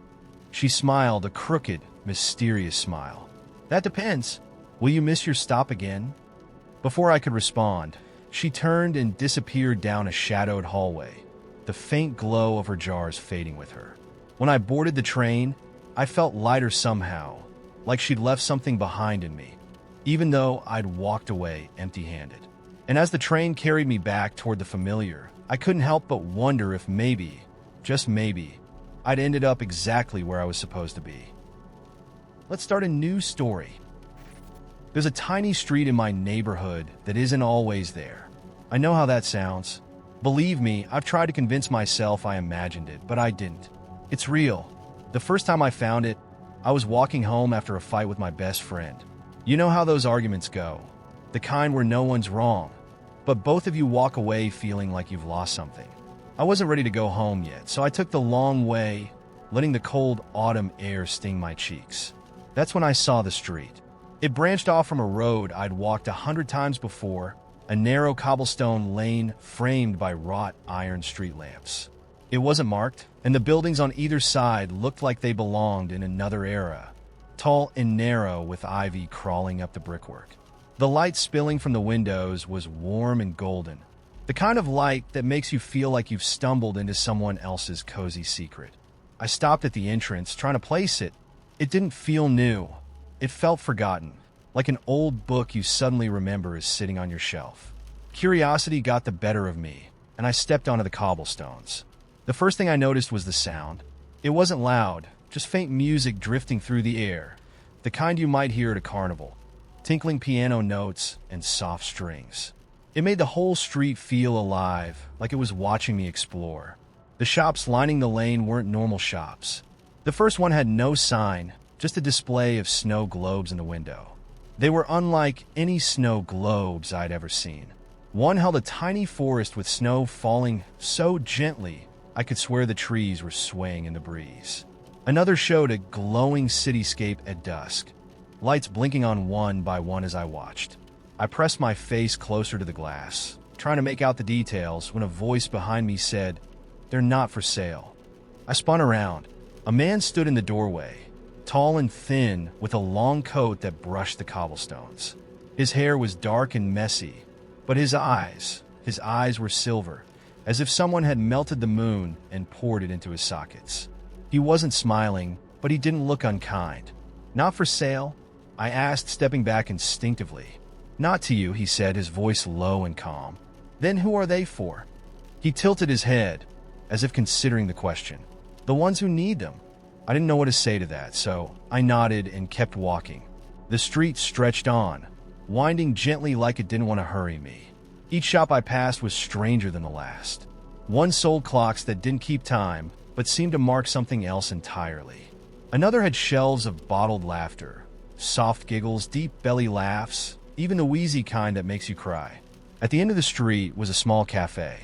She smiled, a crooked, mysterious smile. That depends. Will you miss your stop again? Before I could respond, she turned and disappeared down a shadowed hallway, the faint glow of her jars fading with her. When I boarded the train, I felt lighter somehow, like she'd left something behind in me, even though I'd walked away empty-handed. And as the train carried me back toward the familiar, I couldn't help but wonder if maybe, just maybe, I'd ended up exactly where I was supposed to be. Let's start a new story. There's a tiny street in my neighborhood that isn't always there. I know how that sounds. Believe me, I've tried to convince myself I imagined it, but I didn't. It's real. The first time I found it, I was walking home after a fight with my best friend. You know how those arguments go. The kind where no one's wrong, but both of you walk away feeling like you've lost something. I wasn't ready to go home yet, so I took the long way, letting the cold autumn air sting my cheeks. That's when I saw the street. It branched off from a road I'd walked 100 times before, a narrow cobblestone lane framed by wrought iron street lamps. It wasn't marked, and the buildings on either side looked like they belonged in another era, tall and narrow with ivy crawling up the brickwork. The light spilling from the windows was warm and golden, The kind of light that makes you feel like you've stumbled into someone else's cozy secret. I stopped at the entrance, trying to place it. It didn't feel new. It felt forgotten, like an old book you suddenly remember is sitting on your shelf. Curiosity got the better of me, and I stepped onto the cobblestones. The first thing I noticed was the sound. It wasn't loud, just faint music drifting through the air, the kind you might hear at a carnival. Tinkling piano notes and soft strings. It made the whole street feel alive, like it was watching me explore. The shops lining the lane weren't normal shops. The first one had no sign, just a display of snow globes in the window. They were unlike any snow globes I'd ever seen. One held a tiny forest with snow falling so gently I could swear the trees were swaying in the breeze. Another showed a glowing cityscape at dusk, lights blinking on one by one as I watched. I pressed my face closer to the glass, trying to make out the details, when a voice behind me said, "They're not for sale." I spun around. A man stood in the doorway, tall and thin, with a long coat that brushed the cobblestones. His hair was dark and messy, but his eyes were silver, as if someone had melted the moon and poured it into his sockets. He wasn't smiling, but he didn't look unkind. "Not for sale?" I asked, stepping back instinctively. "Not to you," he said, his voice low and calm. "Then who are they for?" He tilted his head, as if considering the question. "The ones who need them." I didn't know what to say to that, so I nodded and kept walking. The street stretched on, winding gently like it didn't want to hurry me. Each shop I passed was stranger than the last. One sold clocks that didn't keep time, but seemed to mark something else entirely. Another had shelves of bottled laughter, soft giggles, deep belly laughs, even the wheezy kind that makes you cry. At the end of the street was a small cafe.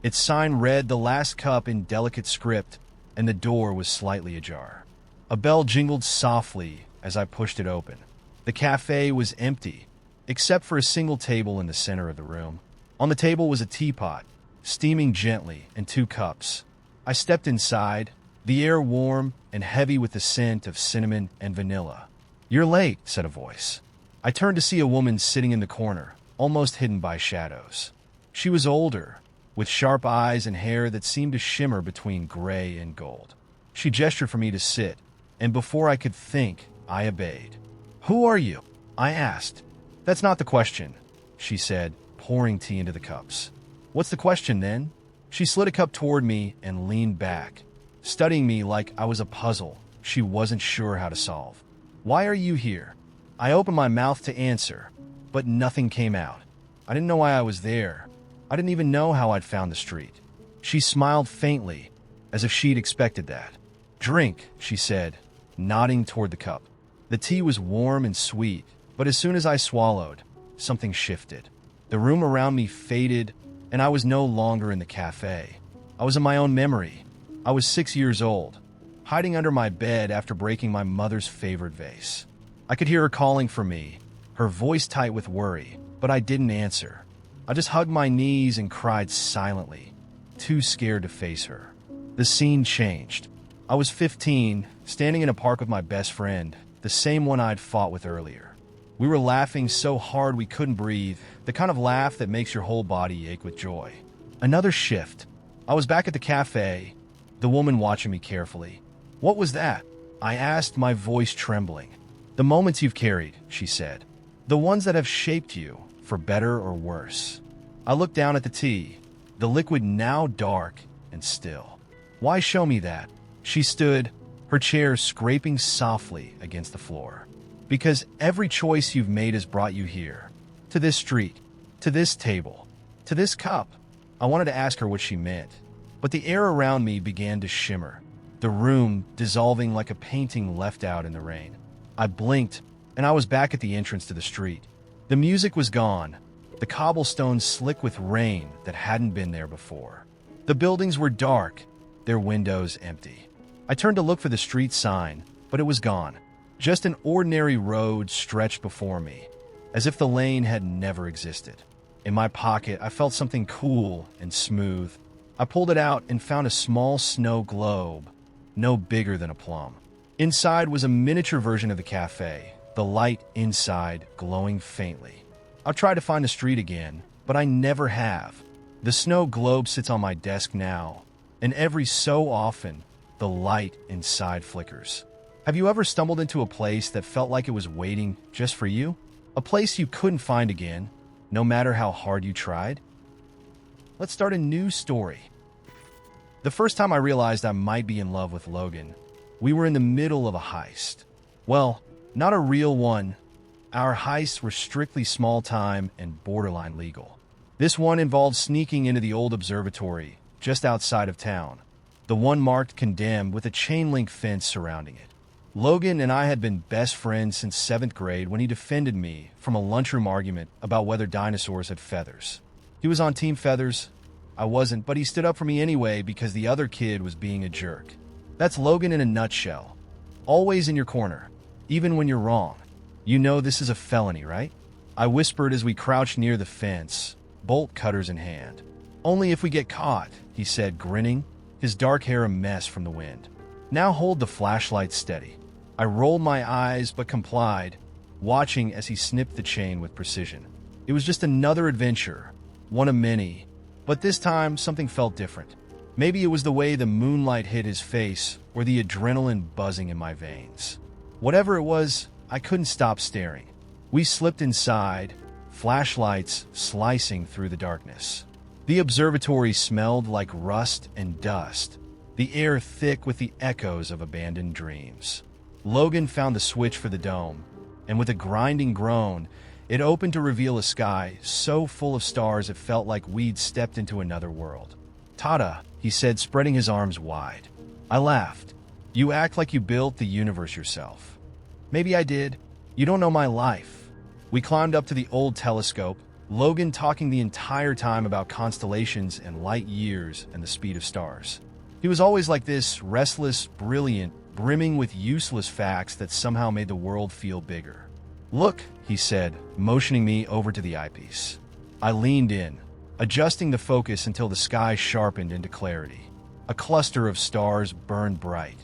Its sign read "The Last Cup" in delicate script, and the door was slightly ajar. A bell jingled softly as I pushed it open. The cafe was empty, except for a single table in the center of the room. On the table was a teapot, steaming gently, and 2 cups. I stepped inside, the air warm and heavy with the scent of cinnamon and vanilla. "You're late," said a voice. I turned to see a woman sitting in the corner, almost hidden by shadows. She was older, with sharp eyes and hair that seemed to shimmer between gray and gold. She gestured for me to sit, and before I could think, I obeyed. "Who are you?" I asked. "That's not the question," she said, pouring tea into the cups. "What's the question, then?" She slid a cup toward me and leaned back, studying me like I was a puzzle she wasn't sure how to solve. "Why are you here?" I opened my mouth to answer, but nothing came out. I didn't know why I was there. I didn't even know how I'd found the street. She smiled faintly, as if she'd expected that. "Drink," she said, nodding toward the cup. The tea was warm and sweet, but as soon as I swallowed, something shifted. The room around me faded, and I was no longer in the cafe. I was in my own memory. I was 6 years old, hiding under my bed after breaking my mother's favorite vase. I could hear her calling for me, her voice tight with worry, but I didn't answer. I just hugged my knees and cried silently, too scared to face her. The scene changed. I was 15, standing in a park with my best friend, the same one I'd fought with earlier. We were laughing so hard we couldn't breathe, the kind of laugh that makes your whole body ache with joy. Another shift. I was back at the cafe, the woman watching me carefully. "What was that?" I asked, my voice trembling. "The moments you've carried," she said. "The ones that have shaped you, for better or worse." I looked down at the tea, the liquid now dark and still. "Why show me that?" She stood, her chair scraping softly against the floor. "Because every choice you've made has brought you here. To this street, to this table, to this cup." I wanted to ask her what she meant, but the air around me began to shimmer, the room dissolving like a painting left out in the rain. I blinked, and I was back at the entrance to the street. The music was gone, the cobblestones slick with rain that hadn't been there before. The buildings were dark, their windows empty. I turned to look for the street sign, but it was gone. Just an ordinary road stretched before me, as if the lane had never existed. In my pocket, I felt something cool and smooth. I pulled it out and found a small snow globe, no bigger than a plum. Inside was a miniature version of the cafe, the light inside glowing faintly. I'll try to find the street again, but I never have. The snow globe sits on my desk now, and every so often, the light inside flickers. Have you ever stumbled into a place that felt like it was waiting just for you? A place you couldn't find again, no matter how hard you tried? Let's start a new story. The first time I realized I might be in love with Logan, we were in the middle of a heist. Well, not a real one. Our heists were strictly small-time and borderline legal. This one involved sneaking into the old observatory just outside of town, the one marked condemned with a chain-link fence surrounding it. Logan and I had been best friends since 7th grade when he defended me from a lunchroom argument about whether dinosaurs had feathers. He was on Team Feathers. I wasn't, but he stood up for me anyway because the other kid was being a jerk. That's Logan in a nutshell. Always in your corner, even when you're wrong. You know this is a felony, right? I whispered as we crouched near the fence, bolt cutters in hand. Only if we get caught, he said, grinning, his dark hair a mess from the wind. Now hold the flashlight steady. I rolled my eyes but complied, watching as he snipped the chain with precision. It was just another adventure, one of many, but this time something felt different. Maybe it was the way the moonlight hit his face or the adrenaline buzzing in my veins. Whatever it was, I couldn't stop staring. We slipped inside, flashlights slicing through the darkness. The observatory smelled like rust and dust, the air thick with the echoes of abandoned dreams. Logan found the switch for the dome, and with a grinding groan, it opened to reveal a sky so full of stars it felt like we'd stepped into another world. "Ta-da," he said, spreading his arms wide. I laughed. "You act like you built the universe yourself." "Maybe I did. You don't know my life." We climbed up to the old telescope, Logan talking the entire time about constellations and light years and the speed of stars. He was always like this, restless, brilliant, brimming with useless facts that somehow made the world feel bigger. "Look," he said, motioning me over to the eyepiece. I leaned in, adjusting the focus until the sky sharpened into clarity. A cluster of stars burned bright,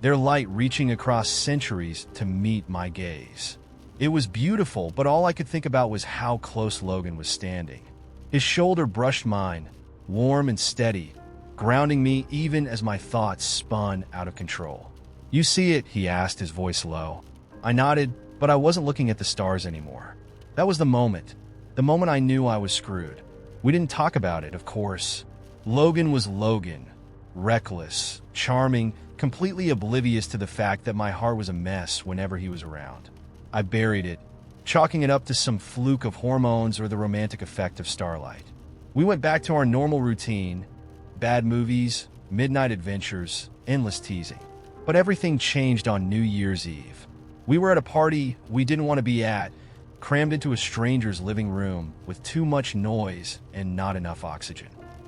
their light reaching across centuries to meet my gaze. It was beautiful, but all I could think about was how close Logan was standing. His shoulder brushed mine, warm and steady, grounding me even as my thoughts spun out of control. "You see it?" he asked, his voice low. I nodded, but I wasn't looking at the stars anymore. That was the moment I knew I was screwed. We didn't talk about it, of course. Logan was Logan, reckless, charming, completely oblivious to the fact that my heart was a mess whenever he was around. I buried it, chalking it up to some fluke of hormones or the romantic effect of starlight. We went back to our normal routine, bad movies, midnight adventures, endless teasing. But everything changed on New Year's Eve. We were at a party we didn't want to be at, crammed into a stranger's living room with too much noise and not enough oxygen.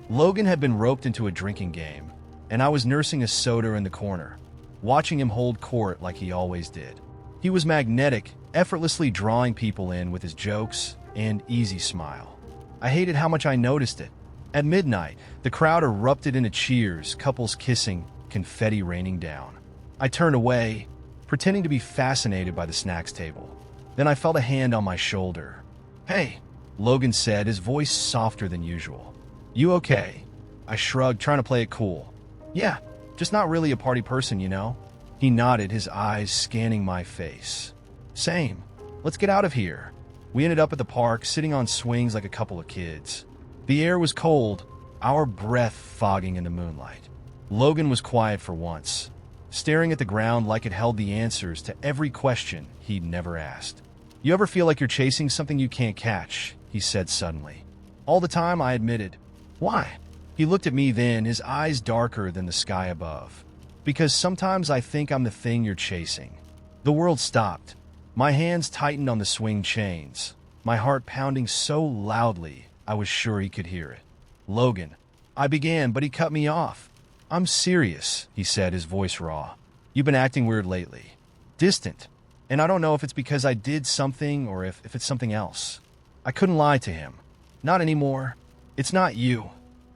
Logan had been roped into a drinking game, and I was nursing a soda in the corner, watching him hold court like he always did. He was magnetic, effortlessly drawing people in with his jokes and easy smile. I hated how much I noticed it. At midnight, the crowd erupted into cheers, couples kissing, confetti raining down. I turned away, pretending to be fascinated by the snacks table. Then I felt a hand on my shoulder. "Hey," Logan said, his voice softer than usual. "You okay?" I shrugged, trying to play it cool. "Yeah, just not really a party person, you know?" He nodded, his eyes scanning my face. "Same. Let's get out of here." We ended up at the park, sitting on swings like a couple of kids. The air was cold, our breath fogging in the moonlight. Logan was quiet for once, staring at the ground like it held the answers to every question he'd never asked. "You ever feel like you're chasing something you can't catch?" he said suddenly. "All the time," I admitted. "Why?" He looked at me then, his eyes darker than the sky above. "Because sometimes I think I'm the thing you're chasing." The world stopped. My hands tightened on the swing chains, my heart pounding so loudly I was sure he could hear it. "Logan," I began, but he cut me off. "I'm serious," he said, his voice raw. "You've been acting weird lately. Distant. And I don't know if it's because I did something or if it's something else." I couldn't lie to him. "Not anymore. It's not you,"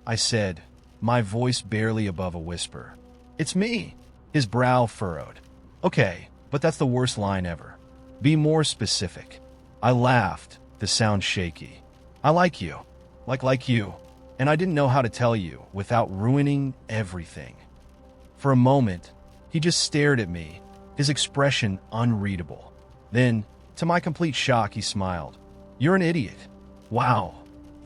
I said, my voice barely above a whisper. "It's me." His brow furrowed. "Okay, but that's the worst line ever. Be more specific." I laughed, the sound shaky. "I like you. Like you. and I didn't know how to tell you without ruining everything. For a moment, he just stared at me, his expression unreadable. Then, to my complete shock, he smiled. "You're an idiot." "Wow.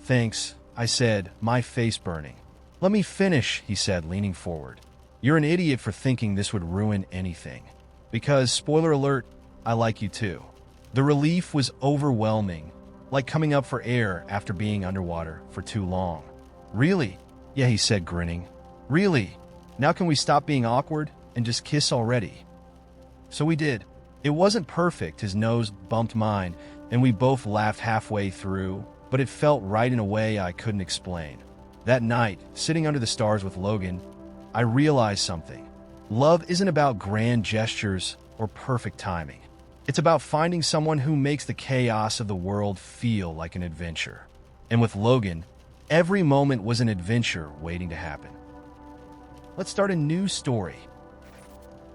Thanks," I said, my face burning. "Let me finish," he said, leaning forward. "You're an idiot for thinking this would ruin anything. Because, spoiler alert, I like you too." The relief was overwhelming, like coming up for air after being underwater for too long. "Really?" "Yeah," he said, grinning. "Really? Now can we stop being awkward and just kiss already?" So we did. It wasn't perfect, his nose bumped mine, and we both laughed halfway through, but it felt right in a way I couldn't explain. That night, sitting under the stars with Logan, I realized something. Love isn't about grand gestures or perfect timing. It's about finding someone who makes the chaos of the world feel like an adventure. And with Logan, every moment was an adventure waiting to happen. Let's start a new story.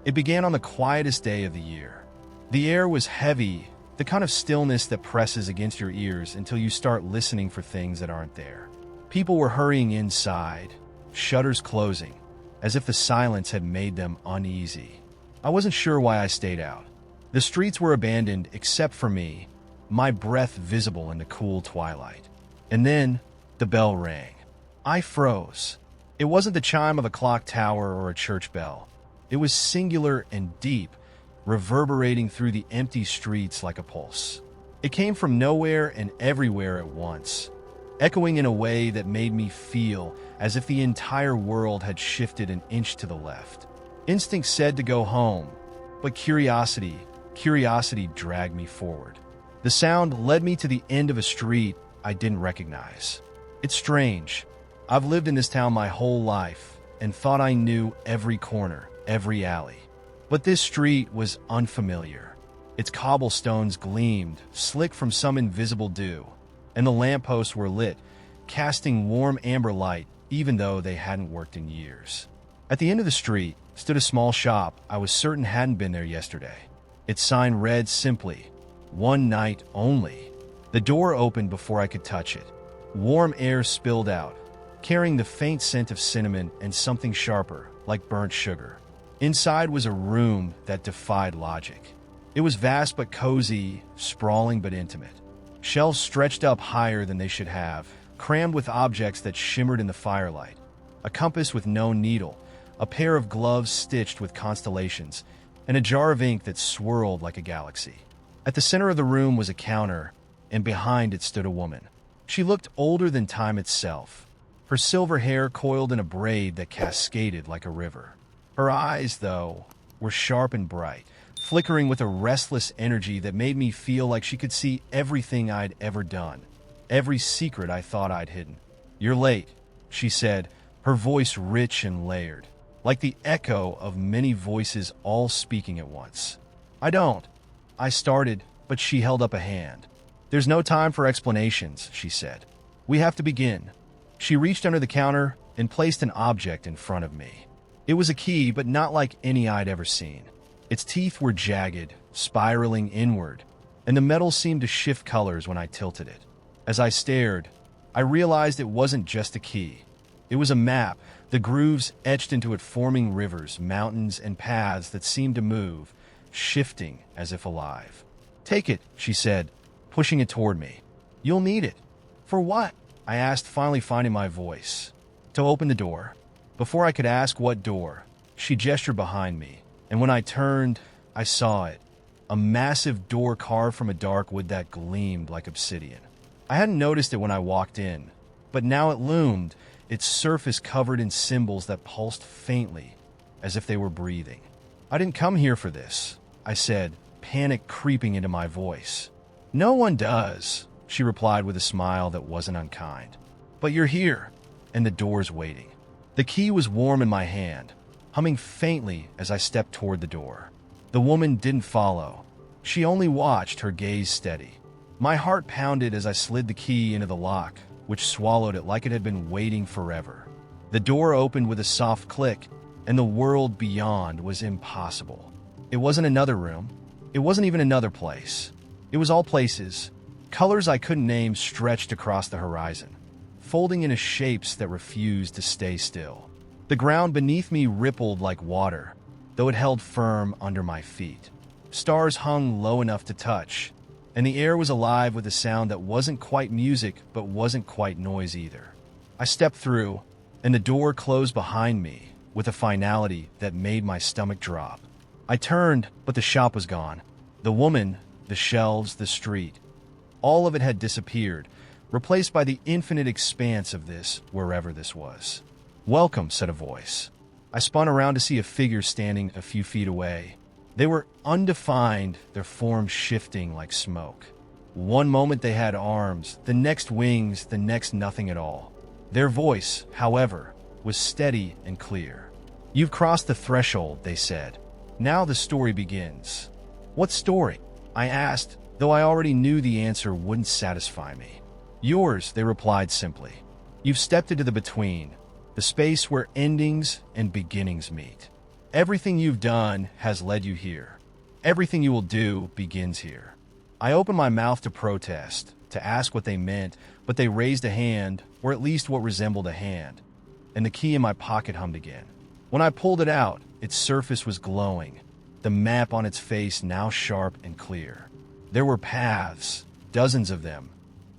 It began on the quietest day of the year. The air was heavy, the kind of stillness that presses against your ears until you start listening for things that aren't there. People were hurrying inside, shutters closing, as if the silence had made them uneasy. I wasn't sure why I stayed out. The streets were abandoned except for me, my breath visible in the cool twilight. And then, the bell rang. I froze. It wasn't the chime of a clock tower or a church bell. It was singular and deep, reverberating through the empty streets like a pulse. It came from nowhere and everywhere at once, echoing in a way that made me feel as if the entire world had shifted an inch to the left. Instinct said to go home, but curiosity dragged me forward. The sound led me to the end of a street I didn't recognize. It's strange. I've lived in this town my whole life and thought I knew every corner, every alley. But this street was unfamiliar. Its cobblestones gleamed, slick from some invisible dew, and the lampposts were lit, casting warm amber light even though they hadn't worked in years. At the end of the street stood a small shop I was certain hadn't been there yesterday. Its sign read simply, "One night only." The door opened before I could touch it. Warm air spilled out, carrying the faint scent of cinnamon and something sharper, like burnt sugar. Inside was a room that defied logic. It was vast but cozy, sprawling but intimate. Shelves stretched up higher than they should have, crammed with objects that shimmered in the firelight. A compass with no needle, a pair of gloves stitched with constellations, and a jar of ink that swirled like a galaxy. At the center of the room was a counter, and behind it stood a woman. She looked older than time itself, her silver hair coiled in a braid that cascaded like a river. Her eyes, though, were sharp and bright, flickering with a restless energy that made me feel like she could see everything I'd ever done, every secret I thought I'd hidden. "You're late," she said, her voice rich and layered, like the echo of many voices all speaking at once. I started, but she held up a hand. "There's no time for explanations," she said. "We have to begin." She reached under the counter and placed an object in front of me. It was a key, but not like any I'd ever seen. Its teeth were jagged, spiraling inward, and the metal seemed to shift colors when I tilted it. As I stared, I realized it wasn't just a key. It was a map, the grooves etched into it forming rivers, mountains, and paths that seemed to move, shifting as if alive. "Take it," she said, pushing it toward me. "You'll need it." "For what?" I asked, finally finding my voice. "To open the door." Before I could ask what door, she gestured behind me, and when I turned, I saw it. A massive door carved from a dark wood that gleamed like obsidian. I hadn't noticed it when I walked in, but now it loomed, its surface covered in symbols that pulsed faintly, as if they were breathing. "I didn't come here for this," I said, panic creeping into my voice. "No one does," she replied with a smile that wasn't unkind. "But you're here, and the door's waiting." The key was warm in my hand, humming faintly as I stepped toward the door. The woman didn't follow. She only watched, her gaze steady. My heart pounded as I slid the key into the lock, which swallowed it like it had been waiting forever. The door opened with a soft click, and the world beyond was impossible. It wasn't another room. It wasn't even another place. It was all places. Colors I couldn't name stretched across the horizon. unfolding into shapes that refused to stay still. The ground beneath me rippled like water, though it held firm under my feet. Stars hung low enough to touch, and the air was alive with a sound that wasn't quite music but wasn't quite noise either. I stepped through, and the door closed behind me with a finality that made my stomach drop. I turned, but the shop was gone. The woman, the shelves, the street. All of it had disappeared, replaced by the infinite expanse of this, wherever this was. "Welcome," said a voice. I spun around to see a figure standing a few feet away. They were undefined, their forms shifting like smoke. One moment they had arms, the next wings, the next nothing at all. Their voice, however, was steady and clear. "You've crossed the threshold," they said. "Now the story begins." "What story?" I asked, though I already knew the answer wouldn't satisfy me. "Yours," they replied simply. "You've stepped into the between, the space where endings and beginnings meet. Everything you've done has led you here. Everything you will do begins here." I opened my mouth to protest, to ask what they meant, but they raised a hand, or at least what resembled a hand, and the key in my pocket hummed again. When I pulled it out, its surface was glowing, the map on its face now sharp and clear. There were paths, dozens of them,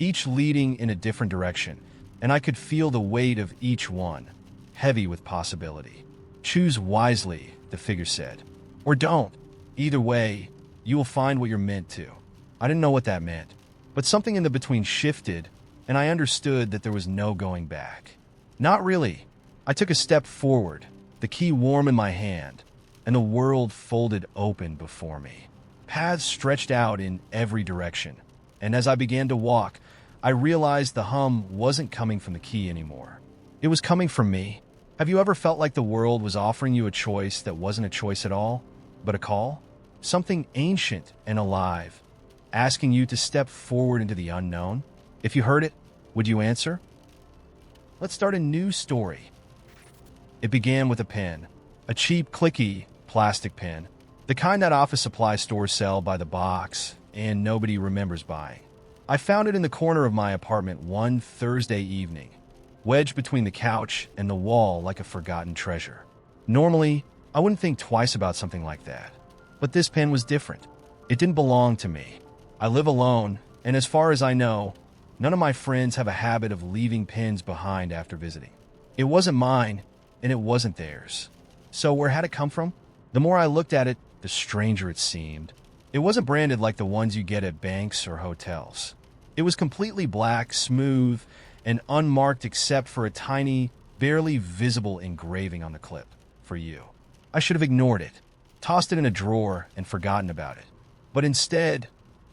each leading in a different direction, and I could feel the weight of each one, heavy with possibility. "Choose wisely," the figure said. "Or don't. Either way, you will find what you're meant to." I didn't know what that meant, but something in the between shifted, and I understood that there was no going back. Not really. I took a step forward, the key warm in my hand, and the world folded open before me. Paths stretched out in every direction, and as I began to walk, I realized the hum wasn't coming from the key anymore. It was coming from me. Have you ever felt like the world was offering you a choice that wasn't a choice at all, but a call? Something ancient and alive, asking you to step forward into the unknown? If you heard it, would you answer? Let's start a new story. It began with a pen, a cheap, clicky plastic pen, the kind that office supply stores sell by the box and nobody remembers buying. I found it in the corner of my apartment one Thursday evening, wedged between the couch and the wall like a forgotten treasure. Normally, I wouldn't think twice about something like that, but this pen was different. It didn't belong to me. I live alone, and as far as I know, none of my friends have a habit of leaving pens behind after visiting. It wasn't mine, and it wasn't theirs. So where had it come from? The more I looked at it, the stranger it seemed. It wasn't branded like the ones you get at banks or hotels. It was completely black, smooth, and unmarked except for a tiny, barely visible engraving on the clip. For you. I should have ignored it, tossed it in a drawer, and forgotten about it. But instead,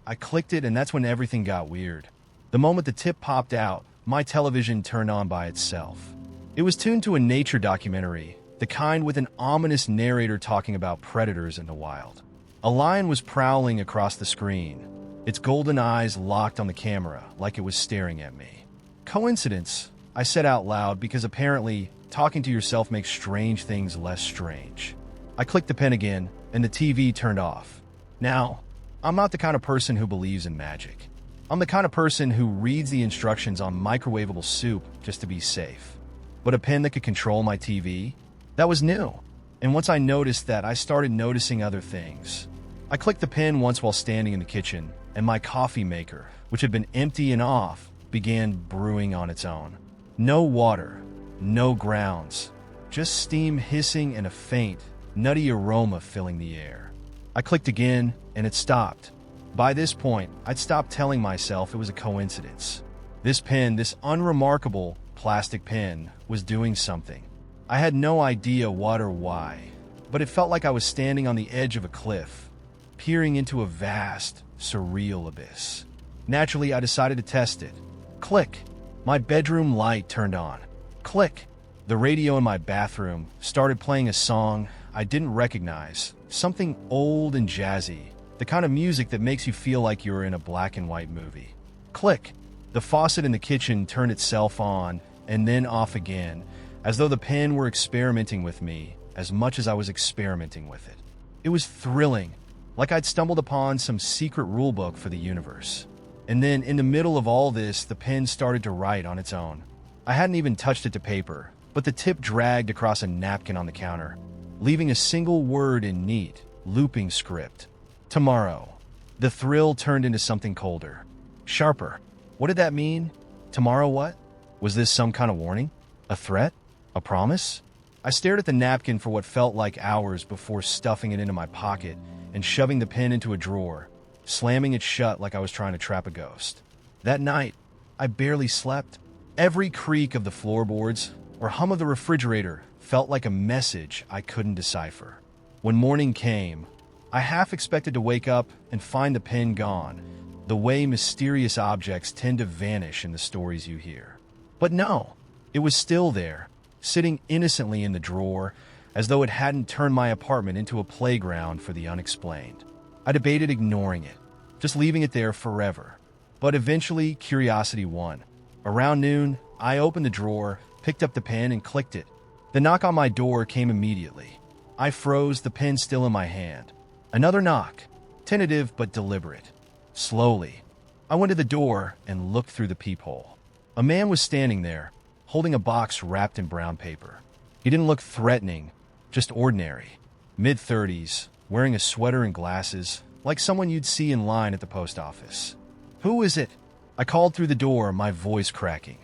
I clicked it, and that's when everything got weird. The moment the tip popped out, my television turned on by itself. It was tuned to a nature documentary, the kind with an ominous narrator talking about predators in the wild. A lion was prowling across the screen, its golden eyes locked on the camera like it was staring at me. Coincidence, I said out loud, because apparently talking to yourself makes strange things less strange. I clicked the pen again, and the TV turned off. Now, I'm not the kind of person who believes in magic. I'm the kind of person who reads the instructions on microwavable soup just to be safe. But a pen that could control my TV? That was new. And once I noticed that, I started noticing other things. I clicked the pen once while standing in the kitchen, and my coffee maker, which had been empty and off, began brewing on its own. No water, no grounds, just steam hissing and a faint, nutty aroma filling the air. I clicked again, and it stopped. By this point, I'd stopped telling myself it was a coincidence. This pen, this unremarkable plastic pen, was doing something. I had no idea what or why, but it felt like I was standing on the edge of a cliff, peering into a vast, surreal abyss. Naturally, I decided to test it. Click. My bedroom light turned on. Click. The radio in my bathroom started playing a song I didn't recognize, something old and jazzy, the kind of music that makes you feel like you're in a black and white movie. Click. The faucet in the kitchen turned itself on and then off again, as though the pen were experimenting with me as much as I was experimenting with it. It was thrilling, like I'd stumbled upon some secret rulebook for the universe. And then, in the middle of all this, the pen started to write on its own. I hadn't even touched it to paper, but the tip dragged across a napkin on the counter, leaving a single word in neat, looping script. Tomorrow. The thrill turned into something colder. Sharper. What did that mean? Tomorrow what? Was this some kind of warning? A threat? A promise? I stared at the napkin for what felt like hours before stuffing it into my pocket and shoving the pen into a drawer, slamming it shut like I was trying to trap a ghost. That night, I barely slept. Every creak of the floorboards or hum of the refrigerator felt like a message I couldn't decipher. When morning came, I half expected to wake up and find the pen gone, the way mysterious objects tend to vanish in the stories you hear. But no, it was still there, sitting innocently in the drawer, as though it hadn't turned my apartment into a playground for the unexplained. I debated ignoring it, just leaving it there forever. But eventually, curiosity won. Around noon, I opened the drawer, picked up the pen, and clicked it. The knock on my door came immediately. I froze, the pen still in my hand. Another knock, tentative but deliberate. Slowly, I went to the door and looked through the peephole. A man was standing there, holding a box wrapped in brown paper. He didn't look threatening, just ordinary. Mid-30s, wearing a sweater and glasses, like someone you'd see in line at the post office. "Who is it?" I called through the door, my voice cracking.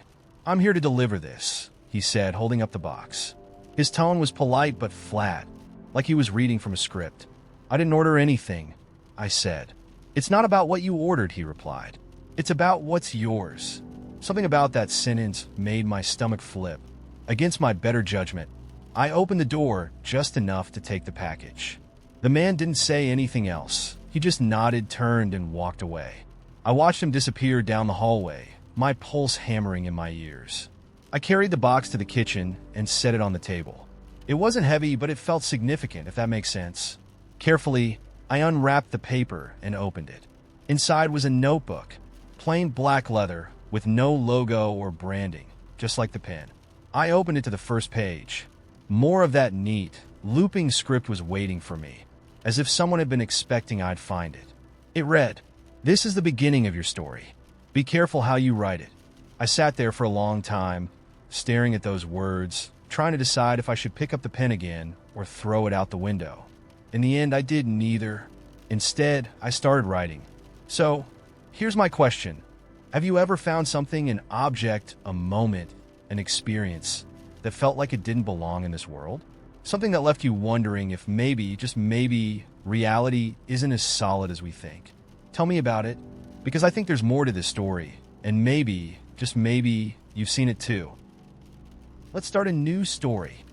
"I'm here to deliver this," he said, holding up the box. His tone was polite but flat, like he was reading from a script. "I didn't order anything," I said. "It's not about what you ordered," he replied. "It's about what's yours." Something about that sentence made my stomach flip. Against my better judgment, I opened the door just enough to take the package. The man didn't say anything else. He just nodded, turned, and walked away. I watched him disappear down the hallway, my pulse hammering in my ears. I carried the box to the kitchen and set it on the table. It wasn't heavy, but it felt significant, if that makes sense. Carefully, I unwrapped the paper and opened it. Inside was a notebook, plain black leather, with no logo or branding, just like the pen. I opened it to the first page. More of that neat, looping script was waiting for me, as if someone had been expecting I'd find it. It read, "This is the beginning of your story. Be careful how you write it." I sat there for a long time, staring at those words, trying to decide if I should pick up the pen again or throw it out the window. In the end, I did neither. Instead, I started writing. So, here's my question. Have you ever found something, an object, a moment, an experience, that felt like it didn't belong in this world? Something that left you wondering if maybe, just maybe, reality isn't as solid as we think. Tell me about it, because I think there's more to this story, and maybe, just maybe, you've seen it too. Let's start a new story.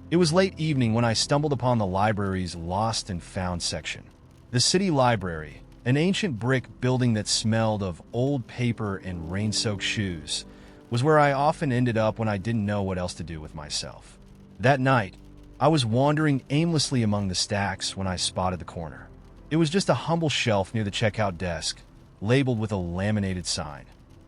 It was late evening when I stumbled upon the library's Lost and Found section. The city library, an ancient brick building that smelled of old paper and rain-soaked shoes, was where I often ended up when I didn't know what else to do with myself. That night, I was wandering aimlessly among the stacks when I spotted the corner. It was just a humble shelf near the checkout desk, labeled with a laminated sign.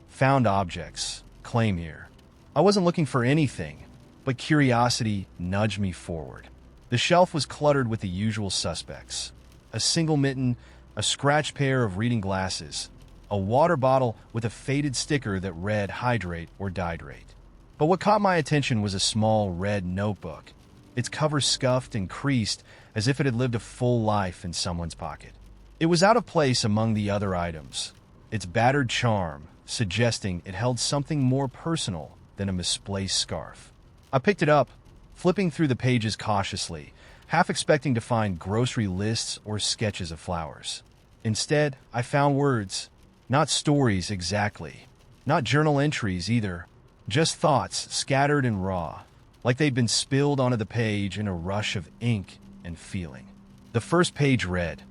Found objects, claim here. I wasn't looking for anything, but curiosity nudged me forward. The shelf was cluttered with the usual suspects. A single mitten, a scratched pair of reading glasses, a water bottle with a faded sticker that read hydrate or dihydrate. But what caught my attention was a small red notebook, its cover scuffed and creased as if it had lived a full life in someone's pocket. It was out of place among the other items, its battered charm suggesting it held something more personal than a misplaced scarf. I picked it up, flipping through the pages cautiously, half expecting to find grocery lists or sketches of flowers. Instead, I found words, not stories exactly, not journal entries either, just thoughts scattered and raw, like they'd been spilled onto the page in a rush of ink and feeling. The first page read,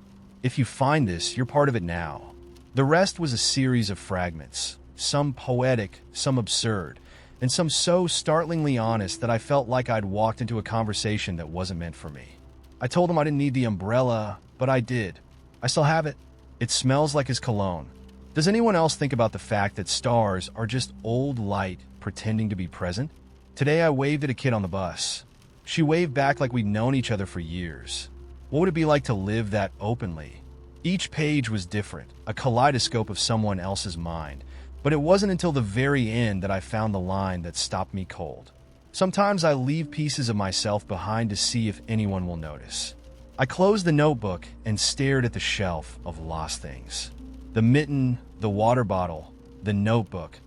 "If you find this, you're part of it now." The rest was a series of fragments, some poetic, some absurd, and some so startlingly honest that I felt like I'd walked into a conversation that wasn't meant for me. I told him I didn't need the umbrella, but I did. I still have it. It smells like his cologne. Does anyone else think about the fact that stars are just old light pretending to be present? Today I waved at a kid on the bus. She waved back like we'd known each other for years. What would it be like to live that openly? Each page was different, a kaleidoscope of someone else's mind, But it wasn't until the very end that I found the line that stopped me cold. Sometimes I leave pieces of myself behind to see if anyone will notice. I closed the notebook and stared at the shelf of lost things. The mitten, the water bottle, the notebook.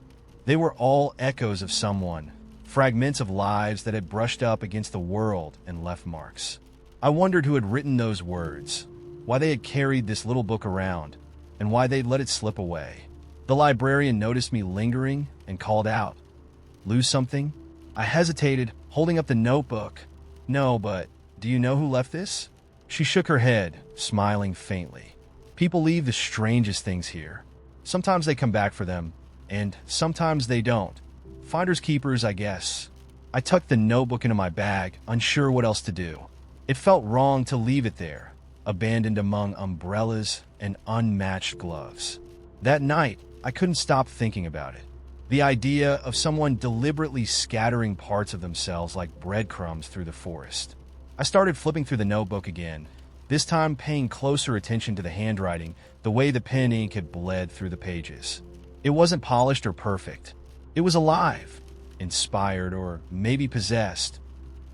They were all echoes of someone, fragments of lives that had brushed up against the world and left marks. I wondered who had written those words, why they had carried this little book around, and why they'd let it slip away. The librarian noticed me lingering and called out, "Lose something?" I hesitated, holding up the notebook. "No, but do you know who left this?" She shook her head, smiling faintly. "People leave the strangest things here. Sometimes they come back for them, and sometimes they don't. Finders keepers, I guess." I tucked the notebook into my bag, unsure what else to do. It felt wrong to leave it there, abandoned among umbrellas and unmatched gloves. That night, I couldn't stop thinking about it. The idea of someone deliberately scattering parts of themselves like breadcrumbs through the forest. I started flipping through the notebook again, this time paying closer attention to the handwriting, the way the pen ink had bled through the pages. It wasn't polished or perfect. It was alive, inspired, or maybe possessed.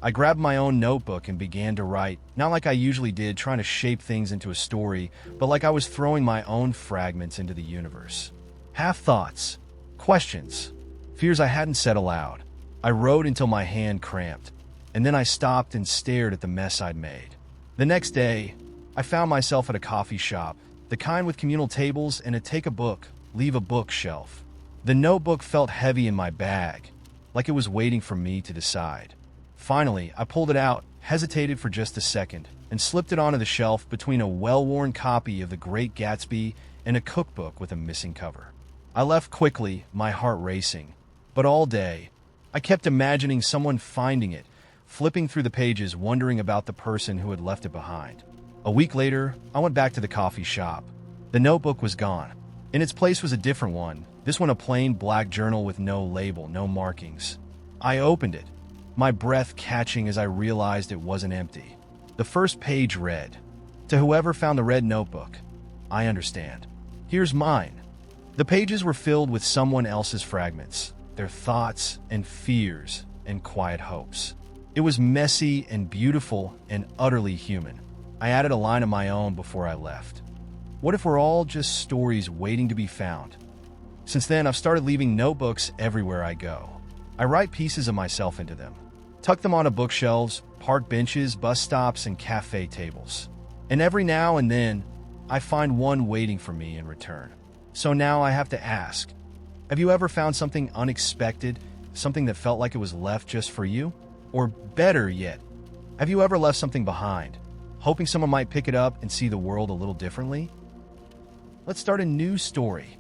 I grabbed my own notebook and began to write, not like I usually did, trying to shape things into a story, but like I was throwing my own fragments into the universe. Half thoughts, questions, fears I hadn't said aloud. I wrote until my hand cramped, and then I stopped and stared at the mess I'd made. The next day, I found myself at a coffee shop, the kind with communal tables and a take a book, leave a book shelf. The notebook felt heavy in my bag, like it was waiting for me to decide. Finally, I pulled it out, hesitated for just a second, and slipped it onto the shelf between a well-worn copy of The Great Gatsby and a cookbook with a missing cover. I left quickly, my heart racing. But all day, I kept imagining someone finding it, flipping through the pages, wondering about the person who had left it behind. A week later, I went back to the coffee shop. The notebook was gone. In its place was a different one, this one a plain black journal with no label, no markings. I opened it, my breath catching as I realized it wasn't empty. The first page read, "To whoever found the red notebook, I understand. Here's mine." The pages were filled with someone else's fragments, their thoughts and fears and quiet hopes. It was messy and beautiful and utterly human. I added a line of my own before I left. What if we're all just stories waiting to be found? Since then, I've started leaving notebooks everywhere I go. I write pieces of myself into them, tuck them onto bookshelves, park benches, bus stops, and cafe tables. And every now and then, I find one waiting for me in return. So now I have to ask, have you ever found something unexpected, something that felt like it was left just for you? Or better yet, have you ever left something behind, hoping someone might pick it up and see the world a little differently? Let's start a new story.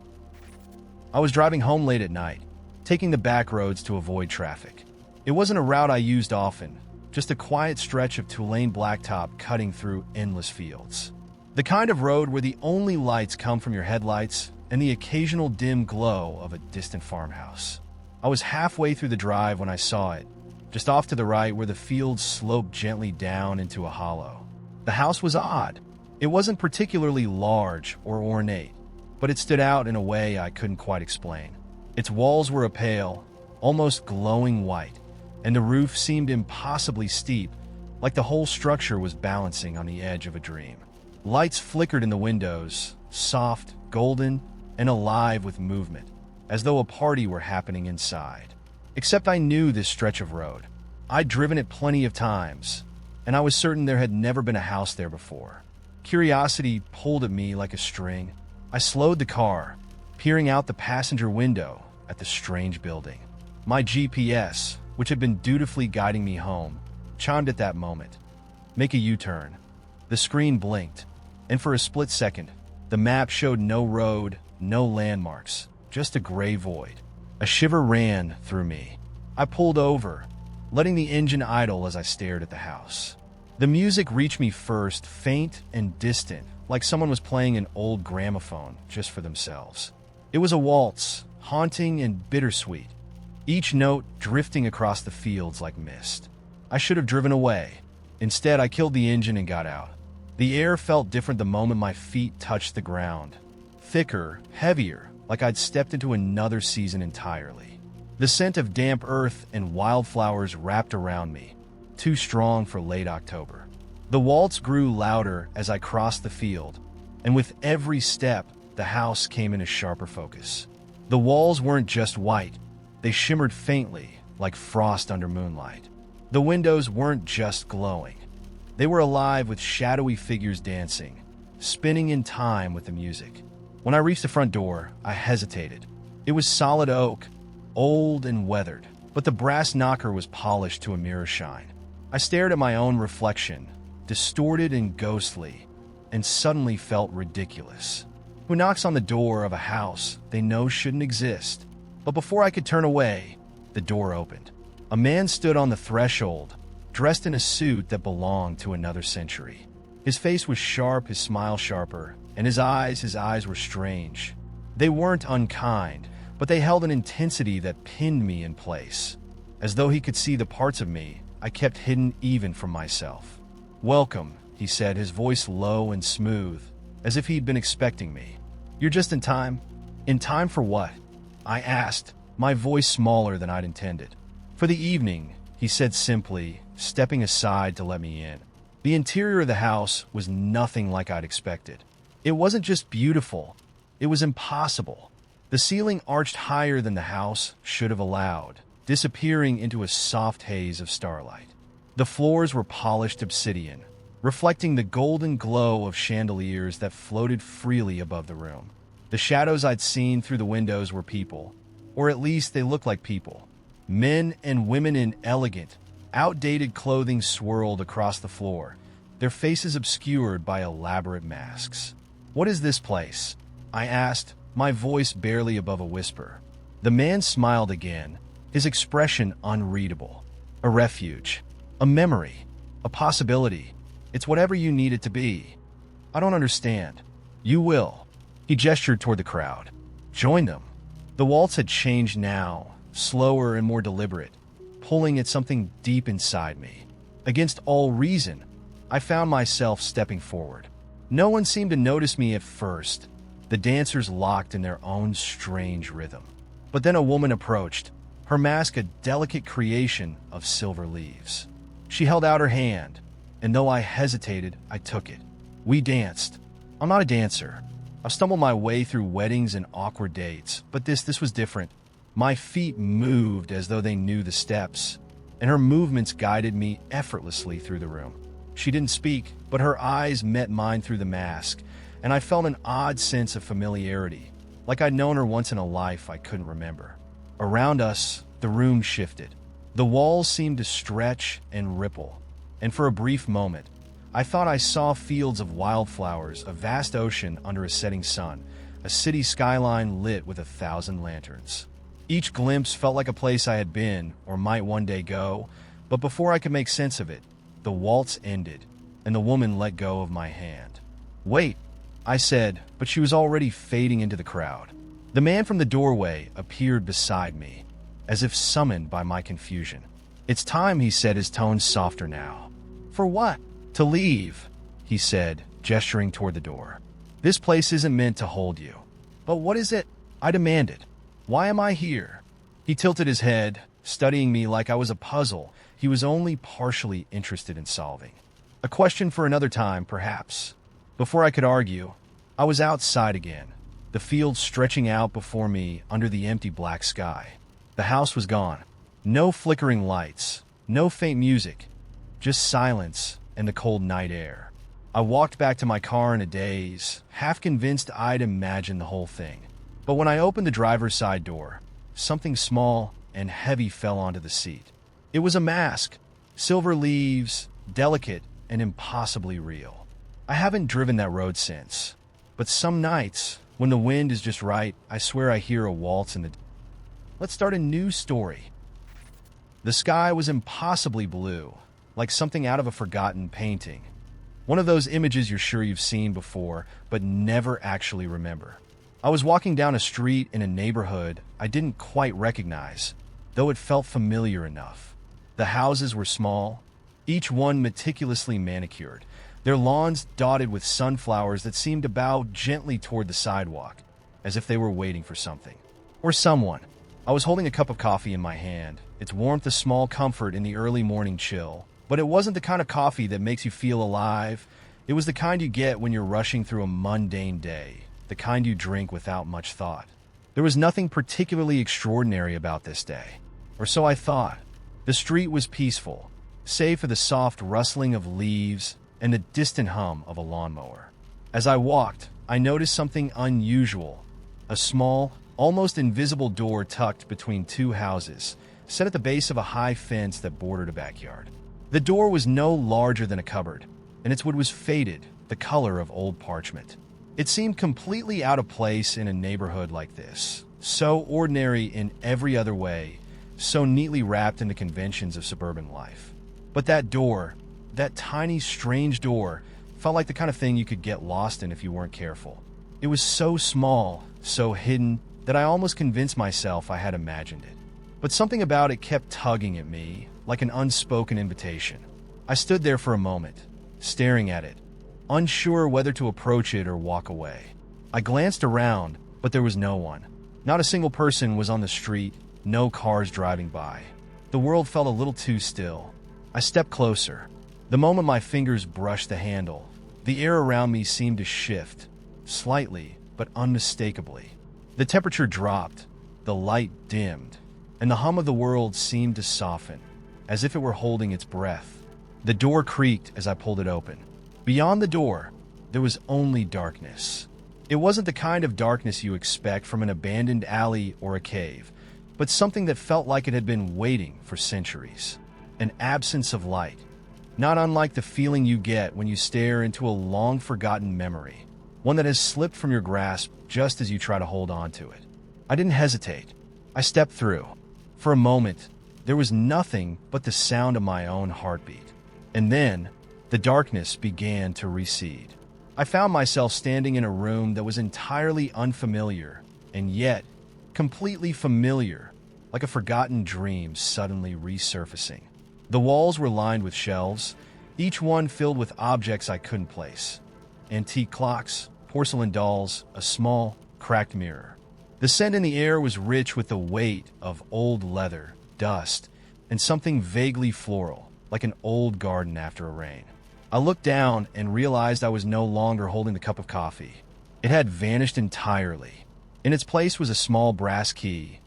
I was driving home late at night, taking the back roads to avoid traffic. It wasn't a route I used often, just a quiet stretch of two-lane blacktop cutting through endless fields. The kind of road where the only lights come from your headlights and the occasional dim glow of a distant farmhouse. I was halfway through the drive when I saw it, just off to the right where the fields sloped gently down into a hollow. The house was odd. It wasn't particularly large or ornate, but it stood out in a way I couldn't quite explain. Its walls were a pale, almost glowing white, and the roof seemed impossibly steep, like the whole structure was balancing on the edge of a dream. Lights flickered in the windows, soft, golden, and alive with movement, as though a party were happening inside. Except I knew this stretch of road. I'd driven it plenty of times, and I was certain there had never been a house there before. Curiosity pulled at me like a string. I slowed the car, peering out the passenger window at the strange building. My GPS, which had been dutifully guiding me home, chimed at that moment. Make a U-turn. The screen blinked, and for a split second, the map showed no road, no landmarks, just a gray void. A shiver ran through me. I pulled over, letting the engine idle as I stared at the house. The music reached me first, faint and distant, like someone was playing an old gramophone just for themselves. It was a waltz, haunting and bittersweet, each note drifting across the fields like mist. I should have driven away. Instead, I killed the engine and got out. The air felt different the moment my feet touched the ground. Thicker, heavier, like I'd stepped into another season entirely. The scent of damp earth and wildflowers wrapped around me, too strong for late October. The waltz grew louder as I crossed the field, and with every step, the house came into sharper focus. The walls weren't just white, they shimmered faintly, like frost under moonlight. The windows weren't just glowing. They were alive with shadowy figures dancing, spinning in time with the music. When I reached the front door, I hesitated. It was solid oak, old and weathered, but the brass knocker was polished to a mirror shine. I stared at my own reflection, distorted and ghostly, and suddenly felt ridiculous. Who knocks on the door of a house they know shouldn't exist? But before I could turn away, the door opened. A man stood on the threshold, dressed in a suit that belonged to another century. His face was sharp, his smile sharper, and his eyes were strange. They weren't unkind, but they held an intensity that pinned me in place. As though he could see the parts of me I kept hidden even from myself. "Welcome," he said, his voice low and smooth, as if he'd been expecting me. "You're just in time." "In time for what?" I asked, my voice smaller than I'd intended. "For the evening," he said simply, stepping aside to let me in. The interior of the house was nothing like I'd expected. It wasn't just beautiful, it was impossible. The ceiling arched higher than the house should have allowed, disappearing into a soft haze of starlight. The floors were polished obsidian, reflecting the golden glow of chandeliers that floated freely above the room. The shadows I'd seen through the windows were people, or at least they looked like people. Men and women in elegant, outdated clothing swirled across the floor, their faces obscured by elaborate masks. "What is this place?" I asked, my voice barely above a whisper. The man smiled again, his expression unreadable. "A refuge, a memory, a possibility. It's whatever you need it to be." "I don't understand." "You will." He gestured toward the crowd. "Join them." The waltz had changed now, slower and more deliberate, pulling at something deep inside me. Against all reason, I found myself stepping forward. No one seemed to notice me at first, the dancers locked in their own strange rhythm. But then a woman approached, her mask a delicate creation of silver leaves. She held out her hand, and though I hesitated, I took it. We danced. I'm not a dancer. I've stumbled my way through weddings and awkward dates, but this was different. My feet moved as though they knew the steps, and her movements guided me effortlessly through the room. She didn't speak, but her eyes met mine through the mask, and I felt an odd sense of familiarity, like I'd known her once in a life I couldn't remember. Around us, the room shifted. The walls seemed to stretch and ripple, and for a brief moment, I thought I saw fields of wildflowers, a vast ocean under a setting sun, a city skyline lit with 1,000 lanterns. Each glimpse felt like a place I had been or might one day go, but before I could make sense of it, the waltz ended, and the woman let go of my hand. "Wait," I said, but she was already fading into the crowd. The man from the doorway appeared beside me, as if summoned by my confusion. "It's time," he said, his tone softer now. "For what?" "To leave," he said, gesturing toward the door. "This place isn't meant to hold you." "But what is it?" I demanded. "Why am I here?" He tilted his head, studying me like I was a puzzle he was only partially interested in solving. A question for another time, perhaps. Before I could argue, I was outside again, the field stretching out before me under the empty black sky. The house was gone. No flickering lights, no faint music, just silence and the cold night air. I walked back to my car in a daze, half convinced I'd imagined the whole thing. But when I opened the driver's side door, something small and heavy fell onto the seat. It was a mask, silver leaves, delicate and impossibly real. I haven't driven that road since, but some nights, when the wind is just right, I swear I hear a waltz in the... Let's start a new story. The sky was impossibly blue, like something out of a forgotten painting. One of those images you're sure you've seen before, but never actually remember. I was walking down a street in a neighborhood I didn't quite recognize, though it felt familiar enough. The houses were small, each one meticulously manicured, their lawns dotted with sunflowers that seemed to bow gently toward the sidewalk. as if they were waiting for something. Or someone. I was holding a cup of coffee in my hand, its warmth a small comfort in the early morning chill. But it wasn't the kind of coffee that makes you feel alive. It was the kind you get when you're rushing through a mundane day, the kind you drink without much thought. There was nothing particularly extraordinary about this day, or so I thought. The street was peaceful, save for the soft rustling of leaves and the distant hum of a lawnmower. As I walked, I noticed something unusual. A small, almost invisible door tucked between two houses, set at the base of a high fence that bordered a backyard. The door was no larger than a cupboard, and its wood was faded, the color of old parchment. It seemed completely out of place in a neighborhood like this, so ordinary in every other way, so neatly wrapped in the conventions of suburban life. But that door, that tiny, strange door, felt like the kind of thing you could get lost in if you weren't careful. It was so small, so hidden, that I almost convinced myself I had imagined it. But something about it kept tugging at me, like an unspoken invitation. I stood there for a moment, staring at it, unsure whether to approach it or walk away. I glanced around, but there was no one. Not a single person was on the street, no cars driving by. The world felt a little too still. I stepped closer. The moment my fingers brushed the handle, the air around me seemed to shift, slightly but unmistakably. The temperature dropped, the light dimmed, and the hum of the world seemed to soften, as if it were holding its breath. The door creaked as I pulled it open. Beyond the door, there was only darkness. It wasn't the kind of darkness you expect from an abandoned alley or a cave, but something that felt like it had been waiting for centuries. An absence of light, not unlike the feeling you get when you stare into a long-forgotten memory, one that has slipped from your grasp just as you try to hold on to it. I didn't hesitate. I stepped through. For a moment, there was nothing but the sound of my own heartbeat. And then, the darkness began to recede. I found myself standing in a room that was entirely unfamiliar, and yet completely familiar, like a forgotten dream suddenly resurfacing. The walls were lined with shelves, each one filled with objects I couldn't place. Antique clocks, porcelain dolls, a small, cracked mirror. The scent in the air was rich with the weight of old leather, dust, and something vaguely floral, like an old garden after a rain. I looked down and realized I was no longer holding the cup of coffee. It had vanished entirely. In its place was a small brass key,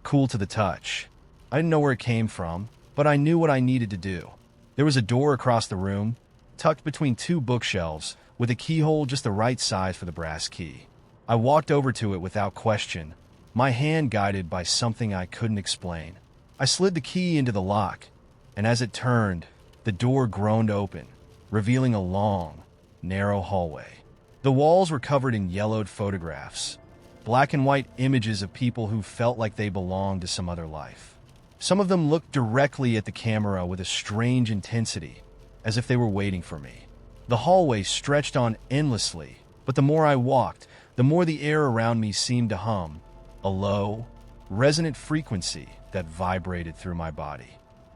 cool to the touch. I didn't know where it came from, but I knew what I needed to do. There was a door across the room, tucked between two bookshelves, with a keyhole just the right size for the brass key. I walked over to it without question, my hand guided by something I couldn't explain. I slid the key into the lock, and as it turned, the door groaned open, revealing a long, narrow hallway. The walls were covered in yellowed photographs, black and white images of people who felt like they belonged to some other life. Some of them looked directly at the camera with a strange intensity, as if they were waiting for me. The hallway stretched on endlessly, but the more I walked, the more the air around me seemed to hum, a low, resonant frequency that vibrated through my body.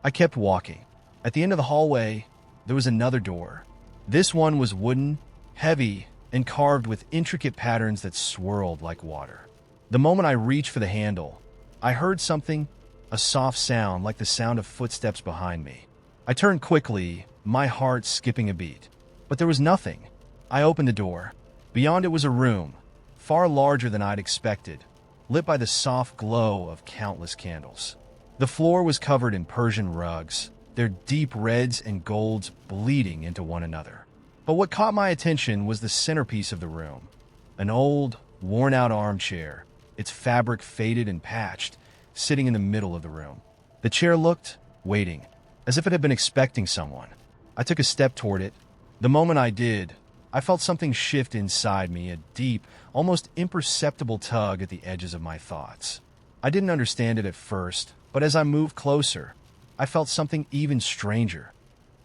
I kept walking. At the end of the hallway, there was another door. This one was wooden, heavy, and carved with intricate patterns that swirled like water. The moment I reached for the handle, I heard something, a soft sound like the sound of footsteps behind me. I turned quickly, my heart skipping a beat. But there was nothing. I opened the door. Beyond it was a room, far larger than I'd expected, lit by the soft glow of countless candles. The floor was covered in Persian rugs, their deep reds and golds bleeding into one another. But what caught my attention was the centerpiece of the room, an old, worn-out armchair, its fabric faded and patched, sitting in the middle of the room. The chair looked, waiting, as if it had been expecting someone. I took a step toward it. The moment I did, I felt something shift inside me, a deep, almost imperceptible tug at the edges of my thoughts. I didn't understand it at first, but as I moved closer, I felt something even stranger.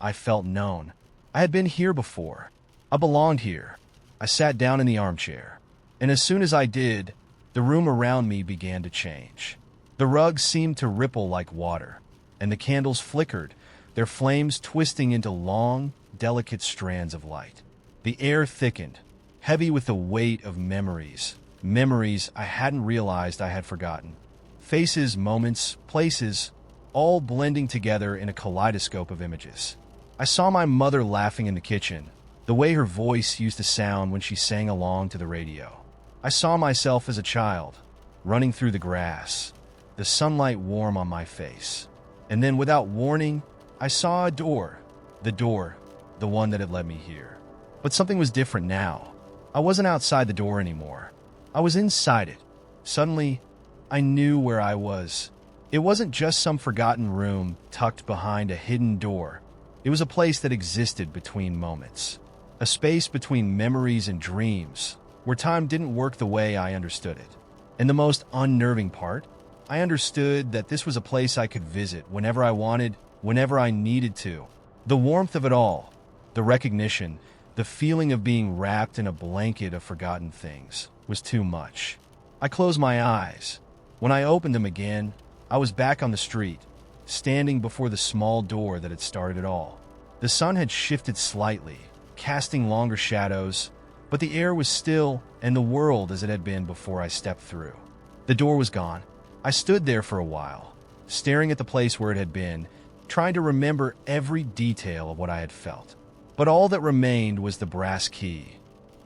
I felt known. I had been here before. I belonged here. I sat down in the armchair, and as soon as I did, the room around me began to change. The rugs seemed to ripple like water, and the candles flickered, their flames twisting into long, delicate strands of light. The air thickened, heavy with the weight of memories, memories I hadn't realized I had forgotten. Faces, moments, places, all blending together in a kaleidoscope of images. I saw my mother laughing in the kitchen, the way her voice used to sound when she sang along to the radio. I saw myself as a child, running through the grass, the sunlight warm on my face. And then, without warning, I saw a door. The one that had led me here. But something was different now. I wasn't outside the door anymore. I was inside it. Suddenly, I knew where I was. It wasn't just some forgotten room tucked behind a hidden door. It was a place that existed between moments. A space between memories and dreams, where time didn't work the way I understood it. And the most unnerving part, I understood that this was a place I could visit whenever I wanted, whenever I needed to. The warmth of it all, the recognition, the feeling of being wrapped in a blanket of forgotten things, was too much. I closed my eyes. When I opened them again, I was back on the street, standing before the small door that had started it all. The sun had shifted slightly, casting longer shadows, but the air was still and the world as it had been before I stepped through. The door was gone. I stood there for a while, staring at the place where it had been, trying to remember every detail of what I had felt. But all that remained was the brass key,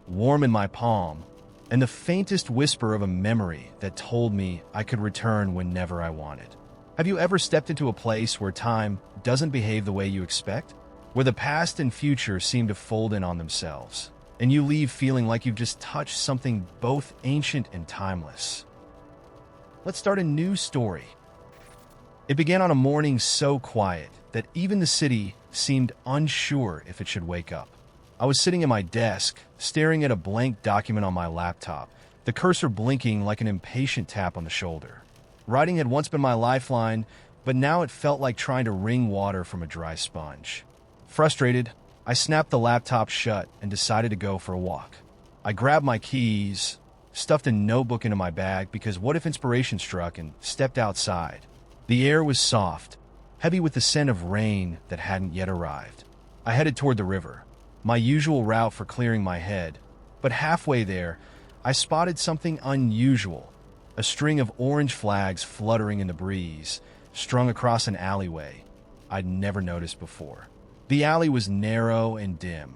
warm in my palm, and the faintest whisper of a memory that told me I could return whenever I wanted. Have you ever stepped into a place where time doesn't behave the way you expect? Where the past and future seem to fold in on themselves, and you leave feeling like you've just touched something both ancient and timeless? Let's start a new story. It began on a morning so quiet that even the city seemed unsure if it should wake up. I was sitting at my desk, staring at a blank document on my laptop, the cursor blinking like an impatient tap on the shoulder. Writing had once been my lifeline, but now it felt like trying to wring water from a dry sponge. Frustrated, I snapped the laptop shut and decided to go for a walk. I grabbed my keys, stuffed a notebook into my bag because what if inspiration struck, and stepped outside. The air was soft, heavy with the scent of rain that hadn't yet arrived. I headed toward the river, my usual route for clearing my head, but halfway there, I spotted something unusual, a string of orange flags fluttering in the breeze, strung across an alleyway I'd never noticed before. The alley was narrow and dim,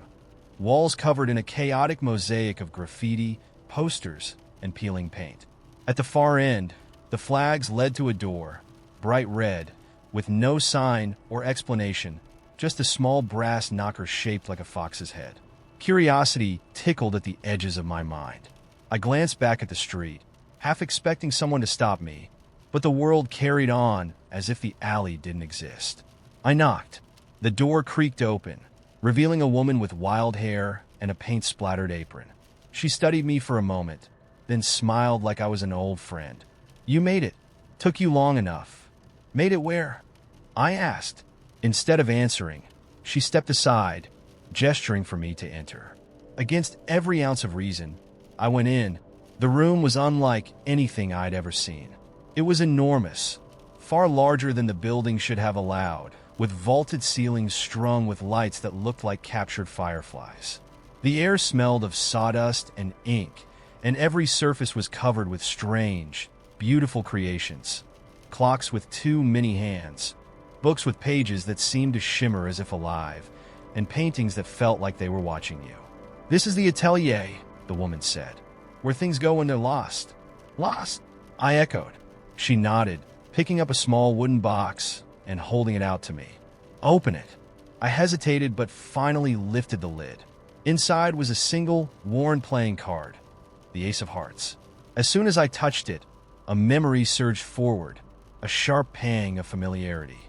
walls covered in a chaotic mosaic of graffiti, posters, and peeling paint. At the far end, the flags led to a door, bright red, with no sign or explanation, just a small brass knocker shaped like a fox's head. Curiosity tickled at the edges of my mind. I glanced back at the street, half expecting someone to stop me, but the world carried on as if the alley didn't exist. I knocked. The door creaked open, revealing a woman with wild hair and a paint-splattered apron. She studied me for a moment, then smiled like I was an old friend. "You made it. Took you long enough." "Made it where?" I asked. Instead of answering, she stepped aside, gesturing for me to enter. Against every ounce of reason, I went in. The room was unlike anything I'd ever seen. It was enormous, far larger than the building should have allowed, with vaulted ceilings strung with lights that looked like captured fireflies. The air smelled of sawdust and ink, and every surface was covered with strange, beautiful creations. Clocks with too many hands, books with pages that seemed to shimmer as if alive, and paintings that felt like they were watching you. "This is the atelier," the woman said, "where things go when they're lost." "Lost?" I echoed. She nodded, picking up a small wooden box and holding it out to me. "Open it." I hesitated but finally lifted the lid. Inside was a single, worn playing card, the Ace of Hearts. As soon as I touched it, a memory surged forward, a sharp pang of familiarity.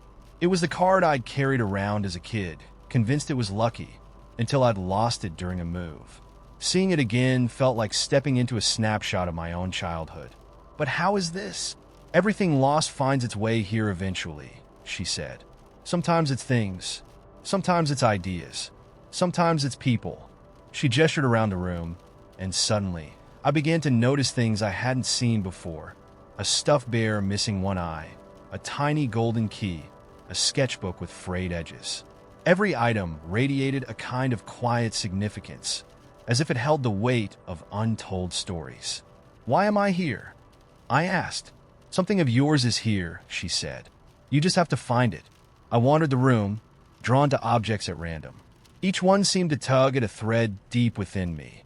It was the card I'd carried around as a kid, convinced it was lucky, until I'd lost it during a move. Seeing it again felt like stepping into a snapshot of my own childhood. "But how is this?" "Everything lost finds its way here eventually," she said. "Sometimes it's things. Sometimes it's ideas. Sometimes it's people." She gestured around the room, and suddenly, I began to notice things I hadn't seen before. A stuffed bear missing one eye, a tiny golden key, a sketchbook with frayed edges. Every item radiated a kind of quiet significance, as if it held the weight of untold stories. Why am I here? I asked. Something of yours is here, she said. You just have to find it. I wandered the room, drawn to objects at random. Each one seemed to tug at a thread deep within me,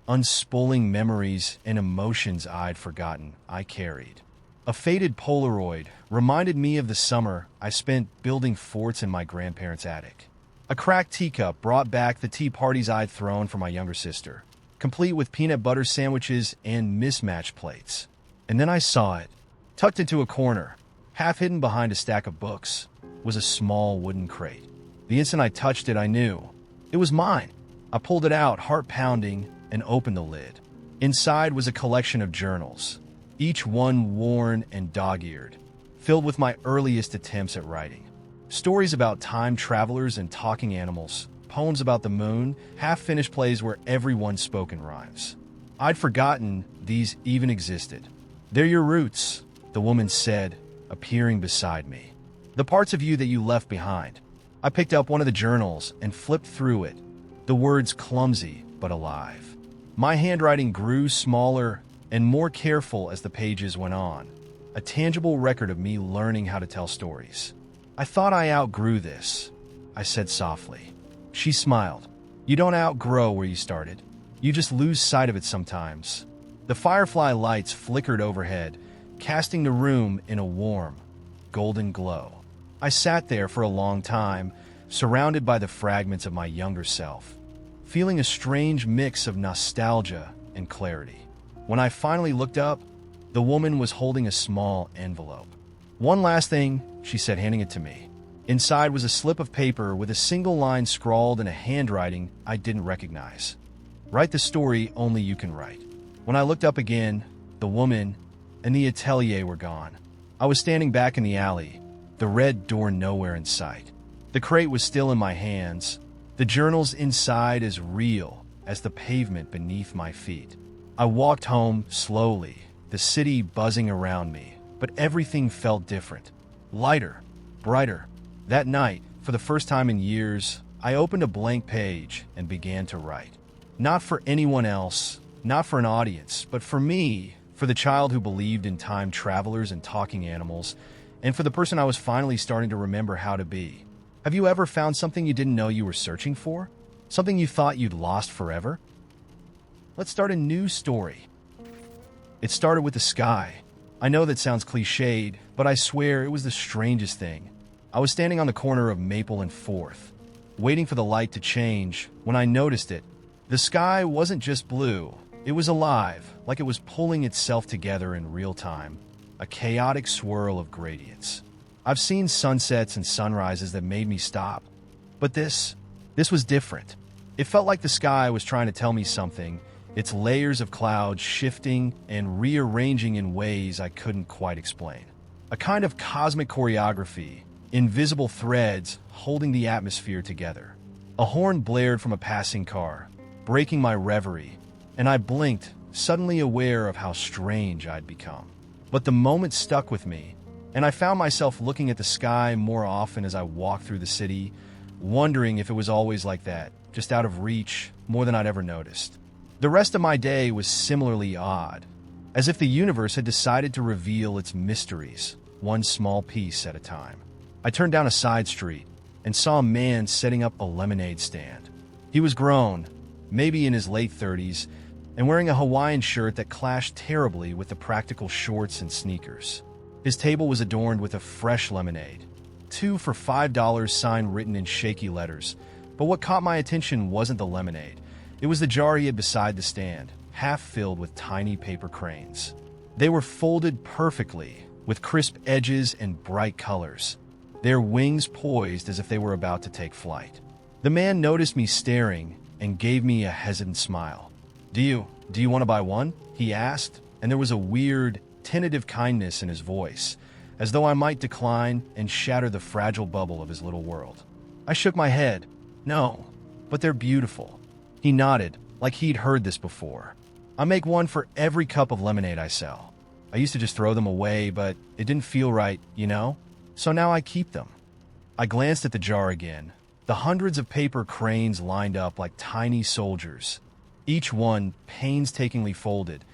unspooling memories and emotions I'd forgotten I carried. A faded Polaroid reminded me of the summer I spent building forts in my grandparents' attic. A cracked teacup brought back the tea parties I'd thrown for my younger sister, complete with peanut butter sandwiches and mismatched plates. And then I saw it. Tucked into a corner, half hidden behind a stack of books, was a small wooden crate. The instant I touched it, I knew. It was mine. I pulled it out, heart pounding, and opened the lid. Inside was a collection of journals, each one worn and dog-eared, filled with my earliest attempts at writing. Stories about time travelers and talking animals, poems about the moon, half-finished plays where everyone spoke in rhymes. I'd forgotten these even existed. They're your roots, the woman said, appearing beside me. The parts of you that you left behind. I picked up one of the journals and flipped through it, the words clumsy but alive. My handwriting grew smaller and more careful as the pages went on, a tangible record of me learning how to tell stories. I thought I outgrew this, I said softly. She smiled. You don't outgrow where you started. You just lose sight of it sometimes. The firefly lights flickered overhead, casting the room in a warm, golden glow. I sat there for a long time, surrounded by the fragments of my younger self, feeling a strange mix of nostalgia and clarity. When I finally looked up, the woman was holding a small envelope. One last thing, she said, handing it to me. Inside was a slip of paper with a single line scrawled in a handwriting I didn't recognize. Write the story only you can write. When I looked up again, the woman and the atelier were gone. I was standing back in the alley, the red door nowhere in sight. The crate was still in my hands, the journals inside as real as the pavement beneath my feet. I walked home slowly, the city buzzing around me, but everything felt different. Lighter, brighter. That night, for the first time in years, I opened a blank page and began to write. Not for anyone else, not for an audience, but for me, for the child who believed in time travelers and talking animals, and for the person I was finally starting to remember how to be. Have you ever found something you didn't know you were searching for? Something you thought you'd lost forever? Let's start a new story. It started with the sky. I know that sounds cliched, but I swear it was the strangest thing. I was standing on the corner of Maple and 4th, waiting for the light to change, when I noticed it. The sky wasn't just blue. It was alive, like it was pulling itself together in real time, a chaotic swirl of gradients. I've seen sunsets and sunrises that made me stop, but this was different. It felt like the sky was trying to tell me something, its layers of clouds shifting and rearranging in ways I couldn't quite explain. A kind of cosmic choreography, invisible threads holding the atmosphere together. A horn blared from a passing car, breaking my reverie, and I blinked, suddenly aware of how strange I'd become. But the moment stuck with me, and I found myself looking at the sky more often as I walked through the city, wondering if it was always like that, just out of reach, more than I'd ever noticed. The rest of my day was similarly odd, as if the universe had decided to reveal its mysteries, one small piece at a time. I turned down a side street and saw a man setting up a lemonade stand. He was grown, maybe in his late 30s, and wearing a Hawaiian shirt that clashed terribly with the practical shorts and sneakers. His table was adorned with a fresh lemonade, 2 for $5 sign written in shaky letters. But what caught my attention wasn't the lemonade. It was the jar he had beside the stand, half filled with tiny paper cranes. They were folded perfectly, with crisp edges and bright colors, their wings poised as if they were about to take flight. The man noticed me staring and gave me a hesitant smile. Do you want to buy one?" he asked, and there was a weird, tentative kindness in his voice, as though I might decline and shatter the fragile bubble of his little world. I shook my head. "No, but they're beautiful." He nodded, like he'd heard this before. "I make one for every cup of lemonade I sell. I used to just throw them away, but it didn't feel right, you know? So now I keep them." I glanced at the jar again. The hundreds of paper cranes lined up like tiny soldiers, each one painstakingly folded,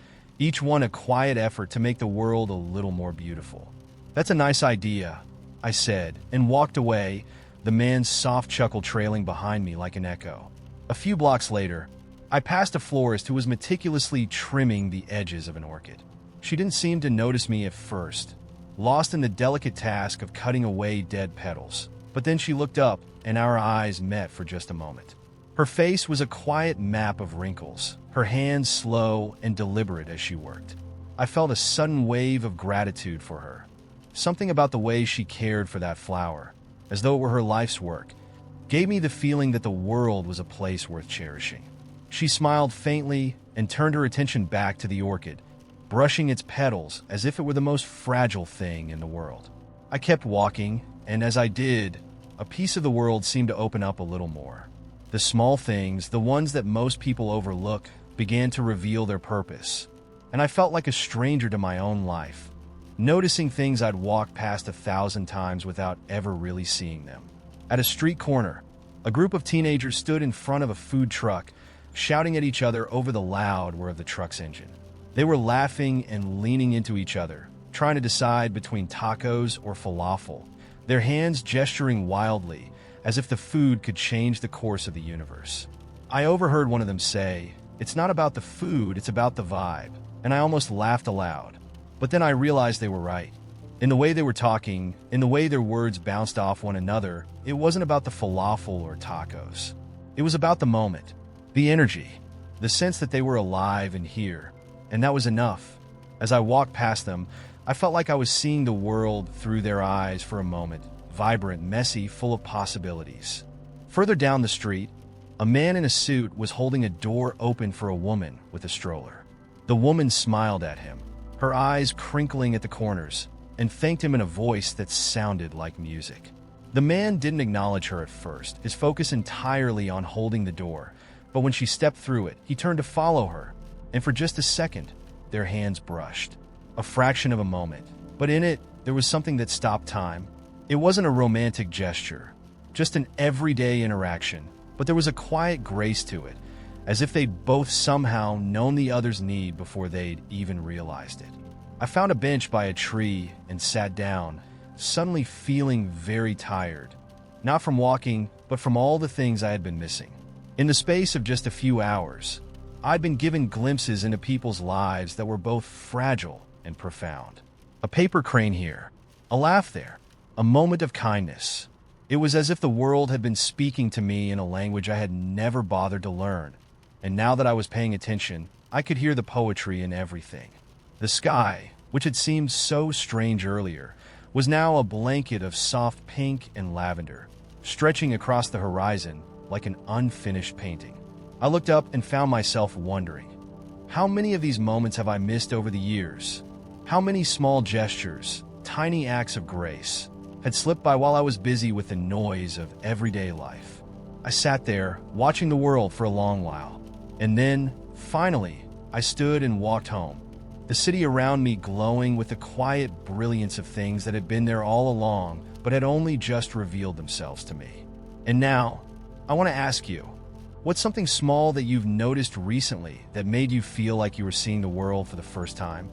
each one a quiet effort to make the world a little more beautiful. "That's a nice idea," I said, and walked away, the man's soft chuckle trailing behind me like an echo. A few blocks later, I passed a florist who was meticulously trimming the edges of an orchid. She didn't seem to notice me at first, lost in the delicate task of cutting away dead petals. But then she looked up, and our eyes met for just a moment. Her face was a quiet map of wrinkles, her hands slow and deliberate as she worked. I felt a sudden wave of gratitude for her. Something about the way she cared for that flower, as though it were her life's work, gave me the feeling that the world was a place worth cherishing. She smiled faintly and turned her attention back to the orchid, brushing its petals as if it were the most fragile thing in the world. I kept walking, and as I did, a piece of the world seemed to open up a little more. The small things, the ones that most people overlook, began to reveal their purpose, and I felt like a stranger to my own life, noticing things I'd walked past 1,000 times without ever really seeing them. At a street corner, a group of teenagers stood in front of a food truck, shouting at each other over the loud whir of the truck's engine. They were laughing and leaning into each other, trying to decide between tacos or falafel, their hands gesturing wildly, as if the food could change the course of the universe. I overheard one of them say, "It's not about the food, it's about the vibe," and I almost laughed aloud. But then I realized they were right. In the way they were talking, in the way their words bounced off one another, it wasn't about the falafel or tacos. It was about the moment, the energy, the sense that they were alive and here, and that was enough. As I walked past them, I felt like I was seeing the world through their eyes for a moment, vibrant, messy, full of possibilities. Further down the street, a man in a suit was holding a door open for a woman with a stroller. The woman smiled at him, her eyes crinkling at the corners, and thanked him in a voice that sounded like music. The man didn't acknowledge her at first, his focus entirely on holding the door, but when she stepped through it, he turned to follow her, and for just a second, their hands brushed. A fraction of a moment, but in it, there was something that stopped time. It wasn't a romantic gesture, just an everyday interaction, but there was a quiet grace to it, as if they'd both somehow known the other's need before they'd even realized it. I found a bench by a tree and sat down, suddenly feeling very tired, not from walking, but from all the things I had been missing. In the space of just a few hours, I'd been given glimpses into people's lives that were both fragile and profound. A paper crane here, a laugh there, a moment of kindness. It was as if the world had been speaking to me in a language I had never bothered to learn, and now that I was paying attention, I could hear the poetry in everything. The sky, which had seemed so strange earlier, was now a blanket of soft pink and lavender, stretching across the horizon like an unfinished painting. I looked up and found myself wondering, how many of these moments have I missed over the years? How many small gestures, tiny acts of grace, had slipped by while I was busy with the noise of everyday life? I sat there, watching the world for a long while, and then, finally, I stood and walked home, the city around me glowing with the quiet brilliance of things that had been there all along but had only just revealed themselves to me. And now, I want to ask you, what's something small that you've noticed recently that made you feel like you were seeing the world for the first time?